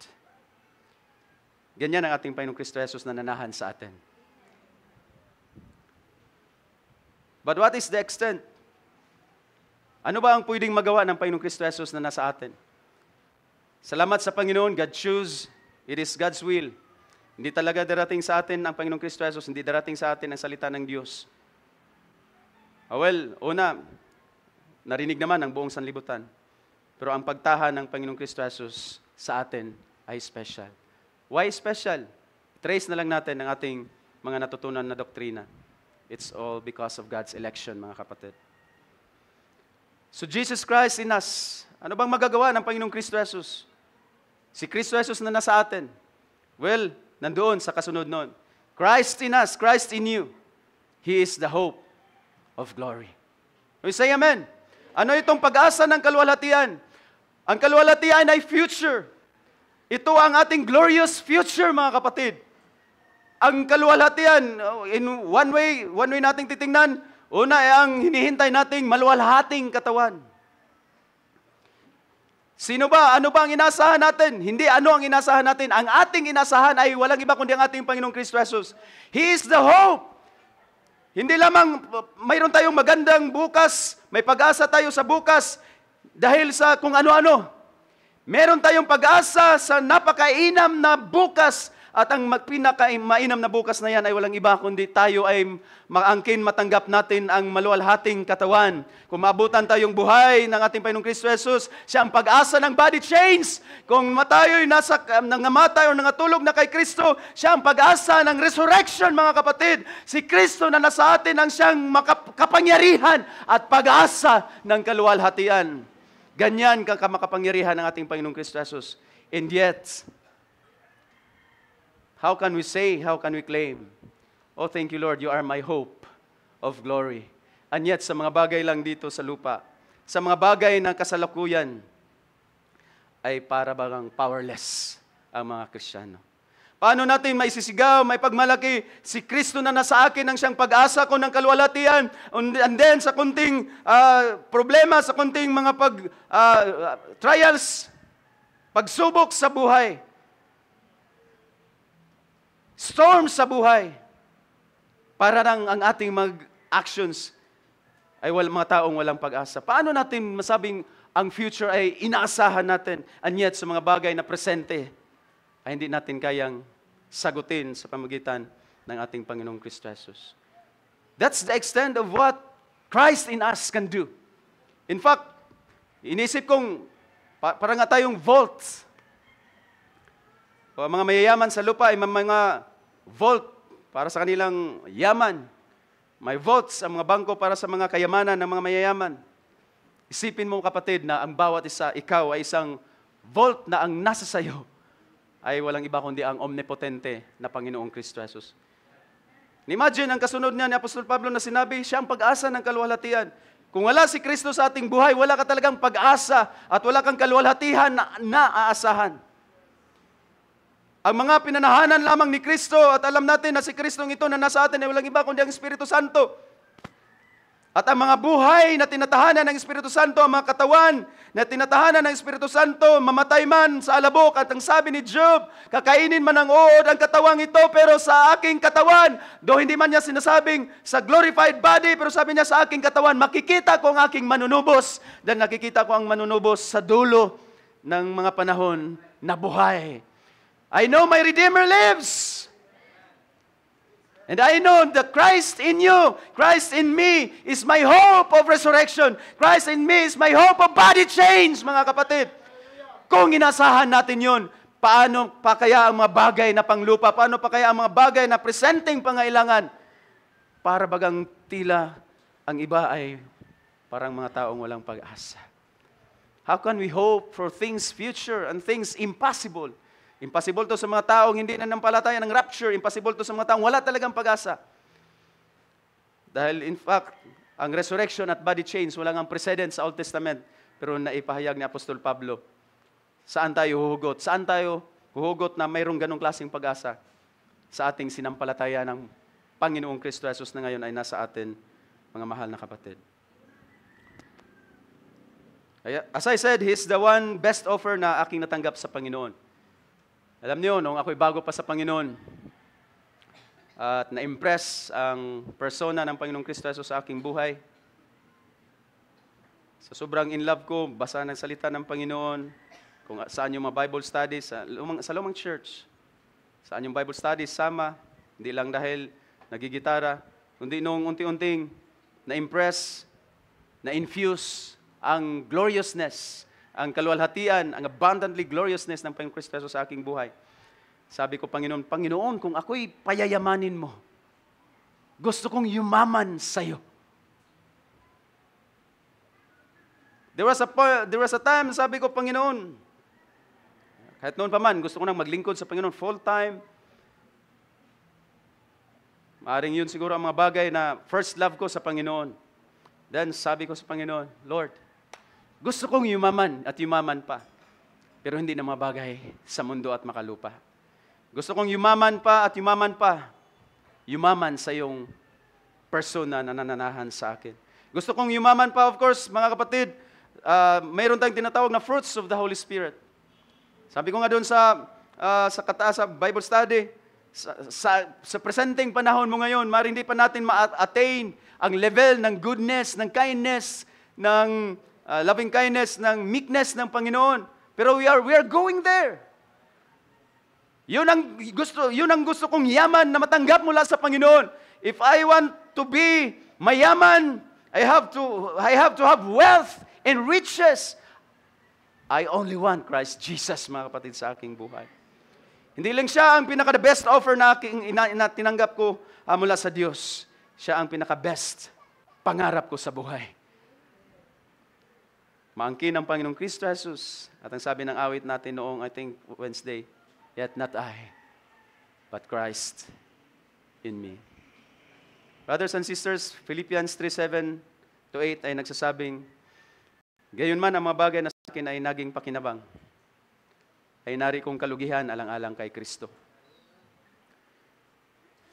Ganyan ang ating Panginoong Kristo Jesus na nanahan sa atin. But what is the extent? Ano ba ang pwedeng magawa ng Panginoong Kristo Jesus na nasa atin? Salamat sa Panginoon, God choose. It is God's will. Hindi talaga darating sa atin ang Panginoong Kristo Jesus, hindi darating sa atin ang salita ng Diyos. Una, narinig naman ng buong sanlibutan. Pero ang pagtahan ng Panginoong Kristo Jesus sa atin ay special. Why special? Trace na lang natin ang ating mga natutunan na doktrina. It's all because of God's election, mga kapatid. So Jesus Christ in us, ano bang magagawa ng Panginoong Kristo Jesus? Si Kristo Jesus na nasa atin. Nandoon sa kasunod noon. Christ in us, Christ in you. He is the hope of glory. We say amen. Ano itong pag-asa ng kaluwalhatian? Ang kaluwalhatian ay future. Ito ang ating glorious future, mga kapatid. Ang kaluwalhatian, in one way nating titingnan, una ay ang hinihintay nating maluwalhating katawan. Sino ba? Ano ba ang inasahan natin? Hindi ano ang inasahan natin. Ang ating inasahan ay walang iba kundi ang ating Panginoong Kristo Jesus. He is the hope. Hindi lamang mayroon tayong magandang bukas, may pag-asa tayo sa bukas dahil sa kung ano-ano. Meron tayong pag-asa sa napakainam na bukas. At ang pinaka-mainam na bukas na yan ay walang iba kundi tayo ay maangkin matanggap natin ang maluwalhating katawan. Kung maabutan tayong buhay ng ating Panginoong Kristo Jesus, siya ang pag-asa ng body change. Kung tayo'y nangamatay o nangatulog na kay Kristo, siya ang pag-asa ng resurrection, mga kapatid. Si Kristo na nasa atin ang siyang kapangyarihan at pag-asa ng kaluwalhatian. Ganyan makapangyarihan ng ating Panginoong Kristo Jesus. And yet, how can we say, how can we claim, oh, thank you, Lord, you are my hope of glory. And yet, sa mga bagay lang dito sa lupa, sa mga bagay ng kasalukuyan, ay para bagang powerless ang mga Kristiyano. Paano natin maisisigaw, may pagmalaki, si Kristo na nasa akin ang siyang pag-asa ko ng kaluwalhatian, and then sa kunting problema, sa kunting mga trials, pagsubok sa buhay, storm sa buhay, para nang ang ating mag-actions ay mga taong walang pag-asa. Paano natin masabing ang future ay inaasahan natin, and yet sa mga bagay na presente ay hindi natin kayang sagutin sa pamagitan ng ating Panginoong Kristo Jesus? That's the extent of what Christ in us can do. In fact, inisip kong parang nga tayong vault. O mga mayayaman sa lupa ay mga vault para sa kanilang yaman. May vaults ang mga bangko para sa mga kayamanan ng mga mayayaman. Isipin mo, kapatid, na ang bawat isa, ikaw ay isang vault na ang nasa sayo ay walang iba kundi ang omnipotente na Panginoong Kristo Jesus. Imagine ang kasunod niya ni Apostol Pablo na sinabi, siya ang pag-asa ng kaluwalhatian. Kung wala si Kristo sa ating buhay, wala ka talagang pag-asa at wala kang kaluwalhatian na aasahan. Ang mga pinanahanan lamang ni Kristo, at alam natin na si Kristong ito na nasa atin ay walang iba kundi ang Espiritu Santo. At ang mga buhay na tinatahanan ng Espiritu Santo, ang mga katawan na tinatahanan ng Espiritu Santo, mamatay man sa alabok. At ang sabi ni Job, kakainin man ng uod ang katawang ito, pero sa aking katawan, do hindi man niya sinasabing sa glorified body, pero sabi niya sa aking katawan, makikita ko ang aking manunubos. Dahil nakikita ko ang manunubos sa dulo ng mga panahon na buhay. I know my Redeemer lives. And I know that Christ in you, Christ in me, is my hope of resurrection. Christ in me is my hope of body change, mga kapatid. Kung inasahan natin yun, paano pa kaya ang mga bagay na panglupa? Paano pa kaya ang mga bagay na presenting pangailangan? Para bagang tila ang iba ay parang mga taong walang pag-asa. How can we hope for things future and things impossible? Impossible to sa mga taong hindi nanampalataya ng rapture. Impossible to sa mga taong wala talagang pag-asa. Dahil in fact, ang resurrection at body change, wala nga precedent sa Old Testament. Pero naipahayag ni Apostol Pablo Saan tayo huhugot? Saan tayo huhugot na mayroong ganong klaseng pag-asa? Sa ating sinampalataya ng Panginoong Kristo Jesus na ngayon ay nasa atin, mga mahal na kapatid. As I said, He's the one best offer na aking natanggap sa Panginoon. Alam niyo, nung ako'y bago pa sa Panginoon, at na-impress ang persona ng Panginoong Kristo Jesus sa aking buhay, sa sobrang in love ko, basa ng salita ng Panginoon, kung saan yung mga Bible studies, sa lumang church, saan yung Bible studies, sama, hindi lang dahil nagigitara, kundi nung unti-unting na-impress, na-infuse ang gloriousness, ang kaluwalhatian, ang abundantly gloriousness ng Panginoong Kristo Jesus sa aking buhay. Sabi ko, Panginoon, kung ako'y payayamanin mo, gusto kong yumaman sa'yo. There was a time, sabi ko, Panginoon, kahit noon pa man, gusto ko nang maglingkod sa Panginoon full-time. Maaring yun siguro ang mga bagay na first love ko sa Panginoon. Then sabi ko sa Panginoon, Lord, gusto kong yumaman at yumaman pa. Pero hindi na mga bagay sa mundo at makalupa. Gusto kong yumaman pa at yumaman pa. Yumaman sa iyong persona na nananahan sa akin. Gusto kong yumaman pa, of course, mga kapatid, mayroon tayong tinatawag na fruits of the Holy Spirit. Sabi ko nga doon sa kataas sa Bible study, sa presenting panahon mo ngayon, maaaring hindi pa natin ma-attain ang level ng goodness, ng kindness, ng loving kindness, ng meekness ng Panginoon. Pero we are going there. Yun ang gusto kong yaman na matanggap mula sa Panginoon. If I want to be mayaman, I have to have wealth and riches. I only want Christ Jesus, mga kapatid, sa aking buhay. Hindi lang siya ang pinaka-the best offer na tinanggap ko mula sa Diyos. Siya ang pinaka-best pangarap ko sa buhay. Maangkin ang Panginoong Kristo Jesus. At ang sabi ng awit natin noong, I think, Wednesday, yet not I, but Christ in me. Brothers and sisters, Philippians 3:7-8 ay nagsasabing, gayon man ang mga bagay na sa akin ay naging pakinabang, ay nari kong kalugihan alang-alang kay Kristo.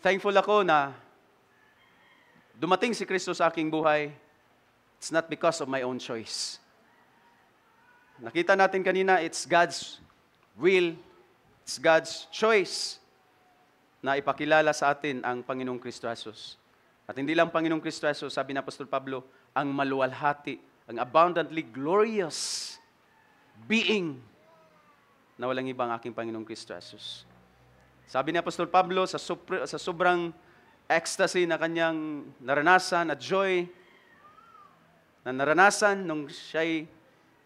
Thankful ako na dumating si Kristo sa aking buhay. It's not because of my own choice. Nakita natin kanina, it's God's will, it's God's choice na ipakilala sa atin ang Panginoong Kristo Jesus. At hindi lang Panginoong Kristo Jesus, sabi ni Apostol Pablo, ang maluwalhati, ang abundantly glorious being na walang ibang aking Panginoong Kristo Jesus. Sabi ni Apostol Pablo, sa sobrang ecstasy na kanyang naranasan at joy na naranasan nung siya'y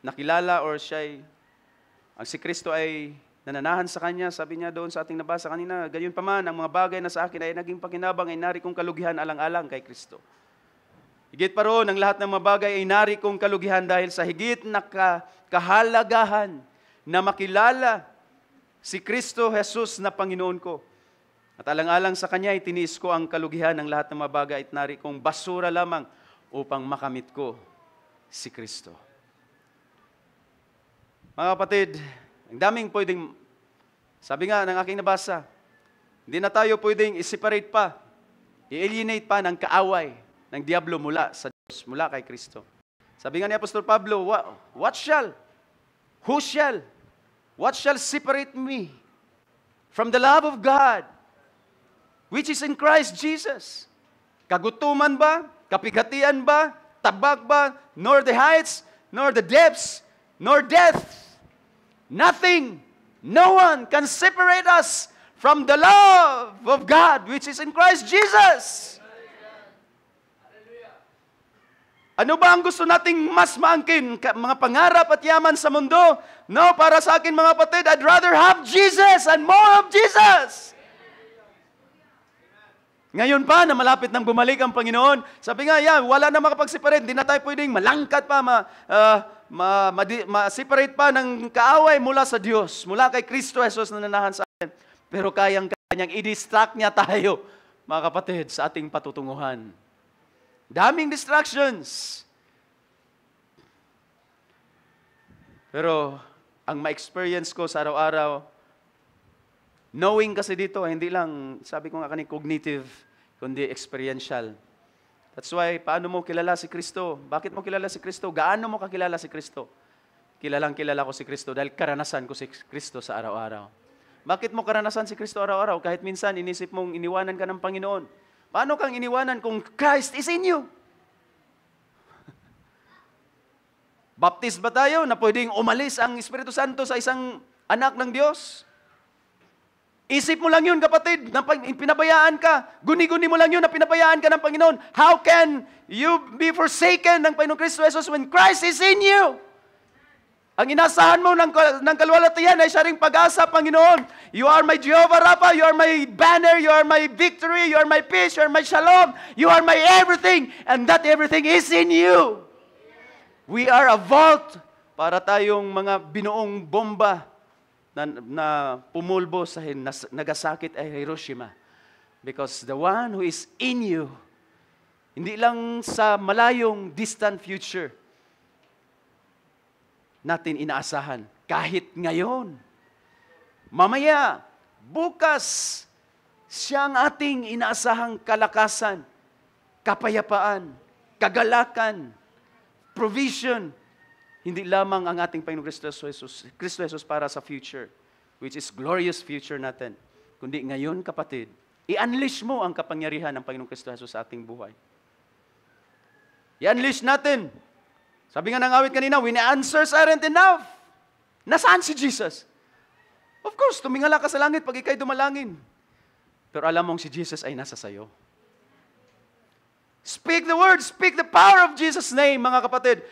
nakilala or ang si Kristo ay nananahan sa kanya, sabi niya doon sa ating nabasa kanina, gayon pa man, ang mga bagay na sa akin ay naging pakinabang, ay nari kong kalugihan alang-alang kay Kristo. Higit pa roon, ang lahat ng mga bagay ay nari kong kalugihan dahil sa higit na kahalagahan na makilala si Kristo Jesus na Panginoon ko. At alang-alang sa Kanya, itiniis ko ang kalugihan ng lahat ng mga bagay at nari kong basura lamang upang makamit ko si Kristo. Mga kapatid, ang daming pwedeng, sabi nga ng aking nabasa, hindi na tayo pwedeng i-separate pa, i-alienate pa ng kaaway ng diablo mula sa Diyos, mula kay Kristo. Sabi nga ni Apostol Pablo, what shall separate me from the love of God, which is in Christ Jesus? Kagutuman ba? Kapighatian ba? Tabag ba? Nor the heights, nor the depths, nor death. Nothing, no one can separate us from the love of God, which is in Christ Jesus. Ano ba ang gusto nating mas maangkin? Mga pangarap at yaman sa mundo? No, para sa akin mga kapatid, I'd rather have Jesus and more of Jesus. Ngayon pa na malapit nang bumalik ang Panginoon, sabi nga, wala na makapag-separate, hindi na tayo pwedeng malangkat pa, ma-separate pa ng kaaway mula sa Diyos, mula kay Kristo Jesus na nanahan sa atin. Pero kayang-kanyang i-distract niya tayo, mga kapatid, sa ating patutunguhan. Daming distractions. Pero ang ma-experience ko sa araw-araw, knowing kasi dito, hindi lang, sabi ko nga kanina, cognitive, kundi experiential. That's why, paano mo kilala si Kristo? Bakit mo kilala si Kristo? Gaano mo kakilala si Kristo? Kilalang kilala ko si Kristo dahil karanasan ko si Kristo sa araw-araw. Bakit mo karanasan si Kristo araw-araw? Kahit minsan, inisip mong iniwanan ka ng Panginoon. Paano kang iniwanan kung Christ is in you? Baptist ba tayo na pwedeng umalis ang Espiritu Santo sa isang anak ng Diyos? Isip mo lang yun, kapatid, na pinabayaan ka. Guni-guni mo lang yun na pinabayaan ka ng Panginoon. How can you be forsaken ng Panginoong Kristo Jesus when Christ is in you? Ang inasahan mo ng kalwalatian ay siya ring pag-asa, Panginoon. You are my Jehovah Rapha, you are my banner, you are my victory, you are my peace, you are my shalom, you are my everything, and that everything is in you. We are a vault para tayong mga binuong bomba na pumulbo sa nagasakit ay Hiroshima. Because the one who is in you, hindi lang sa malayong distant future, natin inaasahan. Kahit ngayon, mamaya, bukas, siya ang ating inaasahang kalakasan, kapayapaan, kagalakan, provision. Hindi lamang ang ating Panginoong Kristo Jesus para sa future, which is glorious future natin. Kundi ngayon, kapatid, i-unleash mo ang kapangyarihan ng Panginoong Kristo Jesus sa ating buhay. I-unleash natin. Sabi nga ng awit kanina, when the answers aren't enough, nasaan si Jesus? Of course, tumingala ka sa langit pag ikay dumalangin. Pero alam mong si Jesus ay nasa sayo. Speak the word, speak the power of Jesus' name, mga kapatid.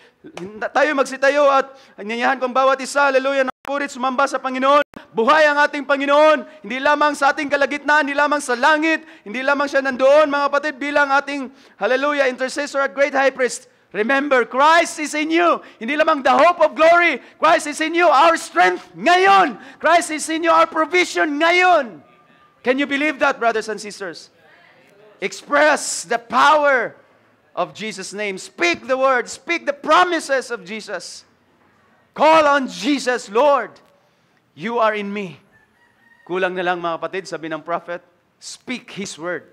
Tayo magsitayo at anyanyahan kong bawat isa, hallelujah, na purit, sumamba sa Panginoon. Buhay ang ating Panginoon, hindi lamang sa ating kalagitnaan, hindi lamang sa langit, hindi lamang siya nandoon, mga kapatid, bilang ating, hallelujah, intercessor at great high priest. Remember, Christ is in you. Hindi lamang the hope of glory. Christ is in you, our strength ngayon. Christ is in you, our provision ngayon. Can you believe that, brothers and sisters? Express the power of Jesus' name. Speak the word. Speak the promises of Jesus. Call on Jesus, Lord. You are in me. Kulang na lang, mga kapatid, sabi ng prophet, speak His word.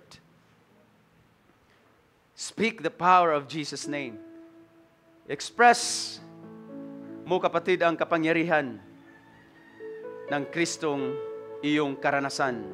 Speak the power of Jesus' name. Express mo, kapatid, ang kapangyarihan ng Kristong iyong karanasan